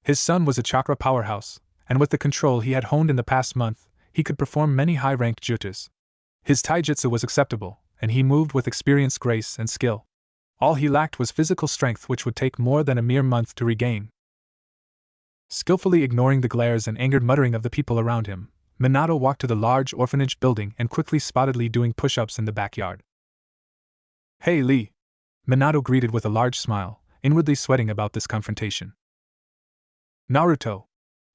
[SPEAKER 1] His son was a chakra powerhouse, and with the control he had honed in the past month, he could perform many high-ranked jutsus. His taijutsu was acceptable, and he moved with experience, grace, and skill. All he lacked was physical strength, which would take more than a mere month to regain. Skillfully ignoring the glares and angered muttering of the people around him, Minato walked to the large orphanage building and quickly spotted Lee doing push-ups in the backyard. "Hey, Lee," Minato greeted with a large smile, inwardly sweating about this confrontation. "Naruto.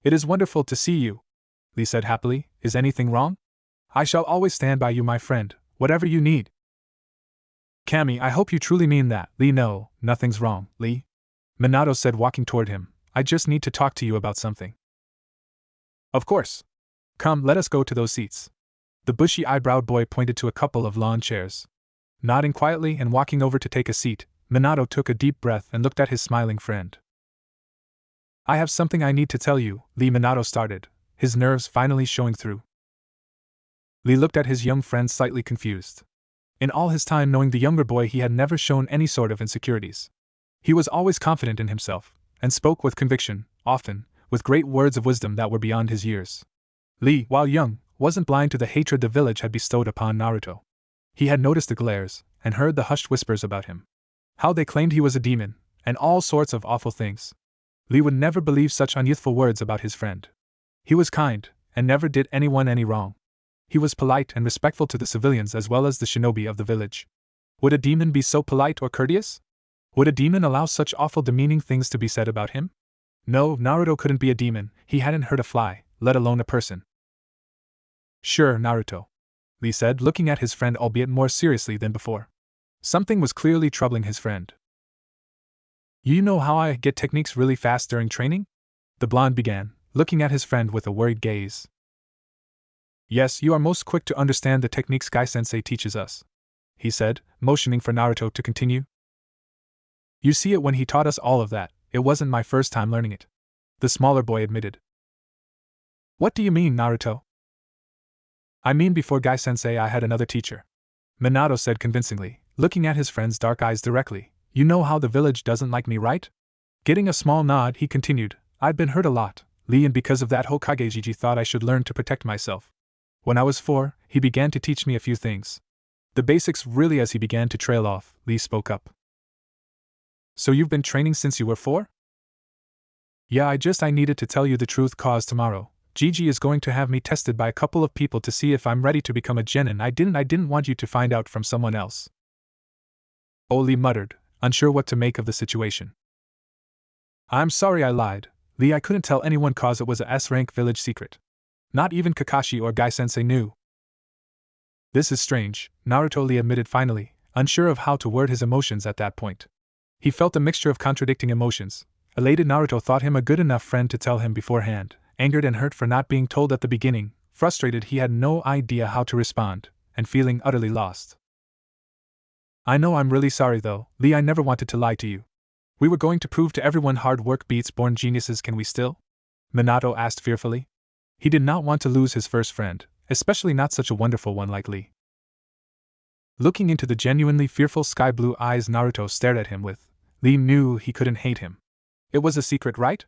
[SPEAKER 1] It is wonderful to see you," Lee said happily. "Is anything wrong? I shall always stand by you, my friend, whatever you need." "Kami, I hope you truly mean that." "Lee, no, nothing's wrong, Lee," Minato said, walking toward him. "I just need to talk to you about something." "Of course. Come, let us go to those seats." The bushy-eyebrows boy pointed to a couple of lawn chairs. Nodding quietly and walking over to take a seat, Minato took a deep breath and looked at his smiling friend. "I have something I need to tell you," Minato started, his nerves finally showing through. Lee looked at his young friend slightly confused. In all his time knowing the younger boy, he had never shown any sort of insecurities. He was always confident in himself, and spoke with conviction, often, with great words of wisdom that were beyond his years. Lee, while young, wasn't blind to the hatred the village had bestowed upon Naruto. He had noticed the glares, and heard the hushed whispers about him. How they claimed he was a demon, and all sorts of awful things. Lee would never believe such unyouthful words about his friend. He was kind, and never did anyone any wrong. He was polite and respectful to the civilians as well as the shinobi of the village. Would a demon be so polite or courteous? Would a demon allow such awful demeaning things to be said about him? No, Naruto couldn't be a demon. He hadn't hurt a fly, let alone a person. "Sure, Naruto," Lee said, looking at his friend albeit more seriously than before. Something was clearly troubling his friend. "You know how I get techniques really fast during training?" the blonde began, looking at his friend with a worried gaze. "Yes, you are most quick to understand the techniques Guy-sensei teaches us," he said, motioning for Naruto to continue. "You see it when he taught us all of that, it wasn't my first time learning it," the smaller boy admitted. "What do you mean, Naruto?" "I mean before Guy-sensei I had another teacher," Minato said convincingly, looking at his friend's dark eyes directly. "You know how the village doesn't like me, right?" Getting a small nod, he continued, "I'd been hurt a lot, Lee, and because of that Hokage thought I should learn to protect myself. When I was 4, he began to teach me a few things. The basics really." As he began to trail off, Lee spoke up. "So you've been training since you were 4? Yeah, I needed to tell you the truth cause tomorrow, Gigi is going to have me tested by a couple of people to see if I'm ready to become a genin. I didn't want you to find out from someone else." Lee muttered, unsure what to make of the situation. "I'm sorry I lied, Lee, I couldn't tell anyone cause it was a S-rank village secret. Not even Kakashi or Guy-sensei knew." This is strange, Naruto admitted finally, unsure of how to word his emotions at that point. He felt a mixture of contradicting emotions. Elated Naruto thought him a good enough friend to tell him beforehand, angered and hurt for not being told at the beginning, frustrated he had no idea how to respond, and feeling utterly lost. I know I'm really sorry though, Lee, I never wanted to lie to you. We were going to prove to everyone hard work beats born geniuses, can we still? Minato asked fearfully. He did not want to lose his first friend, especially not such a wonderful one like Lee. Looking into the genuinely fearful sky-blue eyes Naruto stared at him with, Lee knew he couldn't hate him. It was a secret, right?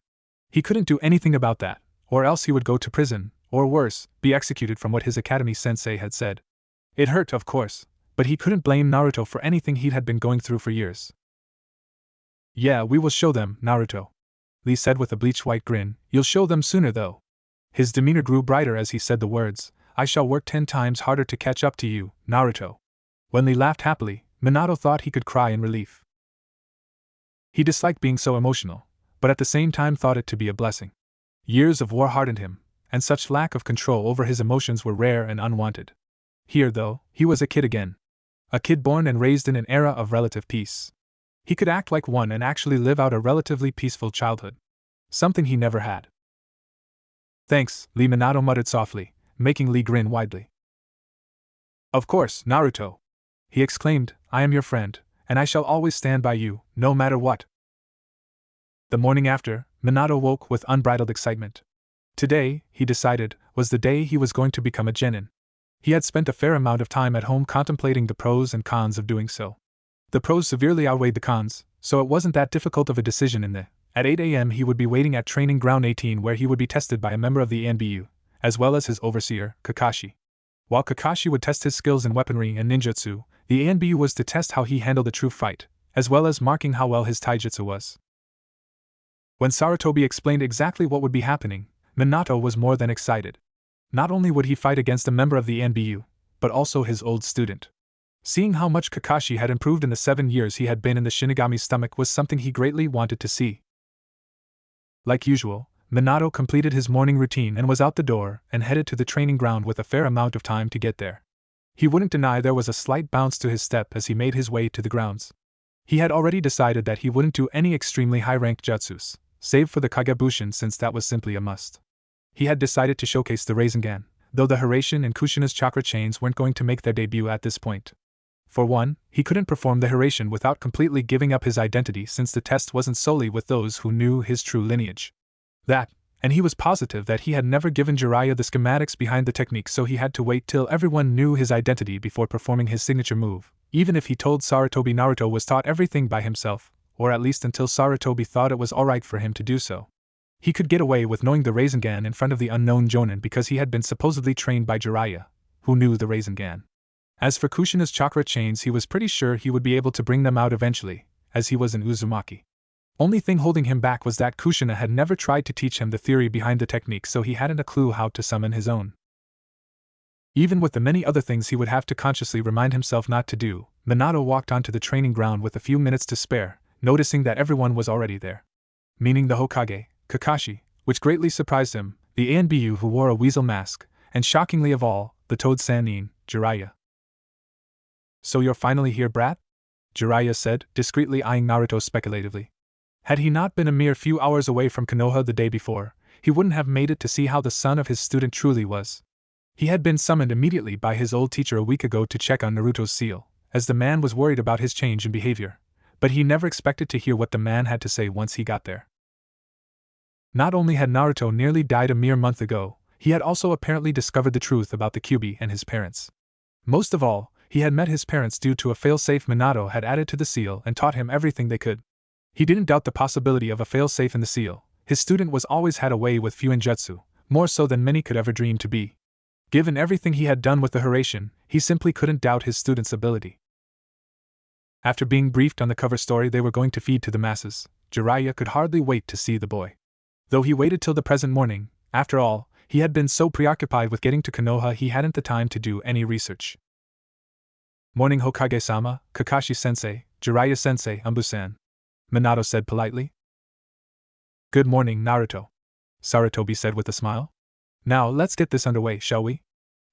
[SPEAKER 1] He couldn't do anything about that, or else he would go to prison, or worse, be executed from what his academy sensei had said. It hurt, of course, but he couldn't blame Naruto for anything he had been going through for years. Yeah, we will show them, Naruto, Lee said with a bleach-white grin. You'll show them sooner though. His demeanor grew brighter as he said the words, I shall work 10 times harder to catch up to you, Naruto. When Lee laughed happily, Minato thought he could cry in relief. He disliked being so emotional, but at the same time thought it to be a blessing. Years of war hardened him, and such lack of control over his emotions were rare and unwanted. Here, though, he was a kid again. A kid born and raised in an era of relative peace. He could act like one and actually live out a relatively peaceful childhood. Something he never had. Thanks, Lee, Minato muttered softly, making Lee grin widely. Of course, Naruto, he exclaimed, I am your friend, and I shall always stand by you, no matter what. The morning after, Minato woke with unbridled excitement. Today, he decided, was the day he was going to become a genin. He had spent a fair amount of time at home contemplating the pros and cons of doing so. The pros severely outweighed the cons, so it wasn't that difficult of a decision in the. At 8 a.m. he would be waiting at Training Ground 18 where he would be tested by a member of the ANBU, as well as his overseer, Kakashi. While Kakashi would test his skills in weaponry and ninjutsu, the ANBU was to test how he handled a true fight, as well as marking how well his taijutsu was. When Sarutobi explained exactly what would be happening, Minato was more than excited. Not only would he fight against a member of the ANBU, but also his old student. Seeing how much Kakashi had improved in the 7 years he had been in the Shinigami's stomach was something he greatly wanted to see. Like usual, Minato completed his morning routine and was out the door and headed to the training ground with a fair amount of time to get there. He wouldn't deny there was a slight bounce to his step as he made his way to the grounds. He had already decided that he wouldn't do any extremely high-ranked jutsus, save for the Kagebushin since that was simply a must. He had decided to showcase the Rasengan, though the Hiraishin and Kushina's chakra chains weren't going to make their debut at this point. For one, he couldn't perform the Hiraishin without completely giving up his identity since the test wasn't solely with those who knew his true lineage. That, and he was positive that he had never given Jiraiya the schematics behind the technique, so he had to wait till everyone knew his identity before performing his signature move, even if he told Sarutobi Naruto was taught everything by himself, or at least until Sarutobi thought it was alright for him to do so. He could get away with knowing the Rasengan in front of the unknown Jonin because he had been supposedly trained by Jiraiya, who knew the Rasengan. As for Kushina's chakra chains, he was pretty sure he would be able to bring them out eventually, as he was an Uzumaki. Only thing holding him back was that Kushina had never tried to teach him the theory behind the technique, so he hadn't a clue how to summon his own. Even with the many other things he would have to consciously remind himself not to do, Minato walked onto the training ground with a few minutes to spare, noticing that everyone was already there. Meaning the Hokage, Kakashi, which greatly surprised him, the ANBU who wore a weasel mask, and shockingly of all, the Toad Sannin, Jiraiya. So you're finally here, brat? Jiraiya said, discreetly eyeing Naruto speculatively. Had he not been a mere few hours away from Konoha the day before, he wouldn't have made it to see how the son of his student truly was. He had been summoned immediately by his old teacher a week ago to check on Naruto's seal, as the man was worried about his change in behavior, but he never expected to hear what the man had to say once he got there. Not only had Naruto nearly died a mere month ago, he had also apparently discovered the truth about the Kyuubi and his parents. Most of all, he had met his parents due to a failsafe Minato had added to the seal and taught him everything they could. He didn't doubt the possibility of a failsafe in the seal. His student was always had a way with Fuinjutsu, more so than many could ever dream to be. Given everything he had done with the Hiraishin, he simply couldn't doubt his student's ability. After being briefed on the cover story they were going to feed to the masses, Jiraiya could hardly wait to see the boy. Though he waited till the present morning, after all, he had been so preoccupied with getting to Konoha he hadn't the time to do any research. Morning Hokage-sama, Kakashi-sensei, Jiraiya-sensei, Umbu-san, Minato said politely. Good morning, Naruto, Sarutobi said with a smile. Now let's get this underway, shall we?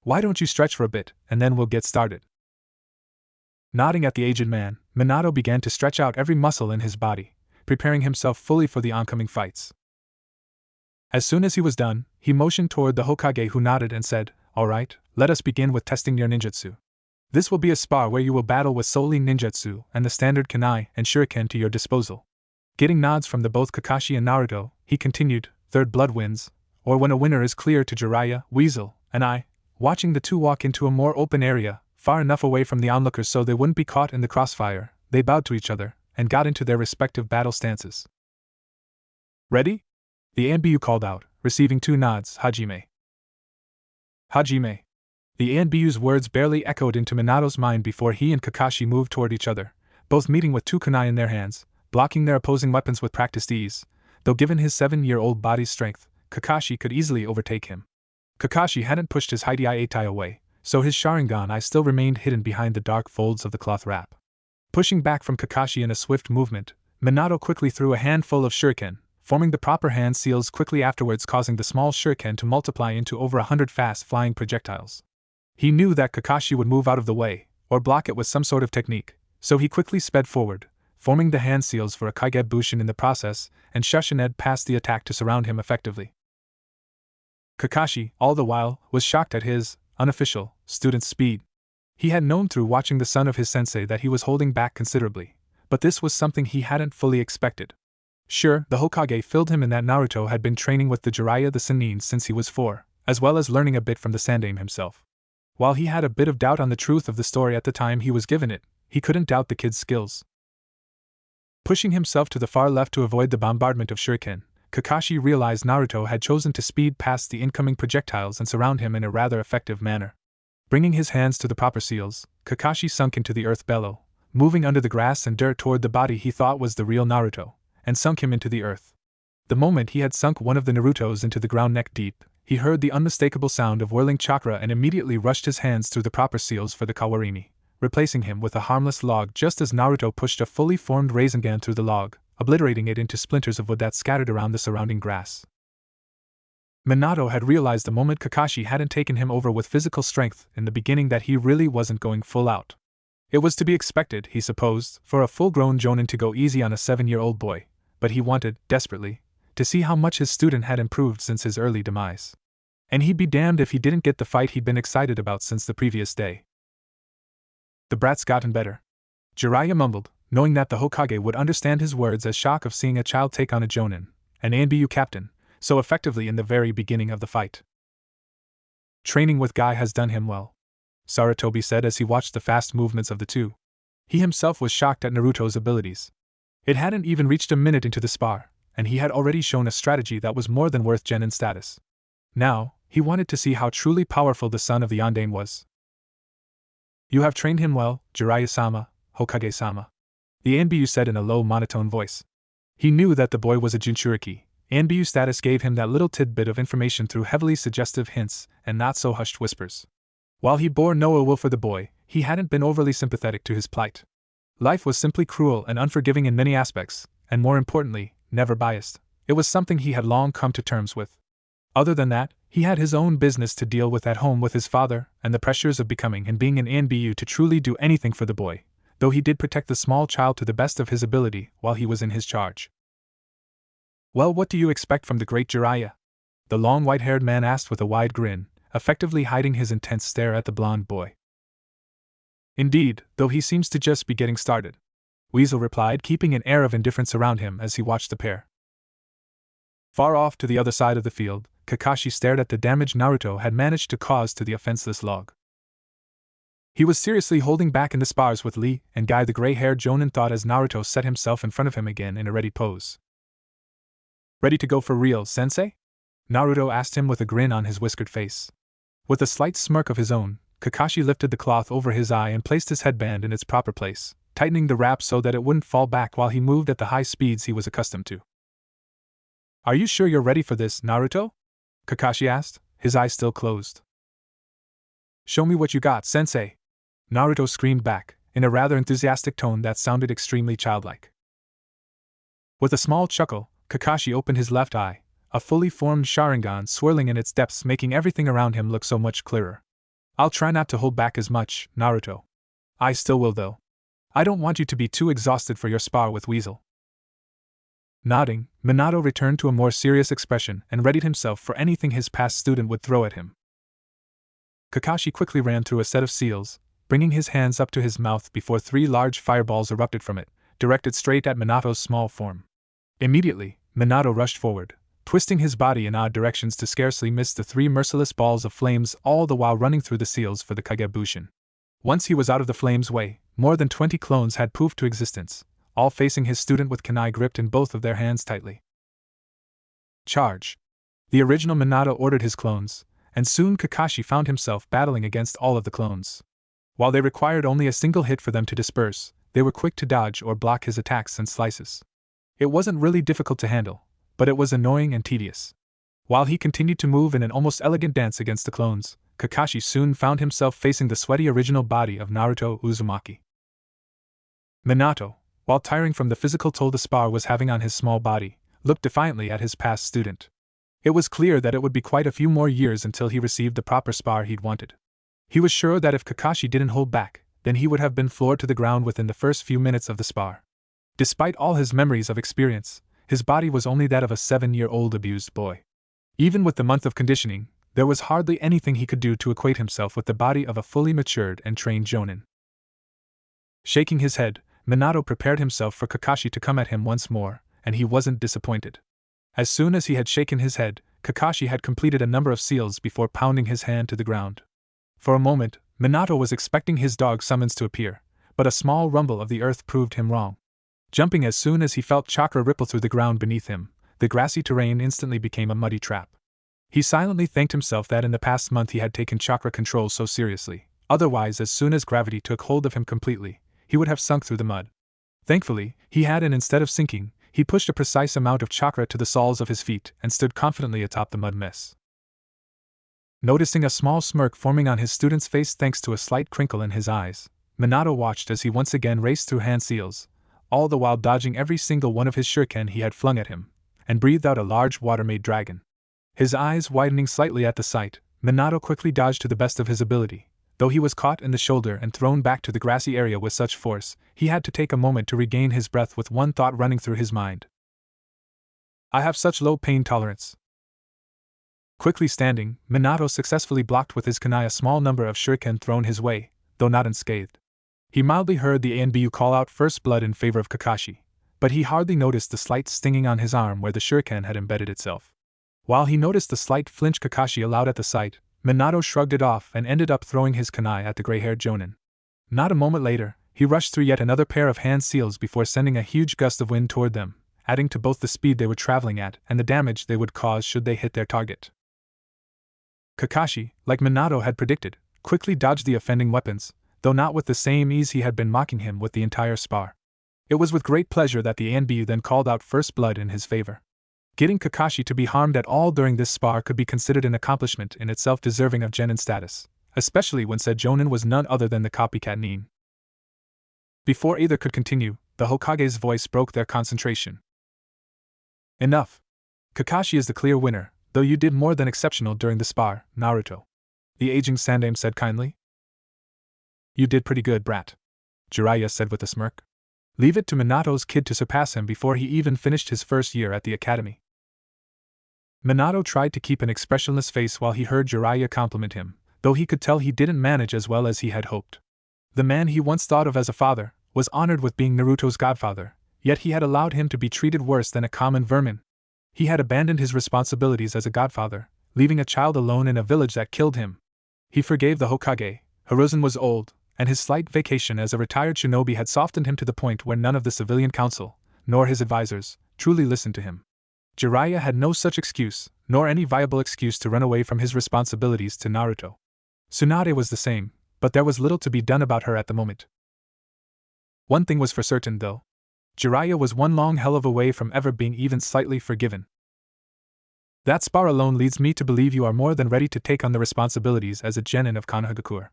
[SPEAKER 1] Why don't you stretch for a bit, and then we'll get started? Nodding at the aged man, Minato began to stretch out every muscle in his body, preparing himself fully for the oncoming fights. As soon as he was done, he motioned toward the Hokage, who nodded and said, "All right, let us begin with testing your ninjutsu. This will be a spar where you will battle with solely ninjutsu and the standard kunai and shuriken to your disposal." Getting nods from both Kakashi and Naruto, he continued, "Third blood wins, or when a winner is clear to Jiraiya, Weasel, and I," watching the two walk into a more open area, far enough away from the onlookers so they wouldn't be caught in the crossfire. They bowed to each other and got into their respective battle stances. "Ready?" the Anbu called out, receiving two nods. "Hajime." "Hajime." The Anbu's words barely echoed into Minato's mind before he and Kakashi moved toward each other, both meeting with two kunai in their hands, blocking their opposing weapons with practiced ease, though given his 7-year-old body's strength, Kakashi could easily overtake him. Kakashi hadn't pushed his Hidei Eitai away, so his Sharingan eye still remained hidden behind the dark folds of the cloth wrap. Pushing back from Kakashi in a swift movement, Minato quickly threw a handful of shuriken, forming the proper hand seals quickly afterwards, causing the small shuriken to multiply into over 100 fast-flying projectiles. He knew that Kakashi would move out of the way, or block it with some sort of technique, so he quickly sped forward, forming the hand seals for a Kaigebushin in the process, and Shushined passed the attack to surround him effectively. Kakashi, all the while, was shocked at his unofficial student's speed. He had known through watching the son of his sensei that he was holding back considerably, but this was something he hadn't fully expected. Sure, the Hokage filled him in that Naruto had been training with the Jiraiya the Sannin since he was 4, as well as learning a bit from the Sandaime himself. While he had a bit of doubt on the truth of the story at the time he was given it, he couldn't doubt the kid's skills. Pushing himself to the far left to avoid the bombardment of shuriken, Kakashi realized Naruto had chosen to speed past the incoming projectiles and surround him in a rather effective manner. Bringing his hands to the proper seals, Kakashi sunk into the earth below, moving under the grass and dirt toward the body he thought was the real Naruto, and sunk him into the earth. The moment he had sunk one of the Narutos into the ground neck deep, he heard the unmistakable sound of whirling chakra and immediately rushed his hands through the proper seals for the Kawarini, replacing him with a harmless log just as Naruto pushed a fully formed Rasengan through the log, obliterating it into splinters of wood that scattered around the surrounding grass. Minato had realized the moment Kakashi hadn't taken him over with physical strength in the beginning that he really wasn't going full out. It was to be expected, he supposed, for a full-grown jonin to go easy on a 7-year-old boy, but he wanted, desperately, to see how much his student had improved since his early demise. And he'd be damned if he didn't get the fight he'd been excited about since the previous day. "The brat's gotten better," Jiraiya mumbled, knowing that the Hokage would understand his words as shock of seeing a child take on a jonin, an Anbu captain, so effectively in the very beginning of the fight. "Training with Guy has done him well," Sarutobi said as he watched the fast movements of the two. He himself was shocked at Naruto's abilities. It hadn't even reached a minute into the spar, and he had already shown a strategy that was more than worth genin status. Now, he wanted to see how truly powerful the son of the Yondaime was. "You have trained him well, Jiraiya-sama, Hokage-sama," the Anbu said in a low monotone voice. He knew that the boy was a Jinchuriki. Anbu status gave him that little tidbit of information through heavily suggestive hints and not-so-hushed whispers. While he bore no ill will for the boy, he hadn't been overly sympathetic to his plight. Life was simply cruel and unforgiving in many aspects, and more importantly, never biased. It was something he had long come to terms with. Other than that, he had his own business to deal with at home with his father, and the pressures of becoming and being an Anbu to truly do anything for the boy, though he did protect the small child to the best of his ability while he was in his charge. "Well, what do you expect from the great Jiraiya?" the long white-haired man asked with a wide grin, effectively hiding his intense stare at the blond boy. "Indeed, though he seems to just be getting started," Weasel replied, keeping an air of indifference around him as he watched the pair. Far off to the other side of the field, Kakashi stared at the damage Naruto had managed to cause to the offenseless log. He was seriously holding back in the spars with Lee and Guy, the gray-haired jonin thought as Naruto set himself in front of him again in a ready pose. "Ready to go for real, sensei?" Naruto asked him with a grin on his whiskered face. With a slight smirk of his own, Kakashi lifted the cloth over his eye and placed his headband in its proper place, tightening the wrap so that it wouldn't fall back while he moved at the high speeds he was accustomed to. "Are you sure you're ready for this, Naruto?" Kakashi asked, his eyes still closed. "Show me what you got, sensei!" Naruto screamed back, in a rather enthusiastic tone that sounded extremely childlike. With a small chuckle, Kakashi opened his left eye, a fully formed Sharingan swirling in its depths making everything around him look so much clearer. I'll try not to hold back as much, Naruto. I still will though. I don't want you to be too exhausted for your spar with Weasel. Nodding, Minato returned to a more serious expression and readied himself for anything his past student would throw at him. Kakashi quickly ran through a set of seals, bringing his hands up to his mouth before 3 large fireballs erupted from it, directed straight at Minato's small form. Immediately, Minato rushed forward, twisting his body in odd directions to scarcely miss the 3 merciless balls of flames, all the while running through the seals for the Kagebushin. Once he was out of the flames' way, more than 20 clones had poofed to existence, all facing his student with kunai gripped in both of their hands tightly. Charge! The original Minato ordered his clones, and soon Kakashi found himself battling against all of the clones. While they required only a single hit for them to disperse, they were quick to dodge or block his attacks and slices. It wasn't really difficult to handle, but it was annoying and tedious. While he continued to move in an almost elegant dance against the clones, Kakashi soon found himself facing the sweaty original body of Naruto Uzumaki. Minato, while tiring from the physical toll the spar was having on his small body, looked defiantly at his past student. It was clear that it would be quite a few more years until he received the proper spar he'd wanted. He was sure that if Kakashi didn't hold back, then he would have been floored to the ground within the first few minutes of the spar. Despite all his memories of experience, his body was only that of a 7-year-old abused boy. Even with the month of conditioning, there was hardly anything he could do to equate himself with the body of a fully matured and trained jonin. Shaking his head, Minato prepared himself for Kakashi to come at him once more, and he wasn't disappointed. As soon as he had shaken his head, Kakashi had completed a number of seals before pounding his hand to the ground. For a moment, Minato was expecting his dog summons to appear, but a small rumble of the earth proved him wrong. Jumping as soon as he felt chakra ripple through the ground beneath him, the grassy terrain instantly became a muddy trap. He silently thanked himself that in the past month he had taken chakra control so seriously, otherwise as soon as gravity took hold of him completely, he would have sunk through the mud. Thankfully, he had, and instead of sinking, he pushed a precise amount of chakra to the soles of his feet and stood confidently atop the mud mess. Noticing a small smirk forming on his student's face thanks to a slight crinkle in his eyes, Minato watched as he once again raced through hand seals, all the while dodging every single one of his shuriken he had flung at him, and breathed out a large water-made dragon. His eyes widening slightly at the sight, Minato quickly dodged to the best of his ability. Though he was caught in the shoulder and thrown back to the grassy area with such force, he had to take a moment to regain his breath with one thought running through his mind. I have such low pain tolerance. Quickly standing, Minato successfully blocked with his kunai a small number of shuriken thrown his way, though not unscathed. He mildly heard the ANBU call out first blood in favor of Kakashi, but he hardly noticed the slight stinging on his arm where the shuriken had embedded itself. While he noticed the slight flinch Kakashi allowed at the sight, Minato shrugged it off and ended up throwing his kunai at the gray-haired jonin. Not a moment later, he rushed through yet another pair of hand seals before sending a huge gust of wind toward them, adding to both the speed they were traveling at and the damage they would cause should they hit their target. Kakashi, like Minato had predicted, quickly dodged the offending weapons, though not with the same ease he had been mocking him with the entire spar. It was with great pleasure that the ANBU then called out first blood in his favor. Getting Kakashi to be harmed at all during this spar could be considered an accomplishment in itself deserving of genin status, especially when said jonin was none other than the copycat nin. Before either could continue, the Hokage's voice broke their concentration. Enough. Kakashi is the clear winner, though you did more than exceptional during the spar, Naruto. The aging Sandaime said kindly. You did pretty good, brat. Jiraiya said with a smirk. Leave it to Minato's kid to surpass him before he even finished his first year at the academy. Minato tried to keep an expressionless face while he heard Jiraiya compliment him, though he could tell he didn't manage as well as he had hoped. The man he once thought of as a father was honored with being Naruto's godfather, yet he had allowed him to be treated worse than a common vermin. He had abandoned his responsibilities as a godfather, leaving a child alone in a village that killed him. He forgave the Hokage. Hiruzen was old, and his slight vacation as a retired shinobi had softened him to the point where none of the civilian council, nor his advisors, truly listened to him. Jiraiya had no such excuse, nor any viable excuse to run away from his responsibilities to Naruto. Tsunade was the same, but there was little to be done about her at the moment. One thing was for certain, though. Jiraiya was one long hell of a way from ever being even slightly forgiven. That spar alone leads me to believe you are more than ready to take on the responsibilities as a genin of Konohagakure,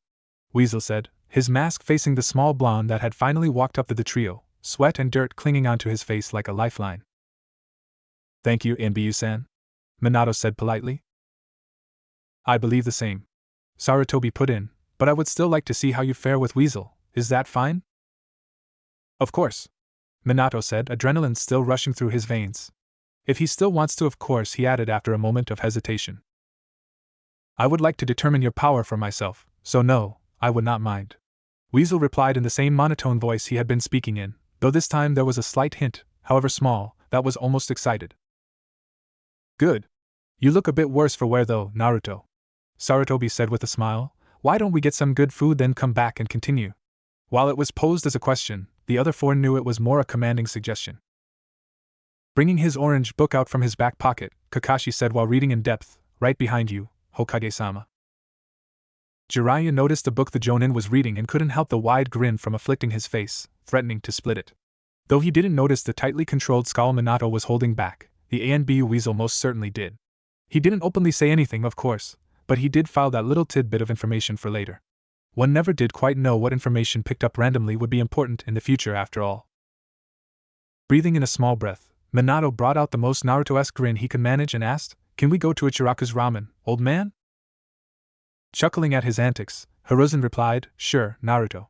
[SPEAKER 1] Weasel said, his mask facing the small blonde that had finally walked up to the trio, sweat and dirt clinging onto his face like a lifeline. Thank you, Anbyu-san, Minato said politely. I believe the same, Sarutobi put in, But I would still like to see how you fare with Weasel, is that fine? Of course, Minato said, adrenaline still rushing through his veins. If he still wants to, of course, he added after a moment of hesitation. I would like to determine your power for myself, so no, I would not mind. Weasel replied in the same monotone voice he had been speaking in, though this time there was a slight hint, however small, that was almost excited. Good. You look a bit worse for wear though, Naruto, Sarutobi said with a smile. Why don't we get some good food then come back and continue? While it was posed as a question, the other four knew it was more a commanding suggestion. Bringing his orange book out from his back pocket, Kakashi said while reading in depth, right behind you, Hokage-sama. Jiraiya noticed the book the jonin was reading and couldn't help the wide grin from afflicting his face, threatening to split it. Though he didn't notice the tightly controlled scowl Minato was holding back, the ANBU Weasel most certainly did. He didn't openly say anything, of course, but he did file that little tidbit of information for later. One never did quite know what information picked up randomly would be important in the future after all. Breathing in a small breath, Minato brought out the most Naruto-esque grin he could manage and asked, "Can we go to Ichiraku's ramen, old man?" Chuckling at his antics, Hiruzen replied, "Sure, Naruto."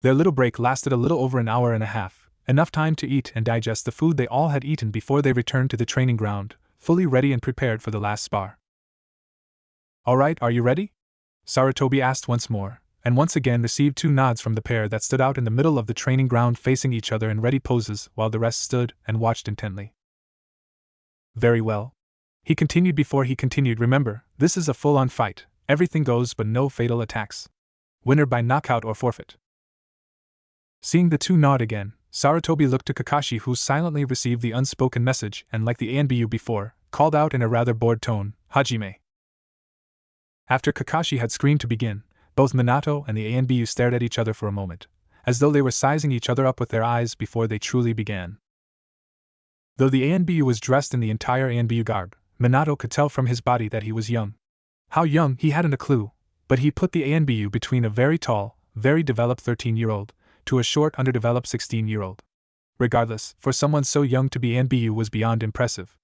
[SPEAKER 1] Their little break lasted a little over an hour and a half, enough time to eat and digest the food they all had eaten before they returned to the training ground, fully ready and prepared for the last spar. "Alright, are you ready?" Sarutobi asked once more, and once again received two nods from the pair that stood out in the middle of the training ground facing each other in ready poses while the rest stood and watched intently. "Very well," he continued before he continued. "Remember, this is a full-on fight, everything goes but no fatal attacks. Winner by knockout or forfeit." Seeing the two nod again, Sarutobi looked to Kakashi, who silently received the unspoken message and, like the ANBU before, called out in a rather bored tone, "Hajime." After Kakashi had screamed to begin, both Minato and the ANBU stared at each other for a moment, as though they were sizing each other up with their eyes before they truly began. Though the ANBU was dressed in the entire ANBU garb, Minato could tell from his body that he was young. How young, he hadn't a clue, but he put the ANBU between a very tall, very developed 13-year-old to a short, underdeveloped 16-year-old. Regardless, for someone so young to be ANBU was beyond impressive.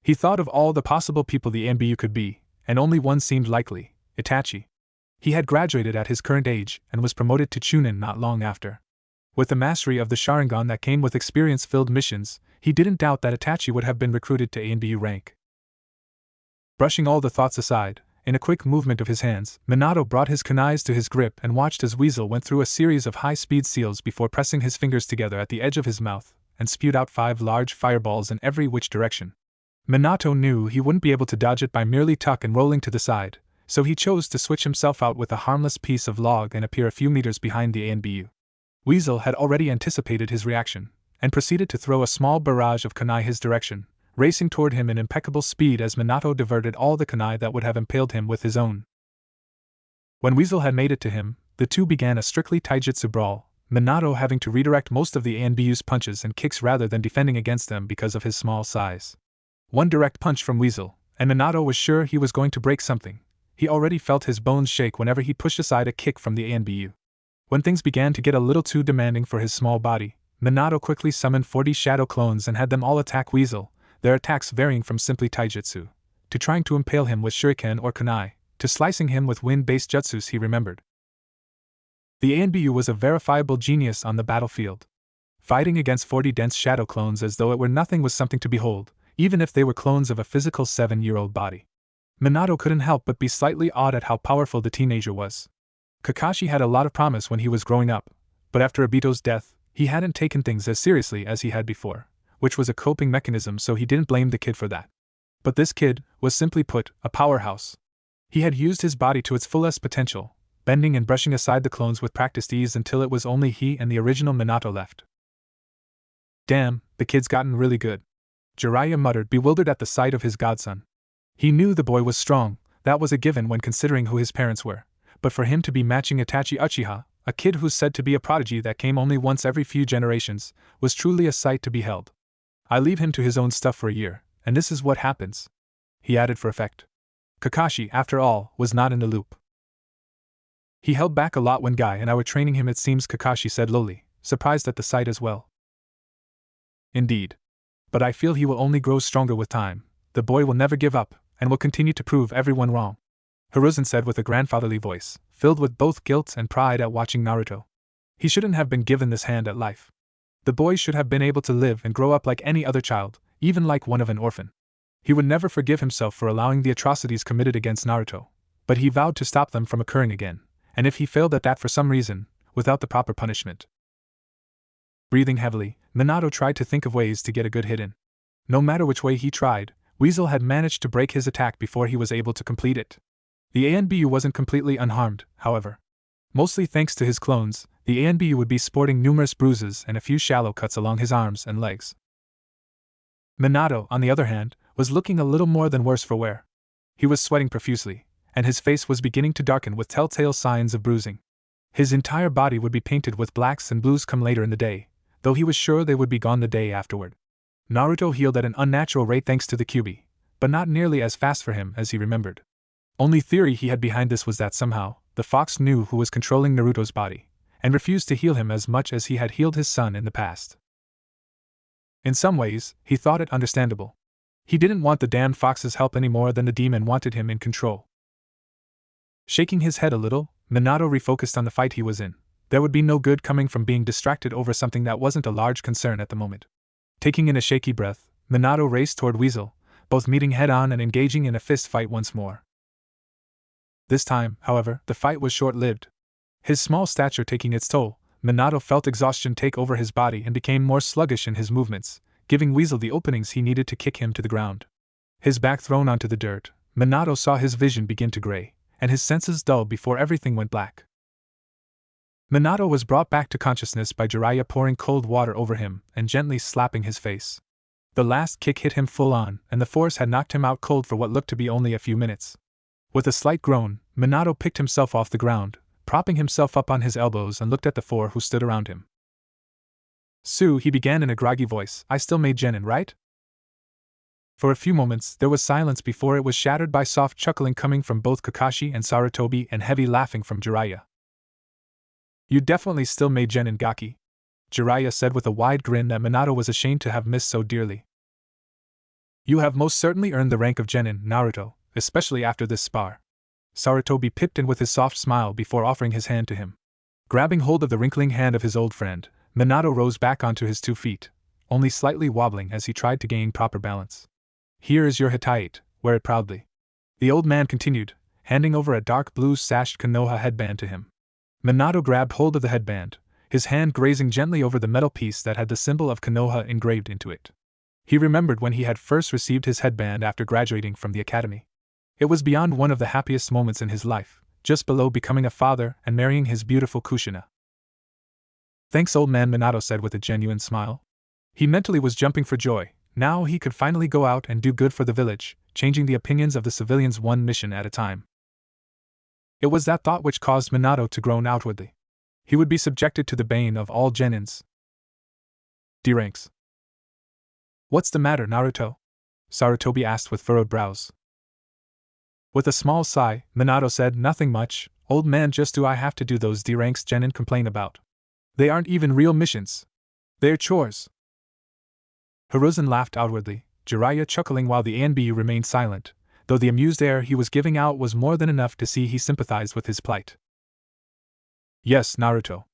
[SPEAKER 1] He thought of all the possible people the ANBU could be, and only one seemed likely, Itachi. He had graduated at his current age and was promoted to Chunin not long after. With the mastery of the Sharingan that came with experience-filled missions, he didn't doubt that Itachi would have been recruited to ANBU rank. Brushing all the thoughts aside, in a quick movement of his hands, Minato brought his kunais to his grip and watched as Weasel went through a series of high-speed seals before pressing his fingers together at the edge of his mouth and spewed out 5 large fireballs in every which direction. Minato knew he wouldn't be able to dodge it by merely tuck and rolling to the side, so he chose to switch himself out with a harmless piece of log and appear a few meters behind the ANBU. Weasel had already anticipated his reaction, and proceeded to throw a small barrage of kunai his direction, racing toward him in impeccable speed as Minato diverted all the kunai that would have impaled him with his own. When Weasel had made it to him, the two began a strictly taijutsu brawl, Minato having to redirect most of the ANBU's punches and kicks rather than defending against them because of his small size. One direct punch from Weasel, and Minato was sure he was going to break something. He already felt his bones shake whenever he pushed aside a kick from the ANBU. When things began to get a little too demanding for his small body, Minato quickly summoned 40 shadow clones and had them all attack Weasel, their attacks varying from simply taijutsu, to trying to impale him with shuriken or kunai, to slicing him with wind-based jutsus he remembered. The ANBU was a verifiable genius on the battlefield. Fighting against 40 dense shadow clones as though it were nothing was something to behold, even if they were clones of a physical 7-year-old body. Minato couldn't help but be slightly awed at how powerful the teenager was. Kakashi had a lot of promise when he was growing up, but after Obito's death, he hadn't taken things as seriously as he had before, which was a coping mechanism, so he didn't blame the kid for that. But this kid was, simply put, a powerhouse. He had used his body to its fullest potential, bending and brushing aside the clones with practiced ease until it was only he and the original Minato left. Damn, the kid's gotten really good, Jiraiya muttered, bewildered at the sight of his godson. He knew the boy was strong, that was a given when considering who his parents were, but for him to be matching Itachi Uchiha, a kid who's said to be a prodigy that came only once every few generations, was truly a sight to behold. I leave him to his own stuff for a year, and this is what happens, he added for effect. Kakashi, after all, was not in the loop. He held back a lot when Guy and I were training him, it seems, Kakashi said lowly, surprised at the sight as well. Indeed. But I feel he will only grow stronger with time. The boy will never give up, and will continue to prove everyone wrong, Hiruzen said with a grandfatherly voice, filled with both guilt and pride at watching Naruto. He shouldn't have been given this hand at life. The boy should have been able to live and grow up like any other child, even like one of an orphan. He would never forgive himself for allowing the atrocities committed against Naruto, but he vowed to stop them from occurring again, and if he failed at that for some reason, without the proper punishment. Breathing heavily, Minato tried to think of ways to get a good hit in. No matter which way he tried, Weasel had managed to break his attack before he was able to complete it. The ANBU wasn't completely unharmed, however. Mostly thanks to his clones, the ANBU would be sporting numerous bruises and a few shallow cuts along his arms and legs. Minato, on the other hand, was looking a little more than worse for wear. He was sweating profusely, and his face was beginning to darken with telltale signs of bruising. His entire body would be painted with blacks and blues come later in the day, though he was sure they would be gone the day afterward. Naruto healed at an unnatural rate thanks to the QB, but not nearly as fast for him as he remembered. Only theory he had behind this was that somehow, the fox knew who was controlling Naruto's body, and refused to heal him as much as he had healed his son in the past. In some ways, he thought it understandable. He didn't want the damned fox's help any more than the demon wanted him in control. Shaking his head a little, Minato refocused on the fight he was in. There would be no good coming from being distracted over something that wasn't a large concern at the moment. Taking in a shaky breath, Minato raced toward Weasel, both meeting head-on and engaging in a fist fight once more. This time, however, the fight was short-lived. His small stature taking its toll, Minato felt exhaustion take over his body and became more sluggish in his movements, giving Weasel the openings he needed to kick him to the ground. His back thrown onto the dirt, Minato saw his vision begin to gray, and his senses dull before everything went black. Minato was brought back to consciousness by Jiraiya pouring cold water over him and gently slapping his face. The last kick hit him full on, and the force had knocked him out cold for what looked to be only a few minutes. With a slight groan, Minato picked himself off the ground, propping himself up on his elbows and looked at the four who stood around him. "Sue," he began in a groggy voice, "I still made genin, right?" For a few moments there was silence before it was shattered by soft chuckling coming from both Kakashi and Sarutobi and heavy laughing from Jiraiya. "You definitely still made genin, Gaki," Jiraiya said with a wide grin that Minato was ashamed to have missed so dearly. "You have most certainly earned the rank of genin, Naruto, especially after this spar." Sarutobi pipped in with his soft smile before offering his hand to him. Grabbing hold of the wrinkling hand of his old friend, Minato rose back onto his 2 feet, only slightly wobbling as he tried to gain proper balance. "Here is your Hitite, wear it proudly," the old man continued, handing over a dark blue sashed Konoha headband to him. Minato grabbed hold of the headband, his hand grazing gently over the metal piece that had the symbol of Konoha engraved into it. He remembered when he had first received his headband after graduating from the academy. It was beyond one of the happiest moments in his life, just below becoming a father and marrying his beautiful Kushina. "Thanks, old man," Minato said with a genuine smile. He mentally was jumping for joy. Now he could finally go out and do good for the village, changing the opinions of the civilians one mission at a time. It was that thought which caused Minato to groan outwardly. He would be subjected to the bane of all genins. D-ranks. "What's the matter, Naruto?" Sarutobi asked with furrowed brows. With a small sigh, Minato said, "Nothing much, old man, just do I have to do those D-ranks genin complain about. They aren't even real missions. They're chores." Hiruzen laughed outwardly, Jiraiya chuckling while the ANBU remained silent, though the amused air he was giving out was more than enough to see he sympathized with his plight. "Yes, Naruto,"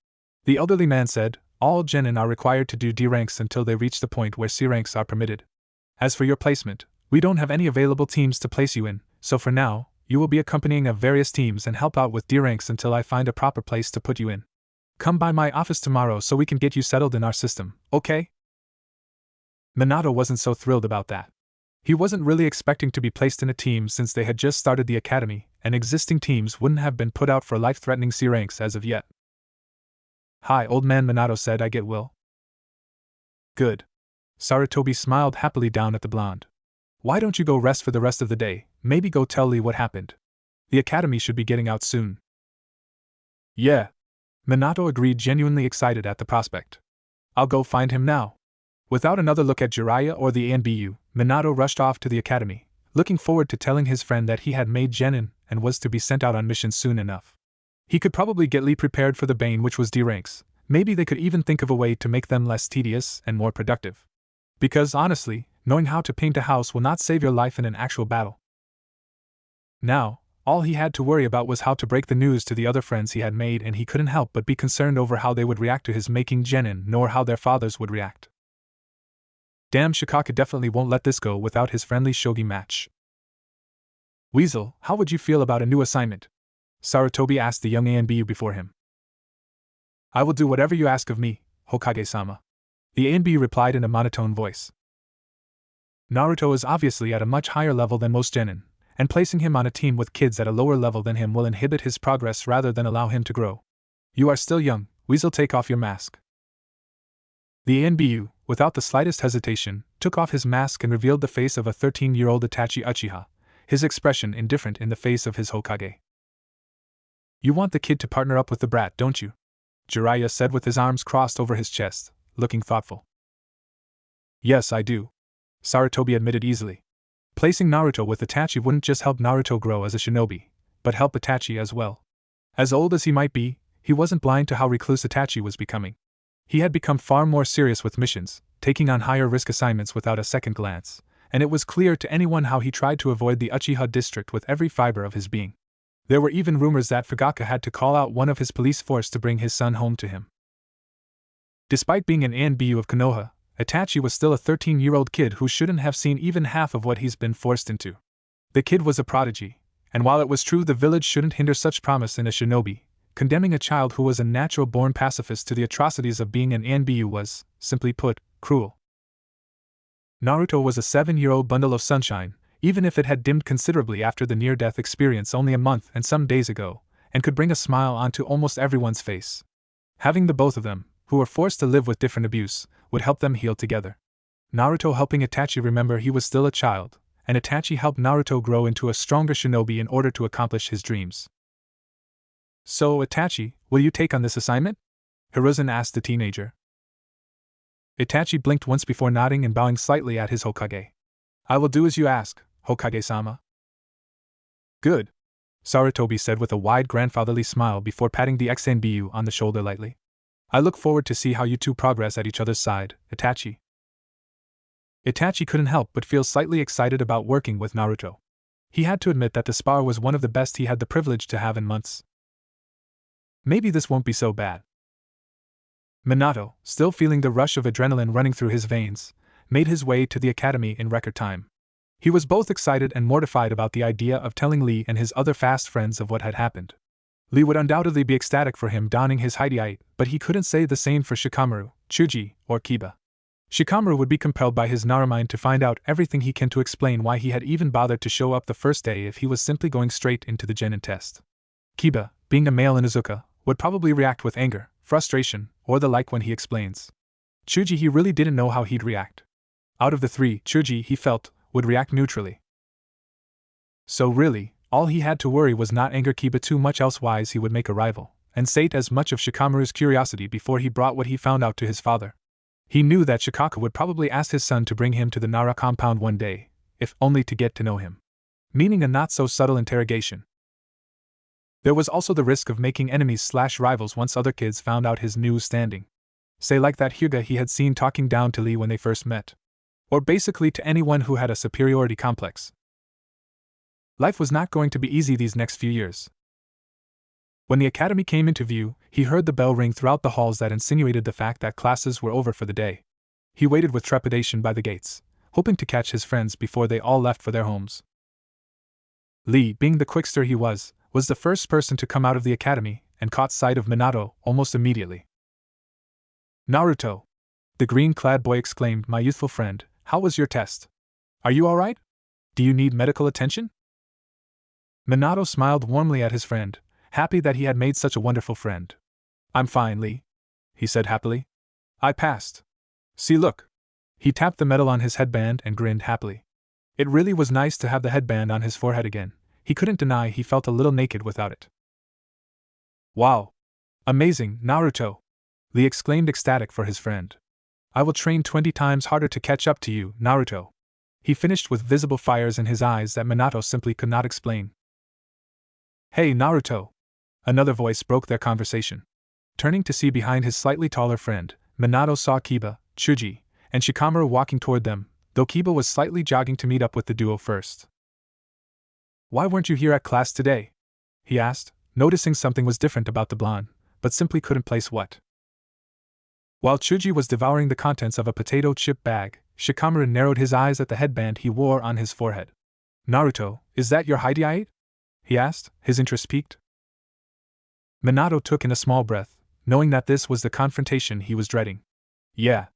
[SPEAKER 1] the elderly man said, "all genin are required to do D-ranks until they reach the point where C-ranks are permitted. As for your placement, we don't have any available teams to place you in, so for now, you will be accompanying of various teams and help out with D-ranks until I find a proper place to put you in. Come by my office tomorrow so we can get you settled in our system, okay?" Minato wasn't so thrilled about that. He wasn't really expecting to be placed in a team since they had just started the academy, and existing teams wouldn't have been put out for life-threatening C ranks as of yet. "Hi, old man," Minato said, "I get will." "Good." Sarutobi smiled happily down at the blonde. "Why don't you go rest for the rest of the day, maybe go tell Lee what happened. The academy should be getting out soon." "Yeah." Minato agreed, genuinely excited at the prospect. "I'll go find him now." Without another look at Jiraiya or the ANBU, Minato rushed off to the academy, looking forward to telling his friend that he had made genin and was to be sent out on missions soon enough. He could probably get Lee prepared for the bane, which was D-ranks. Maybe they could even think of a way to make them less tedious and more productive. Because honestly, knowing how to paint a house will not save your life in an actual battle. Now, All he had to worry about was how to break the news to the other friends he had made, and he couldn't help but be concerned over how they would react to his making genin, nor how their fathers would react. Damn, Shikaka definitely won't let this go without his friendly shogi match. Weasel, how would you feel about a new assignment? Sarutobi asked the young Anbu before him. I will do whatever you ask of me, Hokage-sama. The Anbu replied in a monotone voice. Naruto is obviously at a much higher level than most genin, and placing him on a team with kids at a lower level than him will inhibit his progress rather than allow him to grow. You are still young, Weasel, take off your mask. The Anbu, without the slightest hesitation, took off his mask and revealed the face of a 13-year-old Itachi Uchiha, his expression indifferent in the face of his Hokage. You want the kid to partner up with the brat, don't you? Jiraiya said with his arms crossed over his chest, looking thoughtful. Yes, I do, Sarutobi admitted easily. Placing Naruto with Itachi wouldn't just help Naruto grow as a shinobi, but help Itachi as well. As old as he might be, he wasn't blind to how recluse Itachi was becoming. He had become far more serious with missions, taking on higher risk assignments without a second glance, and it was clear to anyone how he tried to avoid the Uchiha district with every fiber of his being. There were even rumors that Fugaku had to call out one of his police force to bring his son home to him. Despite being an Anbu of Konoha, Itachi was still a 13-year-old kid who shouldn't have seen even half of what he's been forced into. The kid was a prodigy, and while it was true the village shouldn't hinder such promise in a shinobi, condemning a child who was a natural-born pacifist to the atrocities of being an Anbu was, simply put, cruel. Naruto was a 7-year-old bundle of sunshine, even if it had dimmed considerably after the near-death experience only a month and some days ago, and could bring a smile onto almost everyone's face. Having the both of them, who were forced to live with different abuse, would help them heal together. Naruto helping Itachi remember he was still a child, and Itachi helped Naruto grow into a stronger shinobi in order to accomplish his dreams. So, Itachi, will you take on this assignment? Hiruzen asked the teenager. Itachi blinked once before nodding and bowing slightly at his Hokage. I will do as you ask, Hokage-sama. Good, Sarutobi said with a wide grandfatherly smile before patting the ex-Anbu on the shoulder lightly. I look forward to see how you two progress at each other's side, Itachi. Itachi couldn't help but feel slightly excited about working with Naruto. He had to admit that the spar was one of the best he had the privilege to have in months. Maybe this won't be so bad. Minato, still feeling the rush of adrenaline running through his veins, made his way to the academy in record time. He was both excited and mortified about the idea of telling Lee and his other fast friends of what had happened. Lee would undoubtedly be ecstatic for him donning his hideite, but he couldn't say the same for Shikamaru, Chuji, or Kiba. Shikamaru would be compelled by his Naramind to find out everything he can to explain why he had even bothered to show up the first day if he was simply going straight into the genin test. Kiba, being a male in Izuka, would probably react with anger, frustration, or the like when he explains. Chuji, he really didn't know how he'd react. Out of the three, Chuji, he felt, would react neutrally. So really, all he had to worry was not anger Kiba too much, elsewise he would make a rival, and sate as much of Shikamaru's curiosity before he brought what he found out to his father. He knew that Shikaka would probably ask his son to bring him to the Nara compound one day, if only to get to know him. Meaning a not-so-subtle interrogation. There was also the risk of making enemies/rivals once other kids found out his new standing. Say like that Hyuga he had seen talking down to Lee when they first met. Or basically to anyone who had a superiority complex. Life was not going to be easy these next few years. When the academy came into view, he heard the bell ring throughout the halls that insinuated the fact that classes were over for the day. He waited with trepidation by the gates, hoping to catch his friends before they all left for their homes. Lee, being the quickster he was the first person to come out of the academy, and caught sight of Minato almost immediately. Naruto! The green-clad boy exclaimed, my youthful friend, how was your test? Are you all right? Do you need medical attention? Minato smiled warmly at his friend, happy that he had made such a wonderful friend. I'm fine, Lee, he said happily. I passed. See, look. He tapped the medal on his headband and grinned happily. It really was nice to have the headband on his forehead again. He couldn't deny he felt a little naked without it. Wow! Amazing, Naruto! Lee exclaimed ecstatic for his friend. I will train 20 times harder to catch up to you, Naruto. He finished with visible fires in his eyes that Minato simply could not explain. Hey, Naruto! Another voice broke their conversation. Turning to see behind his slightly taller friend, Minato saw Kiba, Chuji, and Shikamaru walking toward them, though Kiba was slightly jogging to meet up with the duo first. Why weren't you here at class today? He asked, noticing something was different about the blonde, but simply couldn't place what. While Chuji was devouring the contents of a potato chip bag, Shikamaru narrowed his eyes at the headband he wore on his forehead. Naruto, is that your hideout? He asked, his interest piqued. Minato took in a small breath, knowing that this was the confrontation he was dreading. Yeah,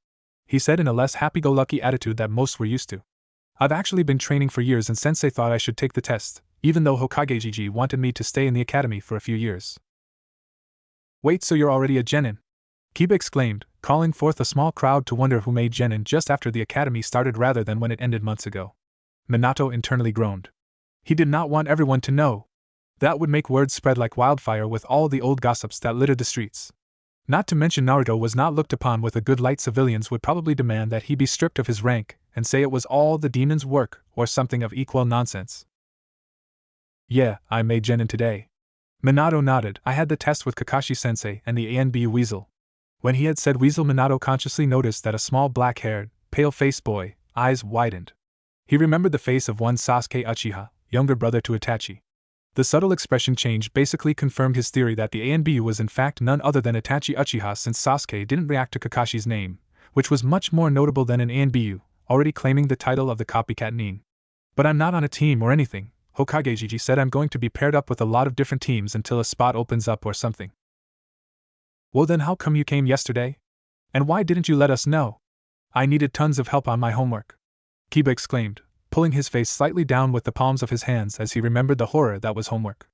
[SPEAKER 1] he said in a less happy-go-lucky attitude that most were used to. I've actually been training for years and sensei thought I should take the test, even though Hokage wanted me to stay in the academy for a few years. Wait, so you're already a genin? Kiba exclaimed, calling forth a small crowd to wonder who made genin just after the academy started rather than when it ended months ago. Minato internally groaned. He did not want everyone to know. That would make word spread like wildfire with all the old gossips that littered the streets. Not to mention Naruto was not looked upon with a good light. Civilians would probably demand that he be stripped of his rank and say it was all the demon's work or something of equal nonsense. Yeah, I made genin today. Minato nodded. I had the test with Kakashi-sensei and the ANBU Weasel. When he had said Weasel, Minato consciously noticed that a small black-haired, pale-faced boy, eyes widened. He remembered the face of one Sasuke Uchiha, younger brother to Itachi. The subtle expression change basically confirmed his theory that the ANBU was in fact none other than Itachi Uchiha, since Sasuke didn't react to Kakashi's name, which was much more notable than an ANBU, already claiming the title of the copycat nin. But I'm not on a team or anything. Hokage said I'm going to be paired up with a lot of different teams until a spot opens up or something. Well then how come you came yesterday? And why didn't you let us know? I needed tons of help on my homework. Kiba exclaimed, pulling his face slightly down with the palms of his hands as he remembered the horror that was homework.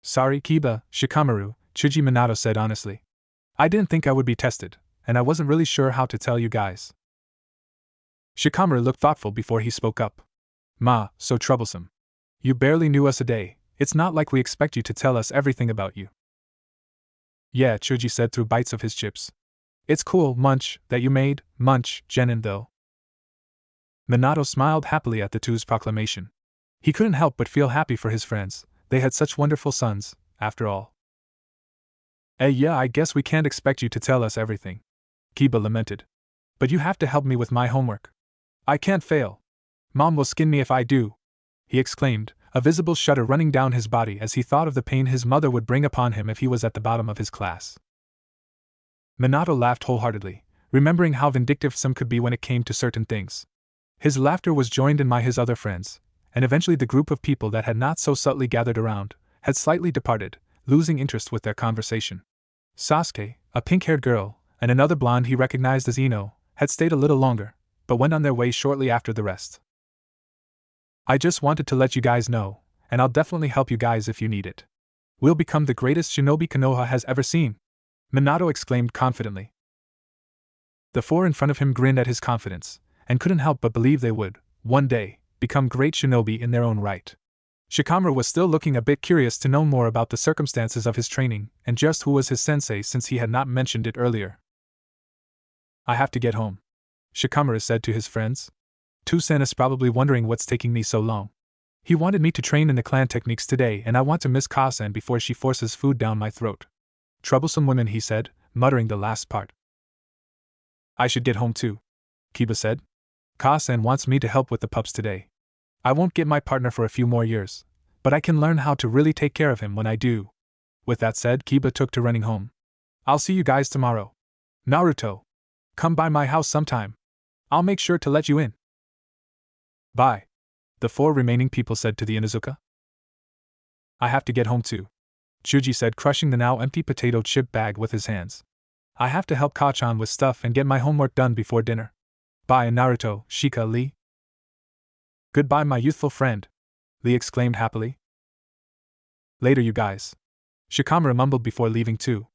[SPEAKER 1] Sorry, Kiba, Shikamaru, Chuji. Minato said honestly. I didn't think I would be tested, and I wasn't really sure how to tell you guys. Shikamaru looked thoughtful before he spoke up. Ma, so troublesome. You barely knew us a day, it's not like we expect you to tell us everything about you. Yeah, Chuji said through bites of his chips. It's cool, Munch, that you made, Munch, genin though. Minato smiled happily at the two's proclamation. He couldn't help but feel happy for his friends, they had such wonderful sons, after all. Yeah, I guess we can't expect you to tell us everything. Kiba lamented. But you have to help me with my homework. I can't fail. Mom will skin me if I do, he exclaimed, a visible shudder running down his body as he thought of the pain his mother would bring upon him if he was at the bottom of his class. Minato laughed wholeheartedly, remembering how vindictive some could be when it came to certain things. His laughter was joined in by his other friends, and eventually the group of people that had not so subtly gathered around had slightly departed, losing interest with their conversation. Sasuke, a pink-haired girl, and another blonde he recognized as Ino, had stayed a little longer, but went on their way shortly after the rest. I just wanted to let you guys know, and I'll definitely help you guys if you need it. We'll become the greatest shinobi Konoha has ever seen, Minato exclaimed confidently. The four in front of him grinned at his confidence, and couldn't help but believe they would, one day, become great shinobi in their own right. Shikamaru was still looking a bit curious to know more about the circumstances of his training, and just who was his sensei since he had not mentioned it earlier. I have to get home, Shikamaru said to his friends. Toussaint is probably wondering what's taking me so long. He wanted me to train in the clan techniques today and I want to miss Kasen before she forces food down my throat. Troublesome women, he said, muttering the last part. I should get home too, Kiba said. Kasen wants me to help with the pups today. I won't get my partner for a few more years, but I can learn how to really take care of him when I do. With that said, Kiba took to running home. I'll see you guys tomorrow. Naruto, come by my house sometime. I'll make sure to let you in. Bye, the four remaining people said to the Inuzuka. I have to get home too, Chuji said, crushing the now empty potato chip bag with his hands. I have to help Kachan with stuff and get my homework done before dinner. Bye, Naruto, Shika, Lee. Goodbye, my youthful friend, Lee exclaimed happily. Later, you guys, Shikamaru mumbled before leaving too.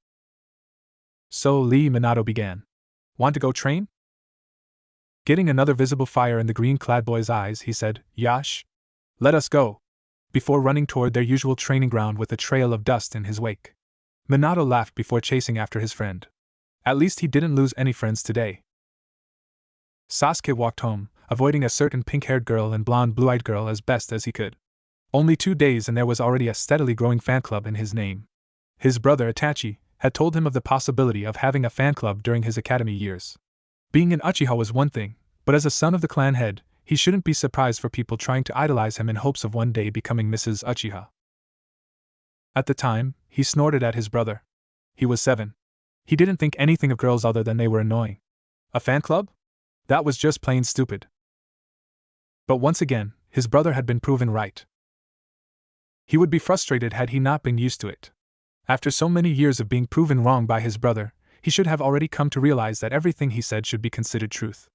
[SPEAKER 1] So, Lee, Minato began. Want to go train? Getting another visible fire in the green-clad boy's eyes, he said, Yash? Let us go, before running toward their usual training ground with a trail of dust in his wake. Minato laughed before chasing after his friend. At least he didn't lose any friends today. Sasuke walked home, avoiding a certain pink-haired girl and blonde blue-eyed girl as best as he could. Only 2 days and there was already a steadily growing fan club in his name. His brother Itachi had told him of the possibility of having a fan club during his academy years. Being an Uchiha was one thing, but as a son of the clan head, he shouldn't be surprised for people trying to idolize him in hopes of one day becoming Mrs. Uchiha. At the time, he snorted at his brother. He was 7. He didn't think anything of girls other than they were annoying. A fan club? That was just plain stupid. But once again, his brother had been proven right. He would be frustrated had he not been used to it. After so many years of being proven wrong by his brother, he should have already come to realize that everything he said should be considered truth.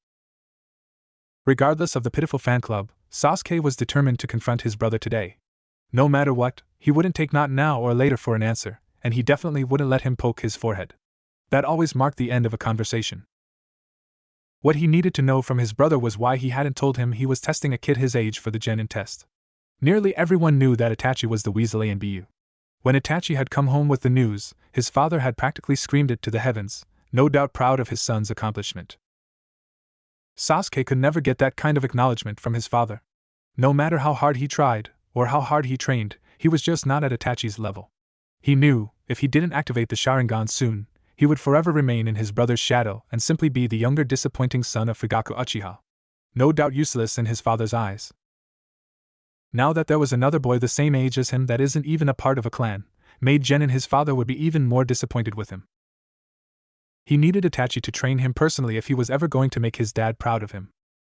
[SPEAKER 1] Regardless of the pitiful fan club, Sasuke was determined to confront his brother today. No matter what, he wouldn't take not now or later for an answer, and he definitely wouldn't let him poke his forehead. That always marked the end of a conversation. What he needed to know from his brother was why he hadn't told him he was testing a kid his age for the genin test. Nearly everyone knew that Itachi was the Weasel ANBU. When Itachi had come home with the news, his father had practically screamed it to the heavens, no doubt proud of his son's accomplishment. Sasuke could never get that kind of acknowledgement from his father. No matter how hard he tried, or how hard he trained, he was just not at Itachi's level. He knew, if he didn't activate the Sharingan soon, he would forever remain in his brother's shadow and simply be the younger disappointing son of Fugaku Uchiha. No doubt useless in his father's eyes. Now that there was another boy the same age as him that isn't even a part of a clan, made genin his father would be even more disappointed with him. He needed Itachi to train him personally if he was ever going to make his dad proud of him.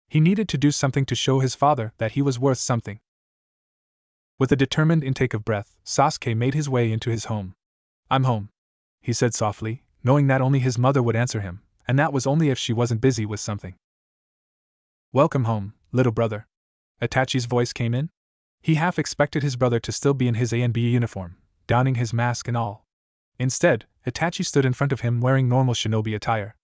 [SPEAKER 1] He needed to do something to show his father that he was worth something. With a determined intake of breath, Sasuke made his way into his home. "I'm home," he said softly, knowing that only his mother would answer him, and that was only if she wasn't busy with something. "Welcome home, little brother." Itachi's voice came in. He half expected his brother to still be in his ANBU uniform, donning his mask and all. Instead, Itachi stood in front of him wearing normal shinobi attire.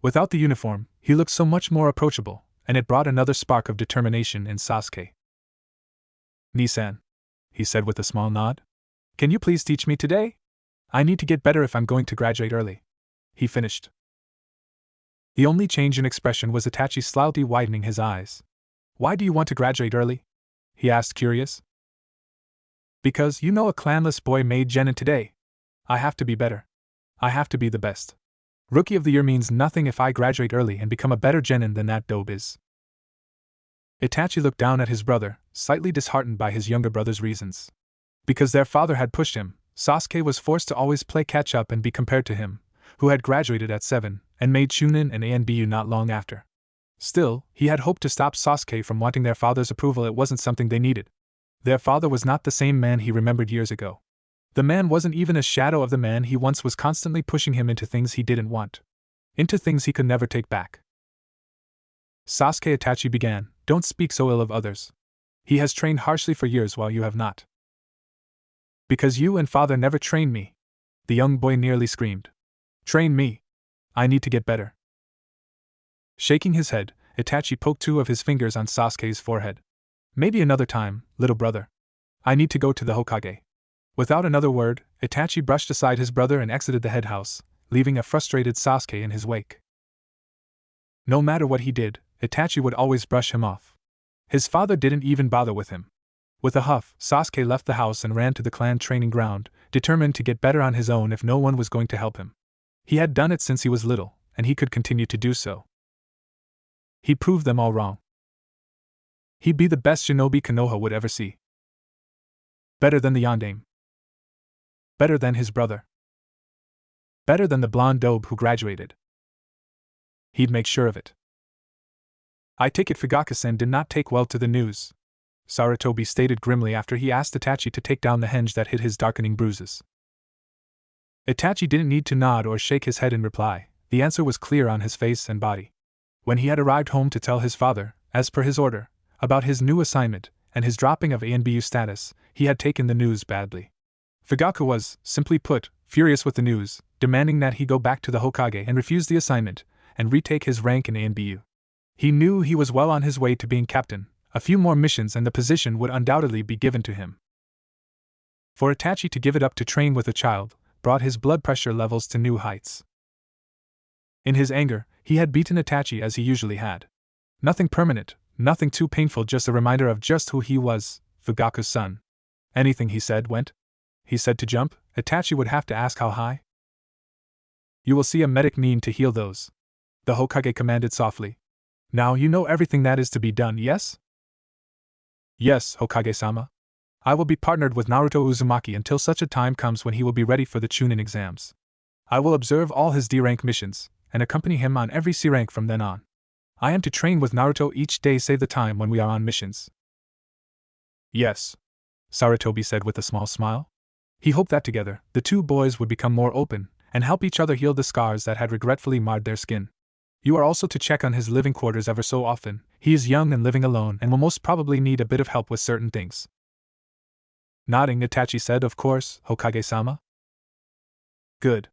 [SPEAKER 1] Without the uniform, he looked so much more approachable, and it brought another spark of determination in Sasuke. "Nisan," he said with a small nod. "Can you please teach me today? I need to get better if I'm going to graduate early." He finished. The only change in expression was Itachi slightly widening his eyes. "Why do you want to graduate early?" he asked, curious. "Because you know a clanless boy made genin today. I have to be better. I have to be the best. Rookie of the year means nothing if I graduate early and become a better genin than that dope is." Itachi looked down at his brother, slightly disheartened by his younger brother's reasons. Because their father had pushed him, Sasuke was forced to always play catch-up and be compared to him, who had graduated at 7, and made Chunin and ANBU not long after. Still, he had hoped to stop Sasuke from wanting their father's approval. It wasn't something they needed. Their father was not the same man he remembered years ago. The man wasn't even a shadow of the man he once was, constantly pushing him into things he didn't want. Into things he could never take back. "Sasuke," Itachi began, "don't speak so ill of others. He has trained harshly for years while you have not." "Because you and father never trained me," the young boy nearly screamed. "Train me. I need to get better." Shaking his head, Itachi poked 2 of his fingers on Sasuke's forehead. "Maybe another time, little brother. I need to go to the Hokage." Without another word, Itachi brushed aside his brother and exited the head house, leaving a frustrated Sasuke in his wake. No matter what he did, Itachi would always brush him off. His father didn't even bother with him. With a huff, Sasuke left the house and ran to the clan training ground, determined to get better on his own if no one was going to help him. He had done it since he was little, and he could continue to do so. He proved them all wrong. He'd be the best shinobi Konoha would ever see. Better than the Yondaime. Better than his brother. Better than the blonde dobe who graduated. He'd make sure of it. "I take it Fugaku-sen did not take well to the news," Sarutobi stated grimly after he asked Itachi to take down the henge that hid his darkening bruises. Itachi didn't need to nod or shake his head in reply. The answer was clear on his face and body. When he had arrived home to tell his father, as per his order, about his new assignment and his dropping of ANBU status, he had taken the news badly. Fugaku was, simply put, furious with the news, demanding that he go back to the Hokage and refuse the assignment, and retake his rank in ANBU. He knew he was well on his way to being captain. A few more missions and the position would undoubtedly be given to him. For Itachi to give it up to train with a child brought his blood pressure levels to new heights. In his anger, he had beaten Itachi as he usually had. Nothing permanent, nothing too painful, just a reminder of just who he was, Fugaku's son. Anything he said went. He said to jump, Itachi would have to ask how high. "You will see a medic mean to heal those," the Hokage commanded softly. Now you know everything that is to be done, yes? Yes, Hokage-sama. I will be partnered with Naruto Uzumaki until such a time comes when he will be ready for the Chunin exams. I will observe all his D-rank missions, and accompany him on every C-rank from then on. I am to train with Naruto each day save the time when we are on missions. Yes, Sarutobi said with a small smile. He hoped that together, the two boys would become more open, and help each other heal the scars that had regretfully marred their skin. You are also to check on his living quarters ever so often. He is young and living alone and will most probably need a bit of help with certain things. Nodding, Itachi said, Of course, Hokage-sama. Good.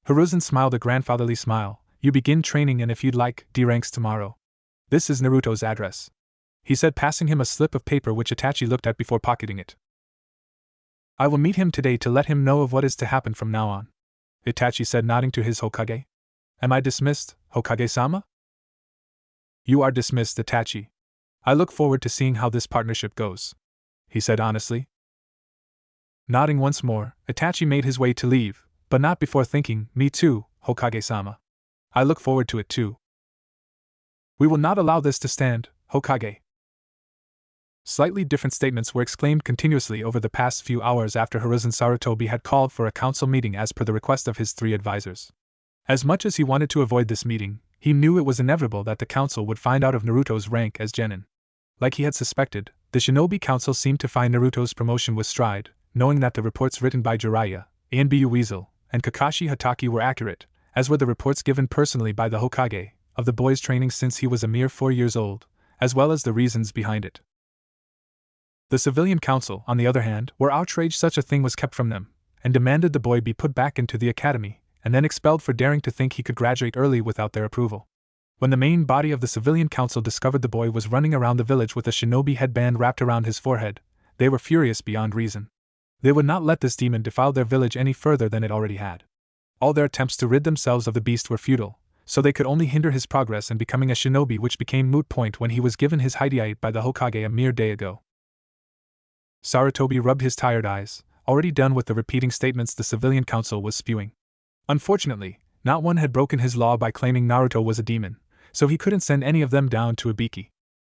[SPEAKER 1] Hiruzen smiled a grandfatherly smile. You begin training and if you'd like, D-ranks tomorrow. This is Naruto's address, he said, passing him a slip of paper which Itachi looked at before pocketing it. I will meet him today to let him know of what is to happen from now on, Itachi said, nodding to his Hokage. Am I dismissed, Hokage-sama? You are dismissed, Itachi. I look forward to seeing how this partnership goes, he said honestly. Nodding once more, Itachi made his way to leave, but not before thinking, Me too, Hokage-sama. I look forward to it too. We will not allow this to stand, Hokage. Slightly different statements were exclaimed continuously over the past few hours after Hiruzen Sarutobi had called for a council meeting as per the request of his 3 advisors. As much as he wanted to avoid this meeting, he knew it was inevitable that the council would find out of Naruto's rank as genin. Like he had suspected, the Shinobi Council seemed to find Naruto's promotion with stride, knowing that the reports written by Jiraiya, Anbu Weasel, and Kakashi Hatake were accurate, as were the reports given personally by the Hokage, of the boy's training since he was a mere 4 years old, as well as the reasons behind it. The Civilian Council, on the other hand, were outraged such a thing was kept from them, and demanded the boy be put back into the academy, and then expelled for daring to think he could graduate early without their approval. When the main body of the Civilian Council discovered the boy was running around the village with a shinobi headband wrapped around his forehead, they were furious beyond reason. They would not let this demon defile their village any further than it already had. All their attempts to rid themselves of the beast were futile, so they could only hinder his progress in becoming a shinobi, which became moot point when he was given his Hideite by the Hokage a mere day ago. Sarutobi rubbed his tired eyes, already done with the repeating statements the Civilian Council was spewing. Unfortunately, not one had broken his law by claiming Naruto was a demon, so he couldn't send any of them down to Ibiki.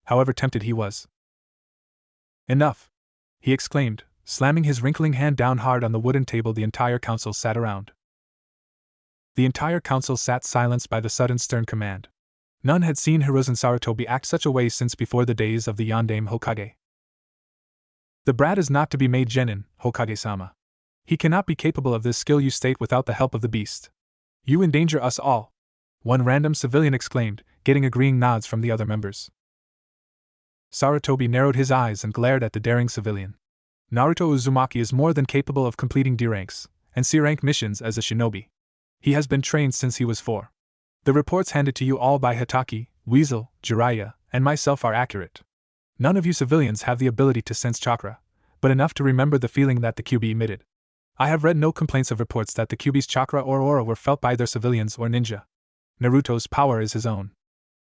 [SPEAKER 1] However tempted he was. Enough! He exclaimed, slamming his wrinkling hand down hard on the wooden table. The entire council sat around. The entire council sat silenced by the sudden stern command. None had seen Hiruzen Sarutobi act such a way since before the days of the Yondaime Hokage. The brat is not to be made genin, Hokage-sama. He cannot be capable of this skill you state without the help of the beast. You endanger us all, one random civilian exclaimed, getting agreeing nods from the other members. Sarutobi narrowed his eyes and glared at the daring civilian. Naruto Uzumaki is more than capable of completing D-ranks and C-rank missions as a shinobi. He has been trained since he was 4. The reports handed to you all by Hatake, Weasel, Jiraiya, and myself are accurate. None of you civilians have the ability to sense chakra, but enough to remember the feeling that the Kyuubi emitted. I have read no complaints of reports that the Kyuubi's chakra or aura were felt by either civilians or ninja. Naruto's power is his own.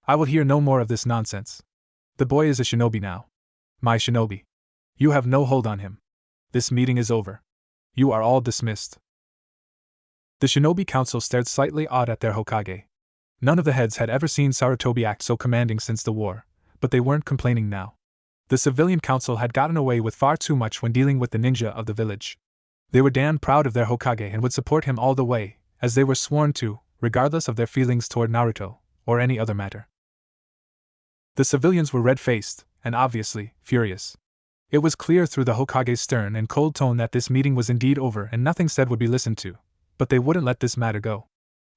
[SPEAKER 1] I will hear no more of this nonsense. The boy is a shinobi now. My shinobi. You have no hold on him. This meeting is over. You are all dismissed. The Shinobi Council stared slightly awed at their Hokage. None of the heads had ever seen Sarutobi act so commanding since the war, but they weren't complaining now. The Civilian Council had gotten away with far too much when dealing with the ninja of the village. They were damn proud of their Hokage and would support him all the way, as they were sworn to, regardless of their feelings toward Naruto, or any other matter. The civilians were red-faced, and obviously, furious. It was clear through the Hokage's stern and cold tone that this meeting was indeed over and nothing said would be listened to, but they wouldn't let this matter go.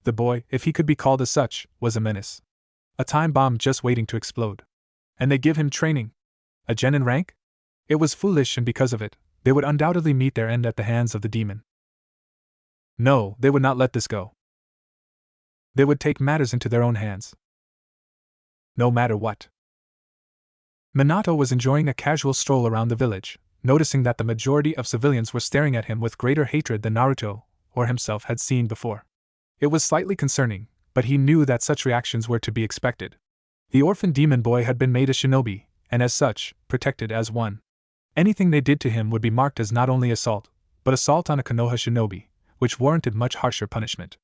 [SPEAKER 1] The boy, if he could be called as such, was a menace. A time bomb just waiting to explode. And they give him training. A genin rank? It was foolish, and because of it, they would undoubtedly meet their end at the hands of the demon. No, they would not let this go. They would take matters into their own hands. No matter what. Minato was enjoying a casual stroll around the village, noticing that the majority of civilians were staring at him with greater hatred than Naruto, or himself, had seen before. It was slightly concerning, but he knew that such reactions were to be expected. The orphan demon boy had been made a shinobi, and as such, protected as one. Anything they did to him would be marked as not only assault, but assault on a Konoha shinobi, which warranted much harsher punishment.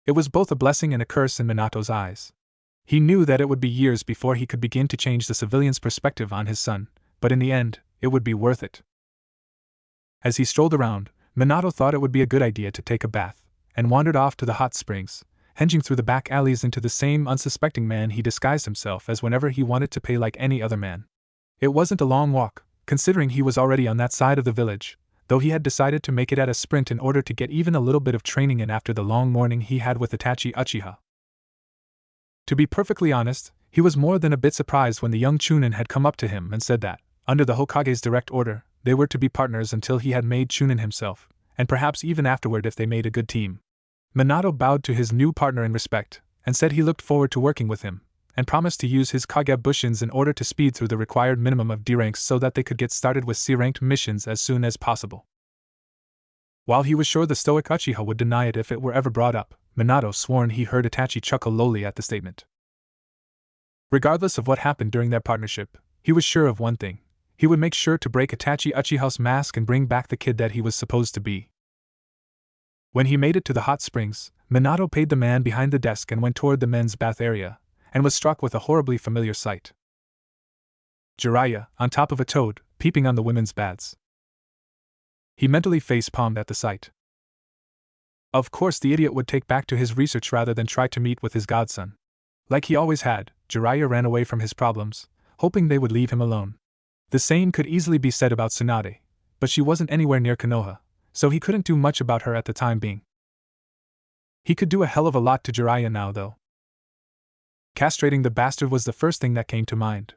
[SPEAKER 1] It was both a blessing and a curse in Minato's eyes. He knew that it would be years before he could begin to change the civilians' perspective on his son, but in the end, it would be worth it. As he strolled around, Minato thought it would be a good idea to take a bath, and wandered off to the hot springs, hinging through the back alleys into the same unsuspecting man he disguised himself as whenever he wanted to pay like any other man. It wasn't a long walk, considering he was already on that side of the village, though he had decided to make it at a sprint in order to get even a little bit of training in after the long morning he had with Itachi Uchiha. To be perfectly honest, he was more than a bit surprised when the young Chunin had come up to him and said that, under the Hokage's direct order, they were to be partners until he had made Chunin himself, and perhaps even afterward if they made a good team. Minato bowed to his new partner in respect, and said he looked forward to working with him, and promised to use his Kage Bushins in order to speed through the required minimum of D ranks so that they could get started with C-ranked missions as soon as possible. While he was sure the stoic Uchiha would deny it if it were ever brought up, Minato sworn he heard Itachi chuckle lowly at the statement. Regardless of what happened during their partnership, he was sure of one thing: he would make sure to break Itachi Uchiha's mask and bring back the kid that he was supposed to be. When he made it to the hot springs, Minato paid the man behind the desk and went toward the men's bath area, and was struck with a horribly familiar sight. Jiraiya, on top of a toad, peeping on the women's baths. He mentally face-palmed at the sight. Of course the idiot would take back to his research rather than try to meet with his godson. Like he always had, Jiraiya ran away from his problems, hoping they would leave him alone. The same could easily be said about Tsunade, but she wasn't anywhere near Konoha, so he couldn't do much about her at the time being. He could do a hell of a lot to Jiraiya now, though. Castrating the bastard was the first thing that came to mind.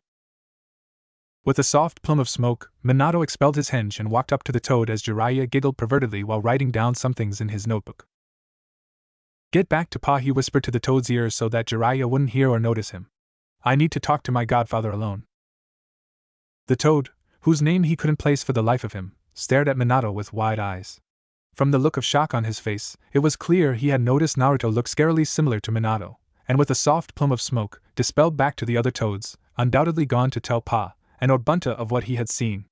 [SPEAKER 1] With a soft plume of smoke, Minato expelled his henge and walked up to the toad as Jiraiya giggled pervertedly while writing down some things in his notebook. "Get back to Pa," he whispered to the toad's ears so that Jiraiya wouldn't hear or notice him. "I need to talk to my godfather alone." The toad, whose name he couldn't place for the life of him, stared at Minato with wide eyes. From the look of shock on his face, it was clear he had noticed Naruto look scarily similar to Minato, and with a soft plume of smoke, dispelled back to the other toads, undoubtedly gone to tell Pa and Obunta of what he had seen.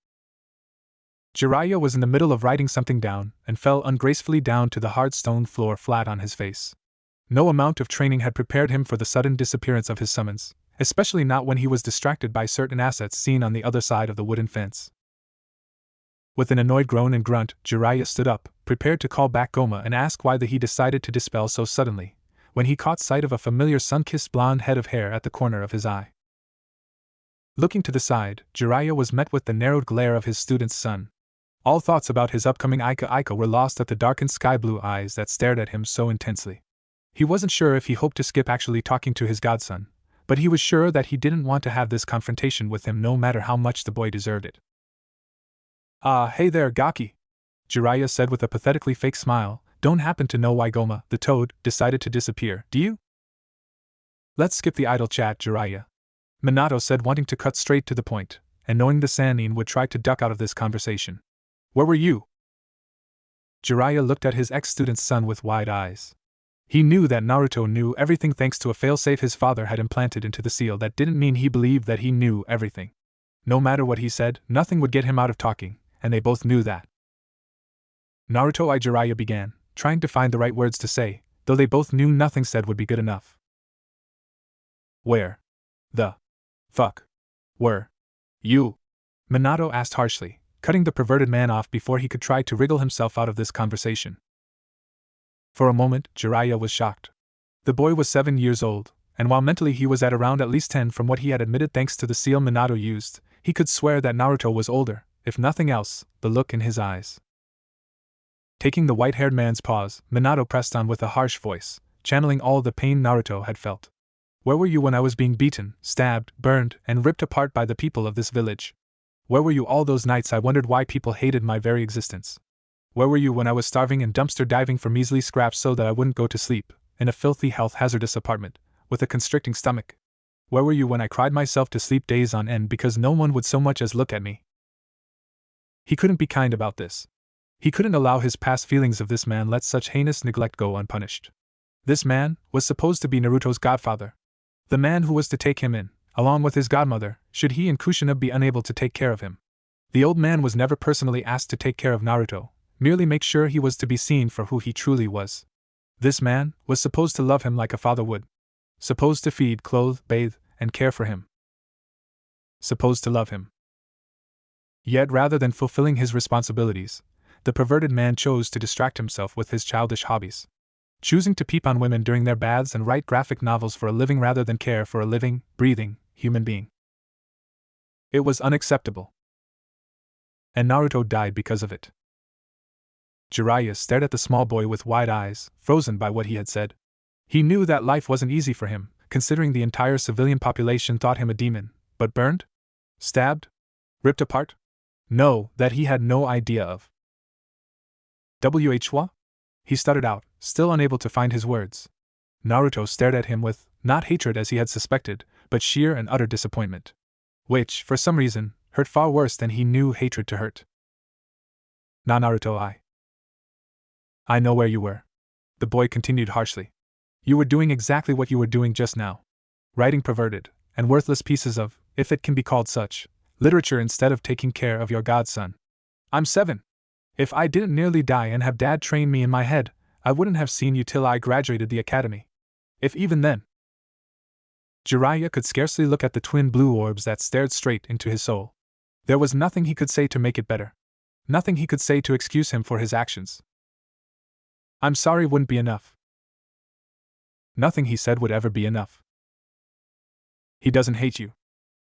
[SPEAKER 1] Jiraiya was in the middle of writing something down and fell ungracefully down to the hard stone floor flat on his face. No amount of training had prepared him for the sudden disappearance of his summons, especially not when he was distracted by certain assets seen on the other side of the wooden fence. With an annoyed groan and grunt, Jiraiya stood up, prepared to call back Goma and ask why he decided to dispel so suddenly, when he caught sight of a familiar sun-kissed blonde head of hair at the corner of his eye. Looking to the side, Jiraiya was met with the narrowed glare of his student's sun. All thoughts about his upcoming Aika were lost at the darkened sky-blue eyes that stared at him so intensely. He wasn't sure if he hoped to skip actually talking to his godson, but he was sure that he didn't want to have this confrontation with him no matter how much the boy deserved it. Hey there, Gaki," Jiraiya said with a pathetically fake smile. "Don't happen to know why Goma, the toad, decided to disappear, do you?" "Let's skip the idle chat, Jiraiya," Minato said, wanting to cut straight to the point, and knowing the Sannin would try to duck out of this conversation. "Where were you?" Jiraiya looked at his ex-student's son with wide eyes. He knew that Naruto knew everything thanks to a failsafe his father had implanted into the seal. That didn't mean he believed that he knew everything. No matter what he said, nothing would get him out of talking, and they both knew that. "Naruto," Jiraiya began, trying to find the right words to say, though they both knew nothing said would be good enough. "Where the fuck were you?" Minato asked harshly, cutting the perverted man off before he could try to wriggle himself out of this conversation. For a moment, Jiraiya was shocked. The boy was 7 years old, and while mentally he was at around at least 10 from what he had admitted thanks to the seal Minato used, he could swear that Naruto was older, if nothing else, the look in his eyes. Taking the white-haired man's pause, Minato pressed on with a harsh voice, channeling all the pain Naruto had felt. "Where were you when I was being beaten, stabbed, burned, and ripped apart by the people of this village? Where were you all those nights I wondered why people hated my very existence? Where were you when I was starving and dumpster diving for measly scraps so that I wouldn't go to sleep, in a filthy health-hazardous apartment, with a constricting stomach? Where were you when I cried myself to sleep days on end because no one would so much as look at me?" He couldn't be kind about this. He couldn't allow his past feelings of this man let such heinous neglect go unpunished. This man was supposed to be Naruto's godfather. The man who was to take him in, along with his godmother, should he and Kushina be unable to take care of him. The old man was never personally asked to take care of Naruto, merely make sure he was to be seen for who he truly was. This man was supposed to love him like a father would. Supposed to feed, clothe, bathe, and care for him. Supposed to love him. Yet rather than fulfilling his responsibilities, the perverted man chose to distract himself with his childish hobbies. Choosing to peep on women during their baths and write graphic novels for a living rather than care for a living, breathing, human being. It was unacceptable. And Naruto died because of it. Jiraiya stared at the small boy with wide eyes, frozen by what he had said. He knew that life wasn't easy for him, considering the entire civilian population thought him a demon, but burned? Stabbed? Ripped apart? No, that he had no idea of. Wh? He stuttered out, still unable to find his words. Naruto stared at him with, not hatred as he had suspected, but sheer and utter disappointment. Which, for some reason, hurt far worse than he knew hatred to hurt. Nah, Naruto, I know where you were. The boy continued harshly. You were doing exactly what you were doing just now. Writing perverted and worthless pieces of, if it can be called such, literature instead of taking care of your godson. I'm 7. If I didn't nearly die and have Dad train me in my head, I wouldn't have seen you till I graduated the academy. If even then. Jiraiya could scarcely look at the twin blue orbs that stared straight into his soul. There was nothing he could say to make it better. Nothing he could say to excuse him for his actions. I'm sorry wouldn't be enough. Nothing he said would ever be enough. He doesn't hate you,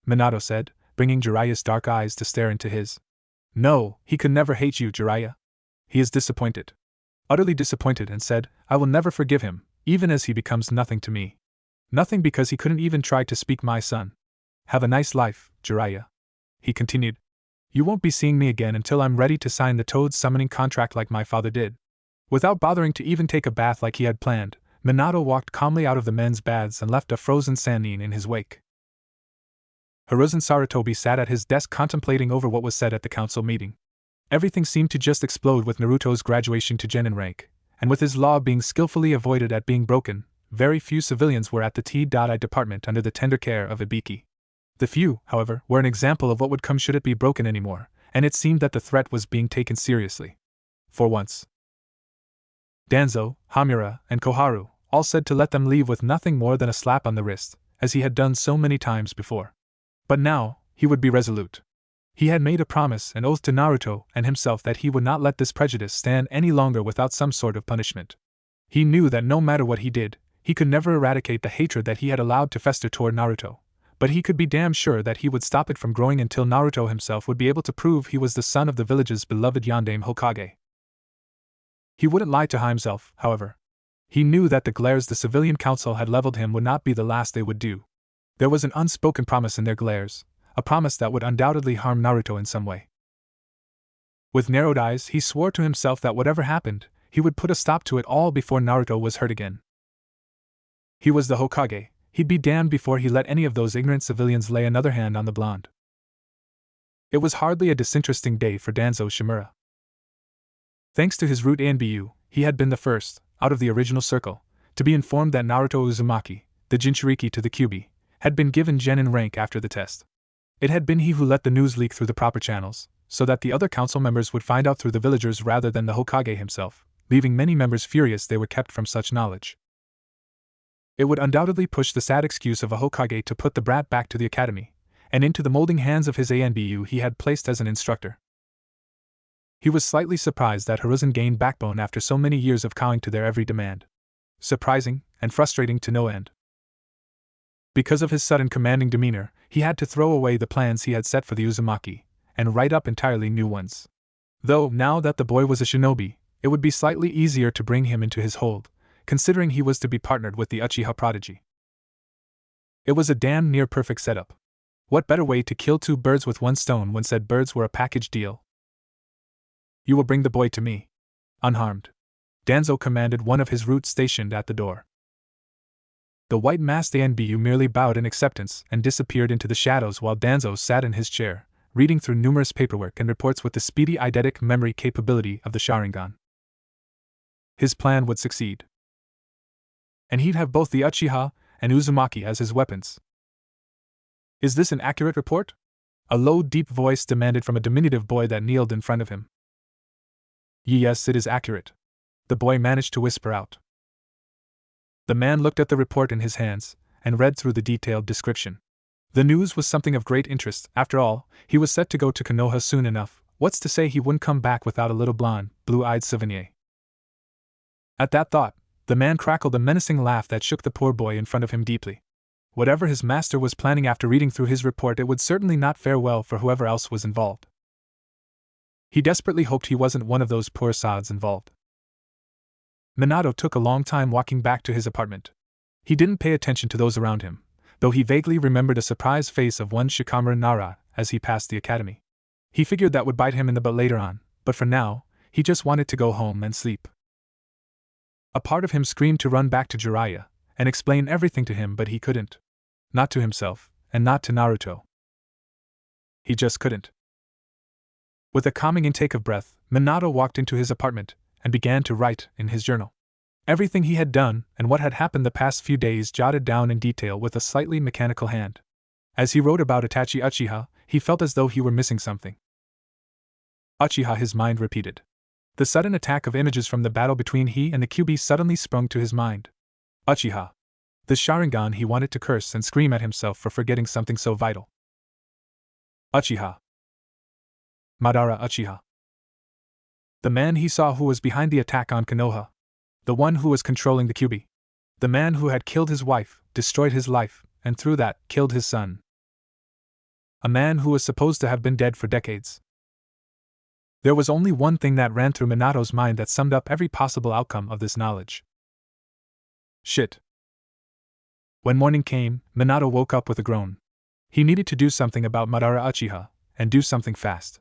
[SPEAKER 1] Minato said, bringing Jiraiya's dark eyes to stare into his. No, he could never hate you, Jiraiya. He is disappointed. Utterly disappointed, and said, I will never forgive him, even as he becomes nothing to me. Nothing because he couldn't even try to speak my son. Have a nice life, Jiraiya. He continued. You won't be seeing me again until I'm ready to sign the Toad summoning contract like my father did. Without bothering to even take a bath like he had planned, Minato walked calmly out of the men's baths and left a frozen Sannin in his wake. Hiruzen Sarutobi sat at his desk contemplating over what was said at the council meeting. Everything seemed to just explode with Naruto's graduation to genin rank, and with his law being skillfully avoided at being broken, very few civilians were at the T.I department under the tender care of Ibiki. The few, however, were an example of what would come should it be broken anymore, and it seemed that the threat was being taken seriously. For once. Danzo, Hamura, and Koharu all said to let them leave with nothing more than a slap on the wrist, as he had done so many times before. But now, he would be resolute. He had made a promise and oath to Naruto and himself that he would not let this prejudice stand any longer without some sort of punishment. He knew that no matter what he did, he could never eradicate the hatred that he had allowed to fester toward Naruto, but he could be damn sure that he would stop it from growing until Naruto himself would be able to prove he was the son of the village's beloved Yondaime Hokage. He wouldn't lie to himself, however. He knew that the glares the civilian council had leveled him would not be the last they would do. There was an unspoken promise in their glares, a promise that would undoubtedly harm Naruto in some way. With narrowed eyes, he swore to himself that whatever happened, he would put a stop to it all before Naruto was hurt again. He was the Hokage. He'd be damned before he let any of those ignorant civilians lay another hand on the blonde. It was hardly a disinteresting day for Danzo Shimura. Thanks to his root Anbu, he had been the first, out of the original circle, to be informed that Naruto Uzumaki, the Jinchuriki to the Kyuubi, had been given genin rank after the test. It had been he who let the news leak through the proper channels, so that the other council members would find out through the villagers rather than the Hokage himself, leaving many members furious they were kept from such knowledge. It would undoubtedly push the sad excuse of a Hokage to put the brat back to the academy, and into the molding hands of his Anbu he had placed as an instructor. He was slightly surprised that Hiruzen gained backbone after so many years of cowing to their every demand. Surprising, and frustrating to no end. Because of his sudden commanding demeanor, he had to throw away the plans he had set for the Uzumaki, and write up entirely new ones. Though, now that the boy was a shinobi, it would be slightly easier to bring him into his hold, considering he was to be partnered with the Uchiha prodigy. It was a damn near perfect setup. What better way to kill two birds with one stone when said birds were a package deal? You will bring the boy to me. Unharmed. Danzo commanded one of his roots stationed at the door. The white-masked Anbu merely bowed in acceptance and disappeared into the shadows while Danzo sat in his chair, reading through numerous paperwork and reports with the speedy eidetic memory capability of the Sharingan. His plan would succeed. And he'd have both the Uchiha and Uzumaki as his weapons. Is this an accurate report? A low, deep voice demanded from a diminutive boy that kneeled in front of him. Yes, it is accurate. The boy managed to whisper out. The man looked at the report in his hands, and read through the detailed description. The news was something of great interest. After all, he was set to go to Konoha soon enough. What's to say he wouldn't come back without a little blonde, blue-eyed souvenir? At that thought, the man crackled a menacing laugh that shook the poor boy in front of him deeply. Whatever his master was planning after reading through his report, it would certainly not fare well for whoever else was involved. He desperately hoped he wasn't one of those poor sods involved. Minato took a long time walking back to his apartment. He didn't pay attention to those around him, though he vaguely remembered a surprised face of one Shikamaru Nara as he passed the academy. He figured that would bite him in the butt later on, but for now, he just wanted to go home and sleep. A part of him screamed to run back to Jiraiya and explain everything to him, but he couldn't. Not to himself, and not to Naruto. He just couldn't. With a calming intake of breath, Minato walked into his apartment and began to write in his journal. Everything he had done and what had happened the past few days jotted down in detail with a slightly mechanical hand. As he wrote about Itachi Uchiha, he felt as though he were missing something. Uchiha, his mind repeated. The sudden attack of images from the battle between he and the QB suddenly sprung to his mind. Uchiha. The Sharingan. He wanted to curse and scream at himself for forgetting something so vital. Uchiha. Madara Uchiha. The man he saw who was behind the attack on Konoha. The one who was controlling the QB. The man who had killed his wife, destroyed his life, and through that, killed his son. A man who was supposed to have been dead for decades. There was only one thing that ran through Minato's mind that summed up every possible outcome of this knowledge. Shit. When morning came, Minato woke up with a groan. He needed to do something about Madara Uchiha, and do something fast.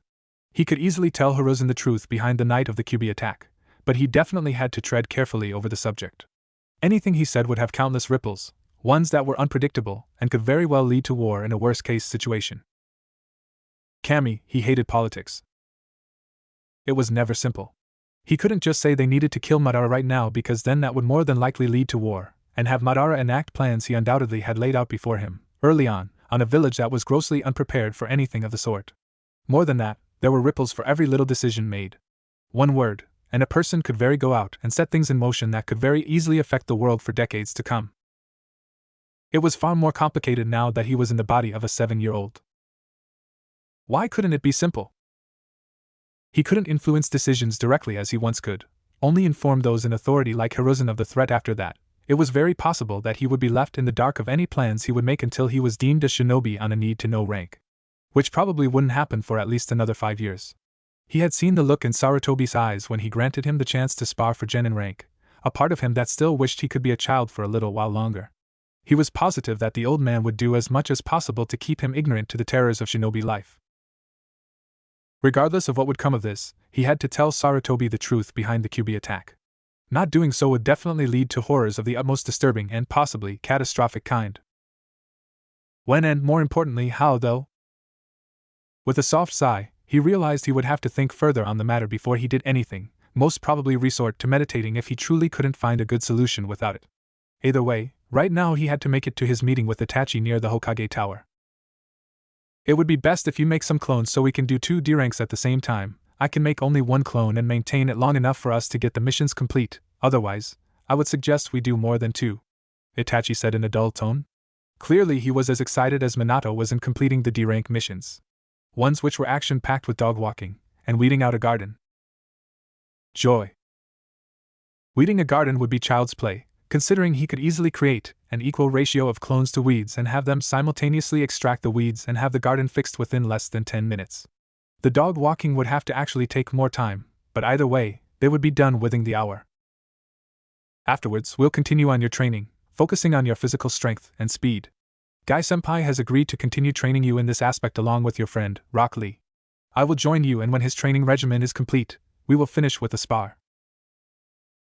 [SPEAKER 1] He could easily tell Hiruzen the truth behind the night of the QB attack, but he definitely had to tread carefully over the subject. Anything he said would have countless ripples, ones that were unpredictable and could very well lead to war in a worst-case situation. Kami, he hated politics. It was never simple. He couldn't just say they needed to kill Madara right now, because then that would more than likely lead to war, and have Madara enact plans he undoubtedly had laid out before him, early on a village that was grossly unprepared for anything of the sort. More than that, there were ripples for every little decision made. One word, and a person could go out and set things in motion that could very easily affect the world for decades to come. It was far more complicated now that he was in the body of a 7-year-old. Why couldn't it be simple? He couldn't influence decisions directly as he once could, only inform those in authority like Hiruzen of the threat. After that, it was very possible that he would be left in the dark of any plans he would make until he was deemed a shinobi on a need-to-know rank. Which probably wouldn't happen for at least another 5 years. He had seen the look in Sarutobi's eyes when he granted him the chance to spar for genin rank, a part of him that still wished he could be a child for a little while longer. He was positive that the old man would do as much as possible to keep him ignorant to the terrors of shinobi life. Regardless of what would come of this, he had to tell Sarutobi the truth behind the QB attack. Not doing so would definitely lead to horrors of the utmost disturbing and possibly catastrophic kind. When and, more importantly, how, though? With a soft sigh, he realized he would have to think further on the matter before he did anything, most probably resort to meditating if he truly couldn't find a good solution without it. Either way, right now he had to make it to his meeting with Itachi near the Hokage Tower. It would be best if you make some clones so we can do 2 D ranks at the same time. I can make only 1 clone and maintain it long enough for us to get the missions complete, otherwise, I would suggest we do more than 2. Itachi said in a dull tone. Clearly he was as excited as Minato was in completing the D rank missions. Ones which were action-packed with dog walking, and weeding out a garden. Joy. Weeding a garden would be child's play, considering he could easily create an equal ratio of clones to weeds and have them simultaneously extract the weeds and have the garden fixed within less than 10 minutes. The dog walking would have to actually take more time, but either way, they would be done within the hour. Afterwards, we'll continue on your training, focusing on your physical strength and speed. Guy-senpai has agreed to continue training you in this aspect along with your friend, Rock Lee. I will join you, and when his training regimen is complete, we will finish with a spar.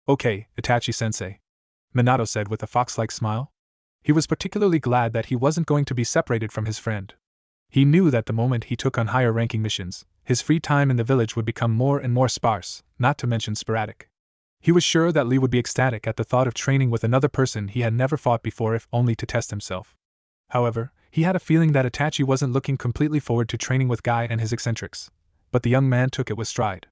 [SPEAKER 1] Okay, Itachi-sensei. Minato said with a fox-like smile. He was particularly glad that he wasn't going to be separated from his friend. He knew that the moment he took on higher-ranking missions, his free time in the village would become more and more sparse, not to mention sporadic. He was sure that Lee would be ecstatic at the thought of training with another person he had never fought before, if only to test himself. However, he had a feeling that Itachi wasn't looking completely forward to training with Guy and his eccentrics, but the young man took it with stride.